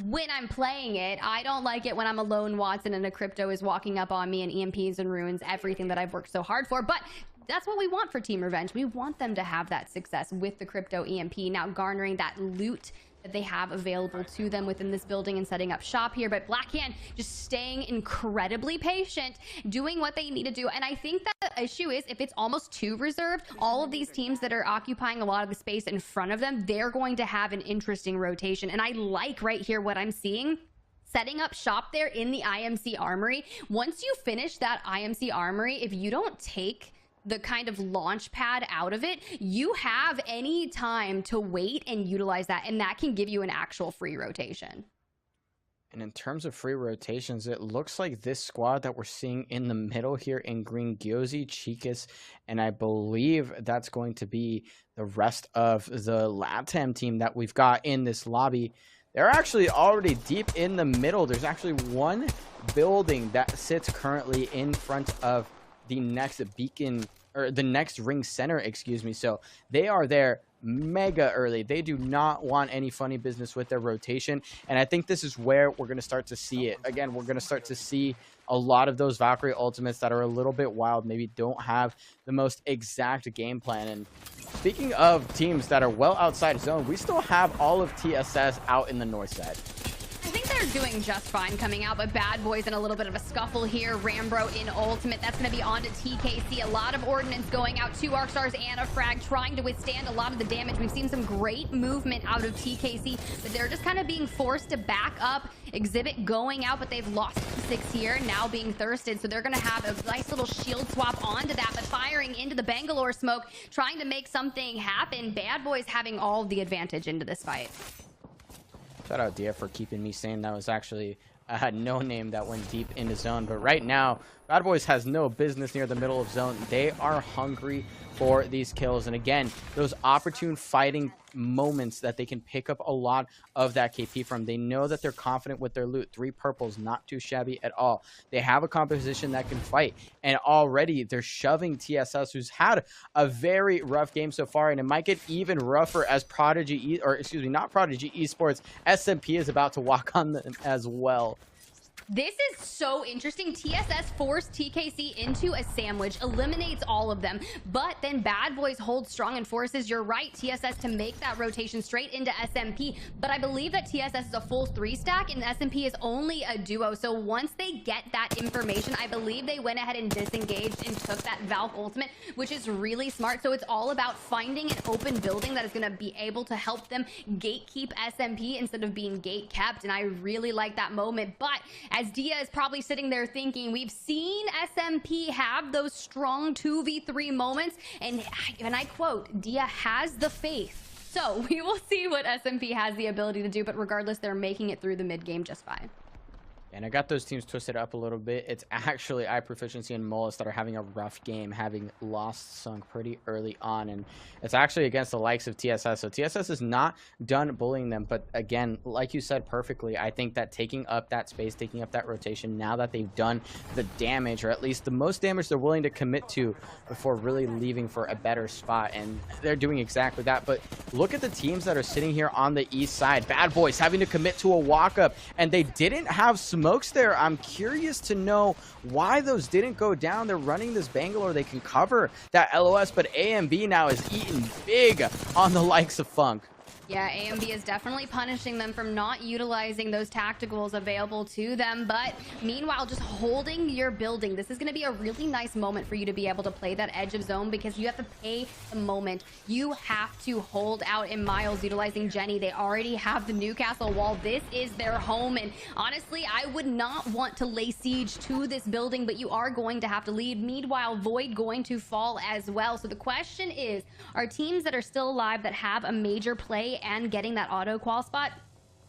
when I'm playing it. I don't like it when I'm a lone Watson and a Crypto is walking up on me and EMPs and ruins everything that I've worked so hard for, but that's what we want for Team Revenge. We want them to have that success with the Crypto EMP, now garnering that loot that they have available to them within this building and setting up shop here. But Blackhand just staying incredibly patient, doing what they need to do. And I think that the issue is if it's almost too reserved, all of these teams that are occupying a lot of the space in front of them, they're going to have an interesting rotation. And I like right here what I'm seeing. Setting up shop there in the IMC Armory. Once you finish that IMC Armory, if you don't take the kind of launch pad out of it, you have any time to wait and utilize that, and that can give you an actual free rotation. And in terms of free rotations, it looks like this squad that we're seeing in the middle here in green, Gyozi, Chicas, and I believe that's going to be the rest of the LATAM team that we've got in this lobby. They're actually already deep in the middle. There's actually one building that sits currently in front of the next beacon, or the next ring center, excuse me. So they are there mega early. They do not want any funny business with their rotation, and I think this is where we're going to start to see it. Again, we're going to start to see a lot of those Valkyrie ultimates that are a little bit wild, maybe don't have the most exact game plan. And speaking of teams that are well outside zone, we still have all of TSS out in the north side. I think they're doing just fine coming out, but Bad Boys in a little bit of a scuffle here. Rambro in ultimate. That's going to be on to TKC. A lot of ordnance going out. 2 arc stars and a frag trying to withstand a lot of the damage. We've seen some great movement out of TKC, but they're just kind of being forced to back up. Exhibit going out, but they've lost 6 here, now being thirsted. So they're going to have a nice little shield swap onto that, but firing into the Bangalore smoke, trying to make something happen. Bad Boys having all the advantage into this fight. Shout out Dia for keeping me sane. That was actually no name that went deep into zone. But right now, Bad Boys has no business near the middle of zone. They are hungry for these kills. And again, those opportune fighting moments that they can pick up a lot of that KP from. They know that they're confident with their loot. 3 purples, not too shabby at all. They have a composition that can fight. And already they're shoving TSS, who's had a very rough game so far. And it might get even rougher as Prodigy, not Prodigy Esports, SMP is about to walk on them as well. This is so interesting. TSS forced TKC into a sandwich, eliminates all of them, but then Bad Boys hold strong and forces, you're right, TSS to make that rotation straight into SMP. But I believe that TSS is a full 3-stack and SMP is only a duo. So once they get that information, I believe they went ahead and disengaged and took that Valk ultimate, which is really smart. So it's all about finding an open building that is going to be able to help them gatekeep SMP instead of being gate kept. And I really like that moment. But as Dia is probably sitting there thinking, we've seen SMP have those strong 2v3 moments, and I quote, Dia has the faith. So we will see what SMP has the ability to do, but regardless, they're making it through the mid game just fine. And I got those teams twisted up a little bit. It's actually iProficiency and Mullis that are having a rough game, having lost Sunk pretty early on. And it's actually against the likes of TSS. So TSS is not done bullying them. But again, like you said perfectly, I think that taking up that space, taking up that rotation, now that they've done the damage, or at least the most damage they're willing to commit to before really leaving for a better spot. And they're doing exactly that. But look at the teams that are sitting here on the east side. Bad Boys having to commit to a walk-up, and they didn't have smokes there. I'm curious to know why those didn't go down. They're running this Bangalore. They can cover that LOS, but AMB now is eating big on the likes of Funk. Yeah, AMB is definitely punishing them from not utilizing those tacticals available to them. But meanwhile, just holding your building. This is going to be a really nice moment for you to be able to play that edge of zone, because you have to pay the moment. You have to hold out in Miles utilizing Jenny. They already have the Newcastle wall. This is their home. And honestly, I would not want to lay siege to this building, but you are going to have to lead. Meanwhile, Void going to fall as well. So the question is, are teams that are still alive that have a major play and getting that auto qual spot?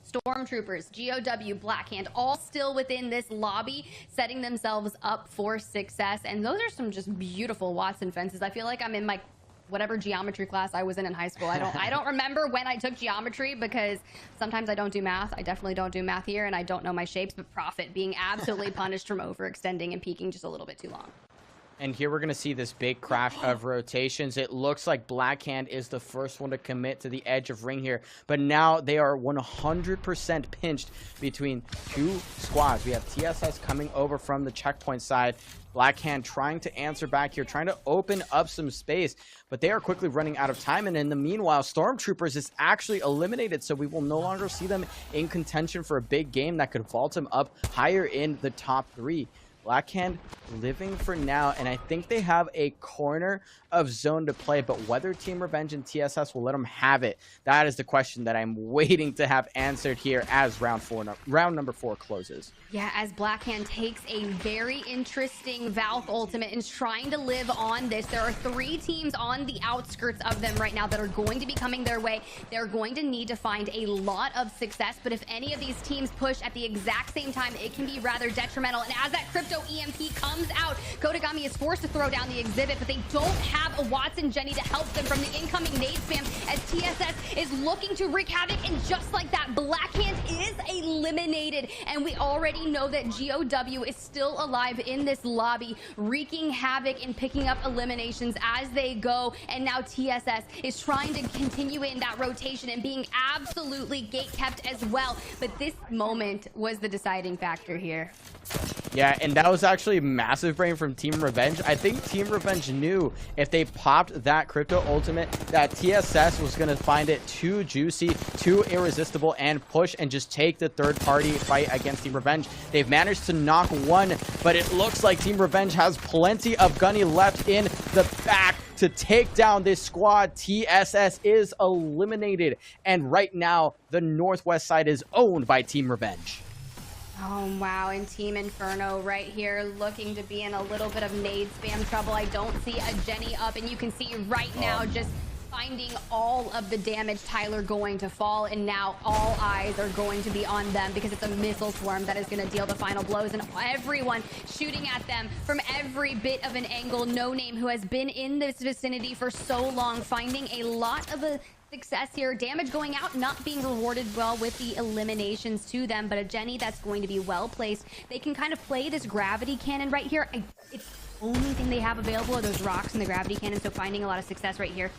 Stormtroopers, GOW, Blackhand, all still within this lobby, setting themselves up for success. And those are some just beautiful Watson fences. I feel like I'm in my whatever geometry class I was in high school. I don't remember when I took geometry, because sometimes I don't do math. I definitely don't do math here, and I don't know my shapes. But Prophet being absolutely punished from overextending and peaking just a little bit too long. And here we're going to see this big crash of rotations. It looks like Blackhand is the first one to commit to the edge of ring here. But now they are 100% pinched between two squads. We have TSS coming over from the checkpoint side. Blackhand trying to answer back here, trying to open up some space. But they are quickly running out of time. And in the meanwhile, Stormtroopers is actually eliminated. So we will no longer see them in contention for a big game that could vault them up higher in the top 3. Blackhand living for now, and I think they have a corner of zone to play, but whether Team Revenge and TSS will let them have it, that is the question that I'm waiting to have answered here as round number 4 closes. Yeah, as Blackhand takes a very interesting Valk ultimate and is trying to live on this. There are 3 teams on the outskirts of them right now that are going to be coming their way. They're going to need to find a lot of success, but if any of these teams push at the exact same time, it can be rather detrimental. And as that Crypto EMP comes out, Kodagami is forced to throw down the exhibit, but they don't have a Watson Jenny to help them from the incoming nade spam, as TSS is looking to wreak havoc, and just like that, Blackhand is eliminated. And we already know that GOW is still alive in this lobby, wreaking havoc and picking up eliminations as they go. And now TSS is trying to continue in that rotation and being absolutely gate kept as well. But this moment was the deciding factor here. Yeah, and that was actually massive brain from Team Revenge. I think Team Revenge knew if they popped that Crypto ultimate that TSS was going to find it too juicy, too irresistible, and push and just take the third-party fight against Team Revenge. They've managed to knock one, but it looks like Team Revenge has plenty of Gunny left in the back to take down this squad. TSS is eliminated, and right now the northwest side is owned by Team Revenge. Oh, wow. And Team Inferno right here looking to be in a little bit of nade spam trouble. I don't see a Jenny up, and you can see right now just finding all of the damage. Tyler going to fall, and now all eyes are going to be on them because it's a missile swarm that is going to deal the final blows, and everyone shooting at them from every bit of an angle. No Name, who has been in this vicinity for so long, finding a lot of success here. Damage going out, not being rewarded well with the eliminations to them, but a Jenny that's going to be well placed. They can kind of play this gravity cannon right here. It's the only thing they have available are those rocks and the gravity cannon, so finding a lot of success right here.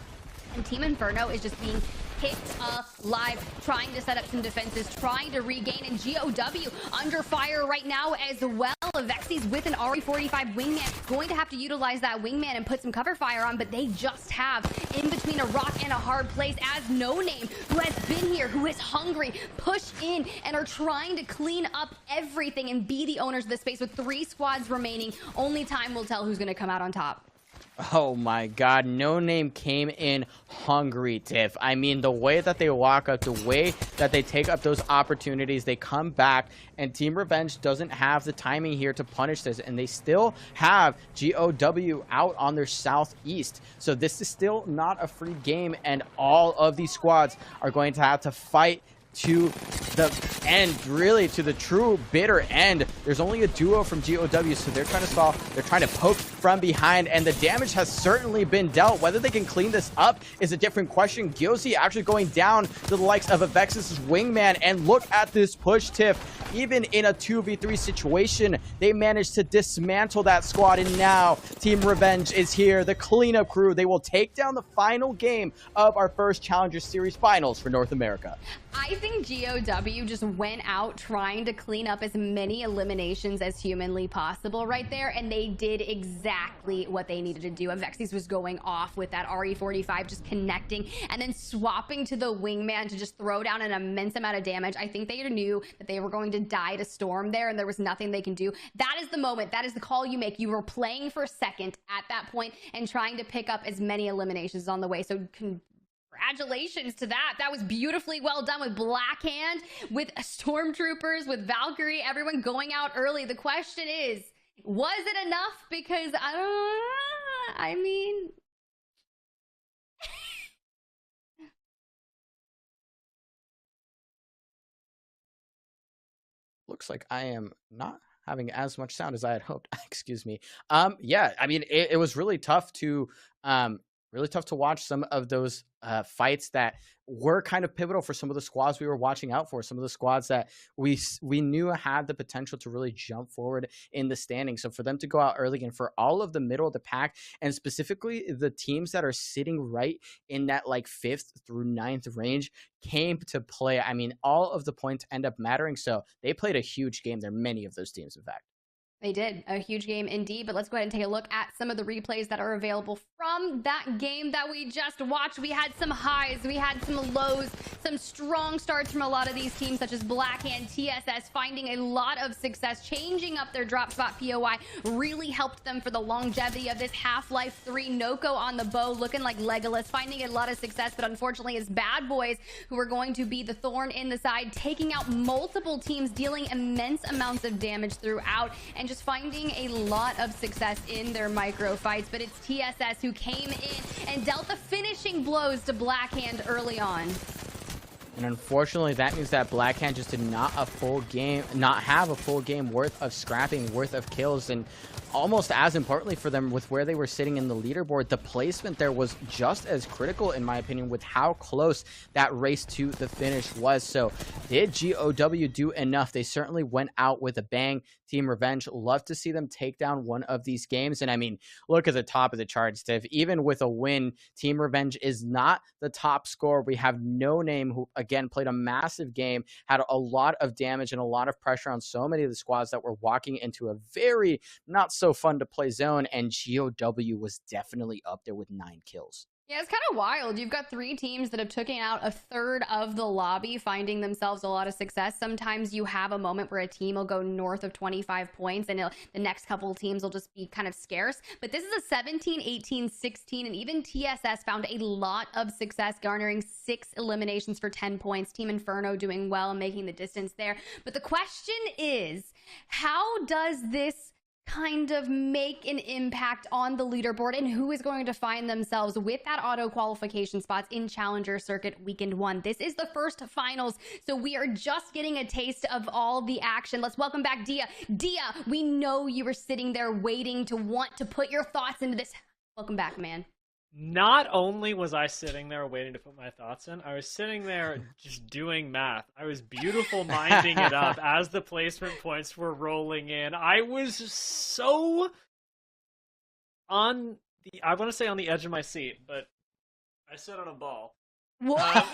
And Team Inferno is just being picked alive, trying to set up some defenses, trying to regain, and GOW under fire right now as well. Vexi's with an RE45 wingman, going to have to utilize that wingman and put some cover fire on, but they just have in between a rock and a hard place as No Name, who has been here, who is hungry, push in and are trying to clean up everything and be the owners of the space with 3 squads remaining. Only time will tell who's going to come out on top. Oh my god, No Name came in hungry, Tiff. I mean, the way that they walk up, the way that they take up those opportunities, they come back, and Team Revenge doesn't have the timing here to punish this, and they still have GOW out on their southeast. So this is still not a free game, and all of these squads are going to have to fight to the end, really to the true bitter end. There's only a duo from GOW, so they're trying to stall, they're trying to poke from behind, and the damage has certainly been dealt. Whether they can clean this up is a different question. Gyozi actually going down to the likes of Avexis' wingman, and look at this push, Tiff. Even in a 2v3 situation, they managed to dismantle that squad, and now Team Revenge is here, the cleanup crew. They will take down the final game of our first Challenger Series finals for North America. I think GOW just went out trying to clean up as many eliminations as humanly possible right there, and they did exactly what they needed to do. Avexis was going off with that RE45, just connecting and then swapping to the wingman to just throw down an immense amount of damage. I think they knew that they were going to die to Storm there, and there was nothing they can do. That is the moment. That is the call you make. You were playing for second at that point and trying to pick up as many eliminations on the way. So congratulations to that. That was beautifully well done with Blackhand, with Stormtroopers, with Valkyrie, everyone going out early. The question is, was it enough? Because I mean... Looks like I am not having as much sound as I had hoped. Excuse me. Yeah, I mean, it was really tough to watch some of those fights that were kind of pivotal for some of the squads we were watching out for, some of the squads that we knew had the potential to really jump forward in the standing. So for them to go out early, and for all of the middle of the pack, and specifically the teams that are sitting right in that like 5th through 9th range, came to play. I mean, all of the points end up mattering. So they played a huge game. There are many of those teams, in fact. They did a huge game indeed, but let's go ahead and take a look at some of the replays that are available from that game that we just watched. We had some highs, we had some lows, some strong starts from a lot of these teams, such as Blackhand, TSS, finding a lot of success, changing up their drop spot POI, really helped them for the longevity of this Half-Life 3. Noko on the bow, looking like Legolas, finding a lot of success, but unfortunately it's Bad Boys who are going to be the thorn in the side, taking out multiple teams, dealing immense amounts of damage throughout, and just finding a lot of success in their micro fights. But it's TSS who came in and dealt the finishing blows to Blackhand early on. And unfortunately, that means that Blackhand just did not have a full game worth of scrapping, worth of kills. And almost as importantly for them, with where they were sitting in the leaderboard, the placement there was just as critical, in my opinion, with how close that race to the finish was. So did GOW do enough? They certainly went out with a bang. Team Revenge, love to see them take down one of these games. And I mean, look at the top of the charts, Steve. Even with a win, Team Revenge is not the top scorer. We have No Name, who again played a massive game, had a lot of damage and a lot of pressure on so many of the squads that were walking into a very not so fun to play zone, and GOW was definitely up there with 9 kills. Yeah, it's kind of wild. You've got 3 teams that have taken out a third of the lobby, finding themselves a lot of success. Sometimes you have a moment where a team will go north of 25 points and the next couple of teams will just be kind of scarce. But this is a 17, 18, 16, and even TSS found a lot of success, garnering 6 eliminations for 10 points. Team Inferno doing well and making the distance there. But the question is, how does this kind of make an impact on the leaderboard, and who is going to find themselves with that auto qualification spots in Challenger Circuit Weekend 1? This is the first finals, so we are just getting a taste of all the action. Let's welcome back Dia. Dia, we know you were sitting there waiting to want to put your thoughts into this. Welcome back, man. Not only was I sitting there waiting to put my thoughts in, I was sitting there just doing math. I was beautiful minding it up as the placement points were rolling in. I was so on the, I want to say on the edge of my seat, but I sit on a ball. What?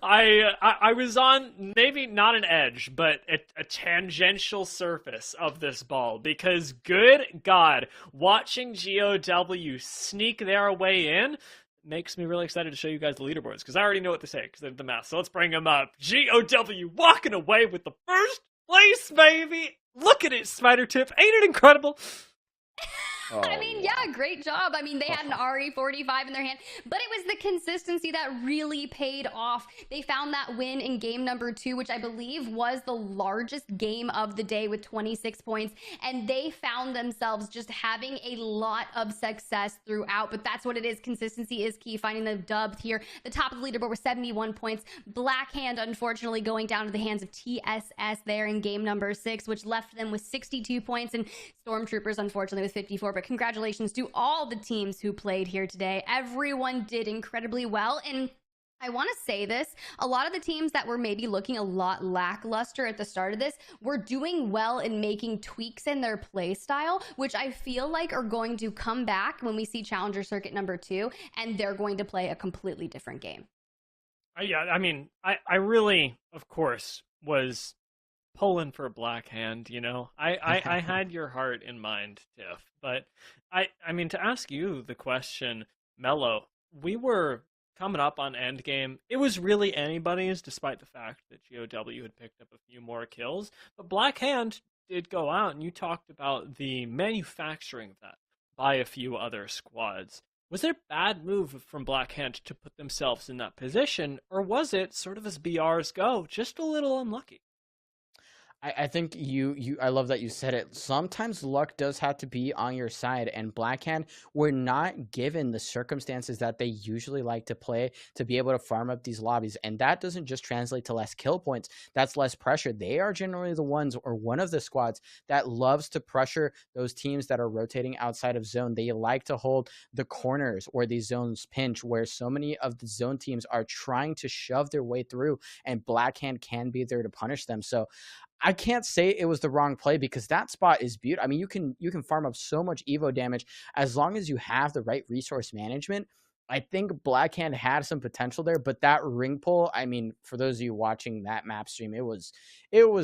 I was on maybe not an edge, but a tangential surface of this ball because good God, watching GOW sneak their way in makes me really excited to show you guys the leaderboards because I already know what to say because I did the math. So let's bring them up. GOW walking away with the first place, baby. Look at it, Spider Tip. Ain't it incredible? Oh, I mean, yeah, great job. I mean, they had an RE45 in their hand, but it was the consistency that really paid off. They found that win in game number 2, which I believe was the largest game of the day with 26 points, and they found themselves just having a lot of success throughout, but that's what it is. Consistency is key. Finding the dub here. The top of the leaderboard was 71 points. Black Hand, unfortunately, going down to the hands of TSS there in game number 6, which left them with 62 points, and Stormtroopers, unfortunately, with 54. But congratulations to all the teams who played here today. Everyone did incredibly well. And I want to say this, a lot of the teams that were maybe looking a lot lackluster at the start of this were doing well in making tweaks in their play style, which I feel like are going to come back when we see Challenger Circuit number 2, and they're going to play a completely different game. Yeah, I mean, I really, of course, was pulling for Black Hand, you know. I had your heart in mind, Tiff. But I mean, to ask you the question, Mello, we were coming up on endgame. It was really anybody's, despite the fact that GOW had picked up a few more kills. But Black Hand did go out, and you talked about the manufacturing of that by a few other squads. Was it a bad move from Black Hand to put themselves in that position, or was it, sort of as BRs go, just a little unlucky? I think I love that you said it. Sometimes luck does have to be on your side, and Blackhand were not given the circumstances that they usually like to play to be able to farm up these lobbies. And that doesn't just translate to less kill points. That's less pressure. They are generally the ones, or one of the squads, that loves to pressure those teams that are rotating outside of zone. They like to hold the corners or the zones pinch, where so many of the zone teams are trying to shove their way through, and Blackhand can be there to punish them. So I can't say it was the wrong play, because that spot is beautiful. I mean, you can farm up so much Evo damage as long as you have the right resource management. I think Blackhand had some potential there, but that ring pull, I mean, for those of you watching that map stream, it was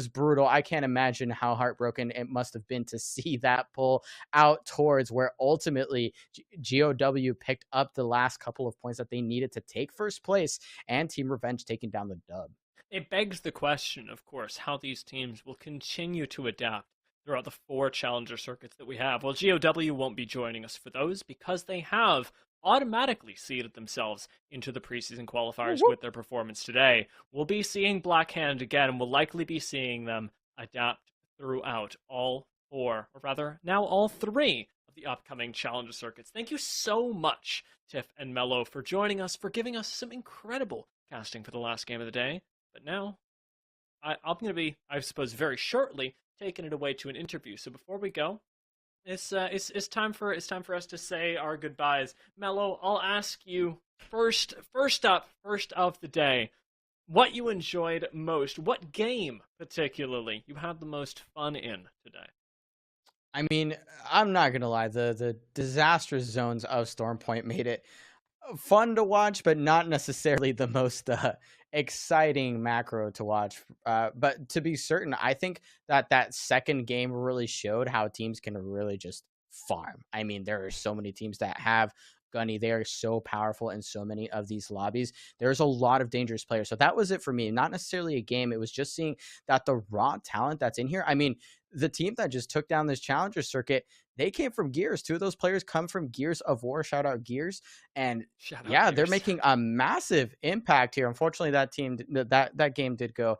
brutal. I can't imagine how heartbroken it must have been to see that pull out towards where ultimately GOW picked up the last couple of points that they needed to take first place, and Team Revenge taking down the dub. It begs the question, of course, how these teams will continue to adapt throughout the 4 challenger circuits that we have. Well, GOW won't be joining us for those because they have automatically seeded themselves into the preseason qualifiers with their performance today. We'll be seeing Blackhand again, and we'll likely be seeing them adapt throughout all 4, or rather, now all 3 of the upcoming challenger circuits. Thank you so much, Tiff and Mello, for joining us, for giving us some incredible casting for the last game of the day. But now, I'm going to be, I suppose, very shortly taking it away to an interview. So before we go, it's time for us to say our goodbyes. Mello, I'll ask you first of the day, what you enjoyed most, what game particularly you had the most fun in today. I mean, I'm not gonna lie, the disastrous zones of Stormpoint made it fun to watch, but not necessarily the most exciting macro to watch. But to be certain, I think that second game really showed how teams can really just farm. I mean, there are so many teams that have Gunny. They are so powerful in so many of these lobbies. There's a lot of dangerous players. So that was it for me. Not necessarily a game. It was just seeing that the raw talent that's in here. I mean, the team that just took down this challenger circuit, they came from Gears. 2 of those players come from Gears of War. Shout out Gears. And Gears. They're making a massive impact here. Unfortunately, that team, that game did go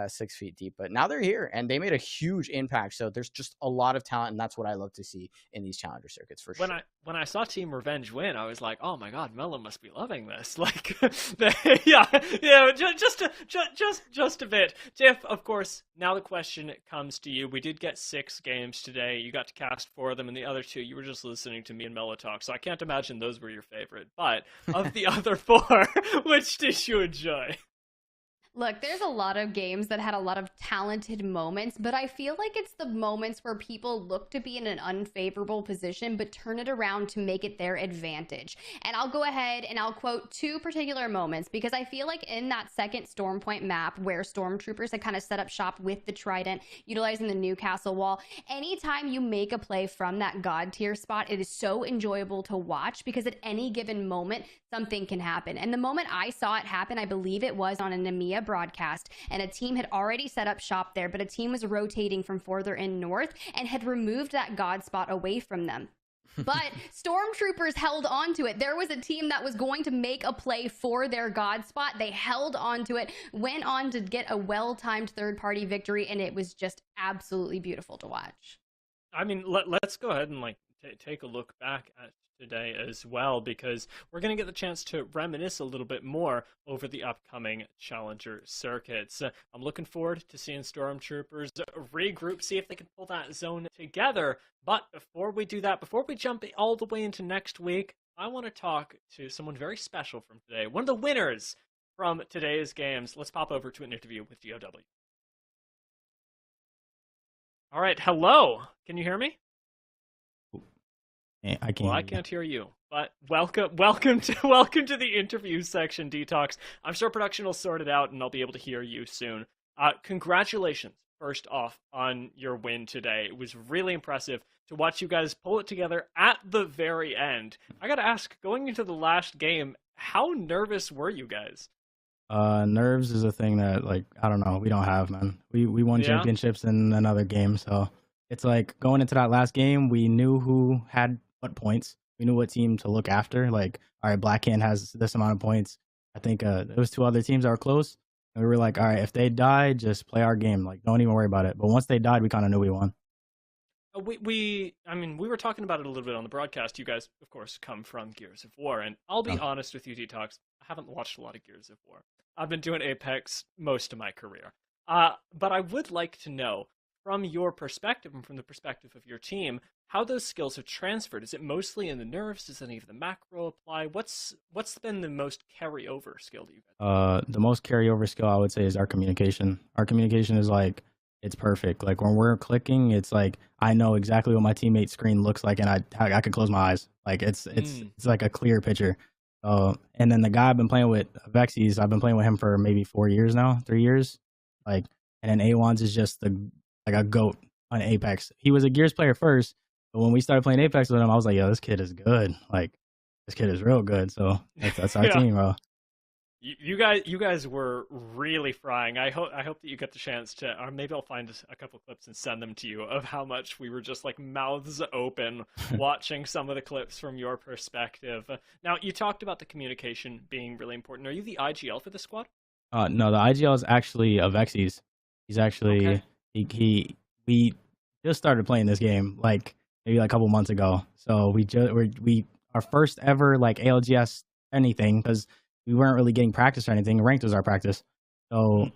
6 feet deep, but now they're here and they made a huge impact. So there's just a lot of talent, and that's what I love to see in these challenger circuits for sure. When I saw Team Revenge win, I was like, oh my god, Mello must be loving this. Like, just a bit. Tiff, of course, now the question comes to you. We did get 6 games today. You got to cast 4 of them, and the other 2, you were just listening to me and Mello talk, so I can't imagine those were your favorite. But of the other 4, which did you enjoy? Look, there's a lot of games that had a lot of talented moments, but I feel like it's the moments where people look to be in an unfavorable position, but turn it around to make it their advantage. And I'll go ahead and I'll quote two particular moments, because I feel like in that second Storm Point map where Stormtroopers had kind of set up shop with the Trident, utilizing the Newcastle wall, anytime you make a play from that God tier spot, it is so enjoyable to watch, because at any given moment, something can happen. And the moment I saw it happen, I believe it was on an EMEA broadcast, and a team had already set up shop there, but a team was rotating from further in north and had removed that God spot away from them. But Stormtroopers held on to it. There was a team that was going to make a play for their God spot. They held on to it, went on to get a well-timed third-party victory, and it was just absolutely beautiful to watch. I mean, let's go ahead and take a look back at today as well, because we're going to get the chance to reminisce a little bit more over the upcoming Challenger circuits. I'm looking forward to seeing Stormtroopers regroup, see if they can pull that zone together. But before we do that, before we jump all the way into next week, I want to talk to someone very special from today, one of the winners from today's games. Let's pop over to an interview with GOW. All right, hello. Can you hear me? I can't. Well, I can't hear you, but welcome to the interview section, Detox. I'm sure production will sort it out, and I'll be able to hear you soon. Congratulations, first off, on your win today. It was really impressive to watch you guys pull it together at the very end. I gotta ask, going into the last game, how nervous were you guys? Nerves is a thing that, like, I don't know, we don't have, man. We won championships in another game, so it's like going into that last game, we knew who had what points. We knew what team to look after. Like, all right, Black Hand has this amount of points. I think there was two other teams that were close, and we were like, all right, if they die, just play our game. Like, don't even worry about it. But once they died, we kind of knew we won. We were talking about it a little bit on the broadcast. You guys, of course, come from Gears of War, and I'll be honest with you, Detox, I haven't watched a lot of Gears of War. I've been doing Apex most of my career. But I would like to know, from your perspective and from the perspective of your team, how those skills have transferred. Is it mostly in the nerfs? Does any of the macro apply? What's been the most carryover skill to you guys? The most carryover skill I would say is our communication. Our communication is like, it's perfect. Like, when we're clicking, it's like I know exactly what my teammate's screen looks like, and I could close my eyes. Like, it's like a clear picture. And then the guy I've been playing with, Vexies, I've been playing with him for maybe 4 years now, 3 years. Like, and then A1's is just like a goat on Apex. He was a Gears player first, but when we started playing Apex with him, I was like, yo, this kid is good. Like, this kid is real good. So that's our team, bro. You guys were really frying. I hope that you get the chance to, or maybe I'll find a couple clips and send them to you of how much we were just like mouths open watching some of the clips from your perspective. Now, you talked about the communication being really important. Are you the IGL for the squad? No, the IGL is actually a Vexies. He's actually we just started playing this game like maybe like a couple months ago. So we our first ever like ALGS anything, because we weren't really getting practice or anything. Ranked was our practice. So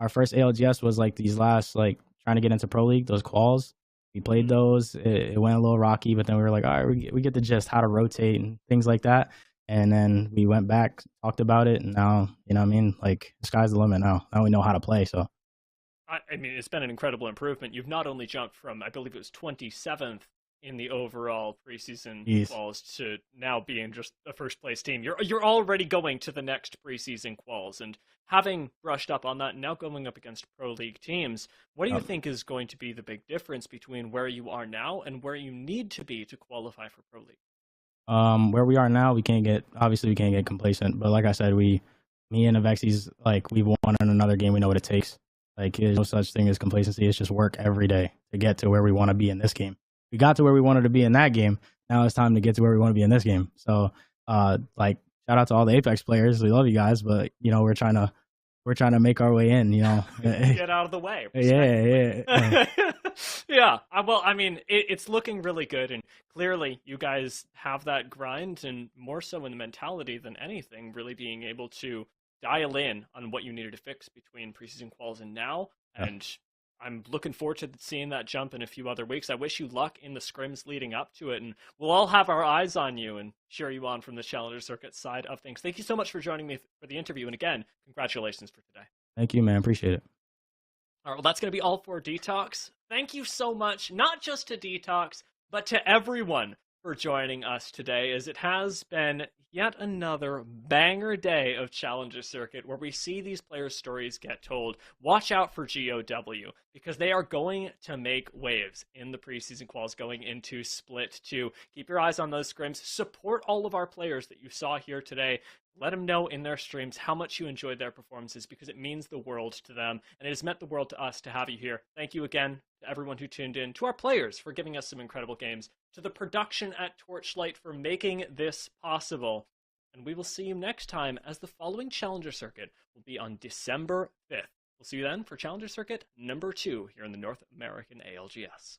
our first ALGS was like these last, like, trying to get into Pro League, those quals. We played those. It went a little rocky, but then we were like, all right, we get the gist, how to rotate and things like that. And then we went back, talked about it, and now, you know what I mean? Like, the sky's the limit now. Now we know how to play, so. I mean, it's been an incredible improvement. You've not only jumped from, I believe it was 27th in the overall preseason quals to now being just a first place team. You're already going to the next preseason quals, and having brushed up on that and now going up against Pro League teams, what do you think is going to be the big difference between where you are now and where you need to be to qualify for Pro League? Where we are now, we can't get complacent, but like I said, me and the Vexies, like, we've won in another game. We know what it takes. Like, there's no such thing as complacency. It's just work every day to get to where we want to be in this game. We got to where we wanted to be in that game. Now it's time to get to where we want to be in this game. So, like, shout out to all the Apex players. We love you guys, but, you know, we're trying to make our way in, you know. Get out of the way. Yeah. Yeah. Well, I mean, it's looking really good, and clearly you guys have that grind, and more so in the mentality than anything, really being able to dial in on what you needed to fix between preseason quals and now. And I'm looking forward to seeing that jump in a few other weeks. I wish you luck in the scrims leading up to it, and we'll all have our eyes on you and cheer you on from the Challenger Circuit side of things. Thank you so much for joining me for the interview, and again, congratulations for today. Thank you, man. Appreciate it. All right, well, that's going to be all for Detox. Thank you so much, not just to Detox, but to everyone for joining us today, as it has been yet another banger day of Challenger Circuit where we see these players' stories get told. Watch out for GOW, because they are going to make waves in the preseason quals going into Split 2. Keep your eyes on those scrims. Support all of our players that you saw here today. Let them know in their streams how much you enjoyed their performances, because it means the world to them, and it has meant the world to us to have you here. Thank you again to everyone who tuned in, to our players for giving us some incredible games, to the production at Torchlight for making this possible. And we will see you next time, as the following Challenger Circuit will be on December 5th. We'll see you then for Challenger Circuit number 2 here in the North American ALGS.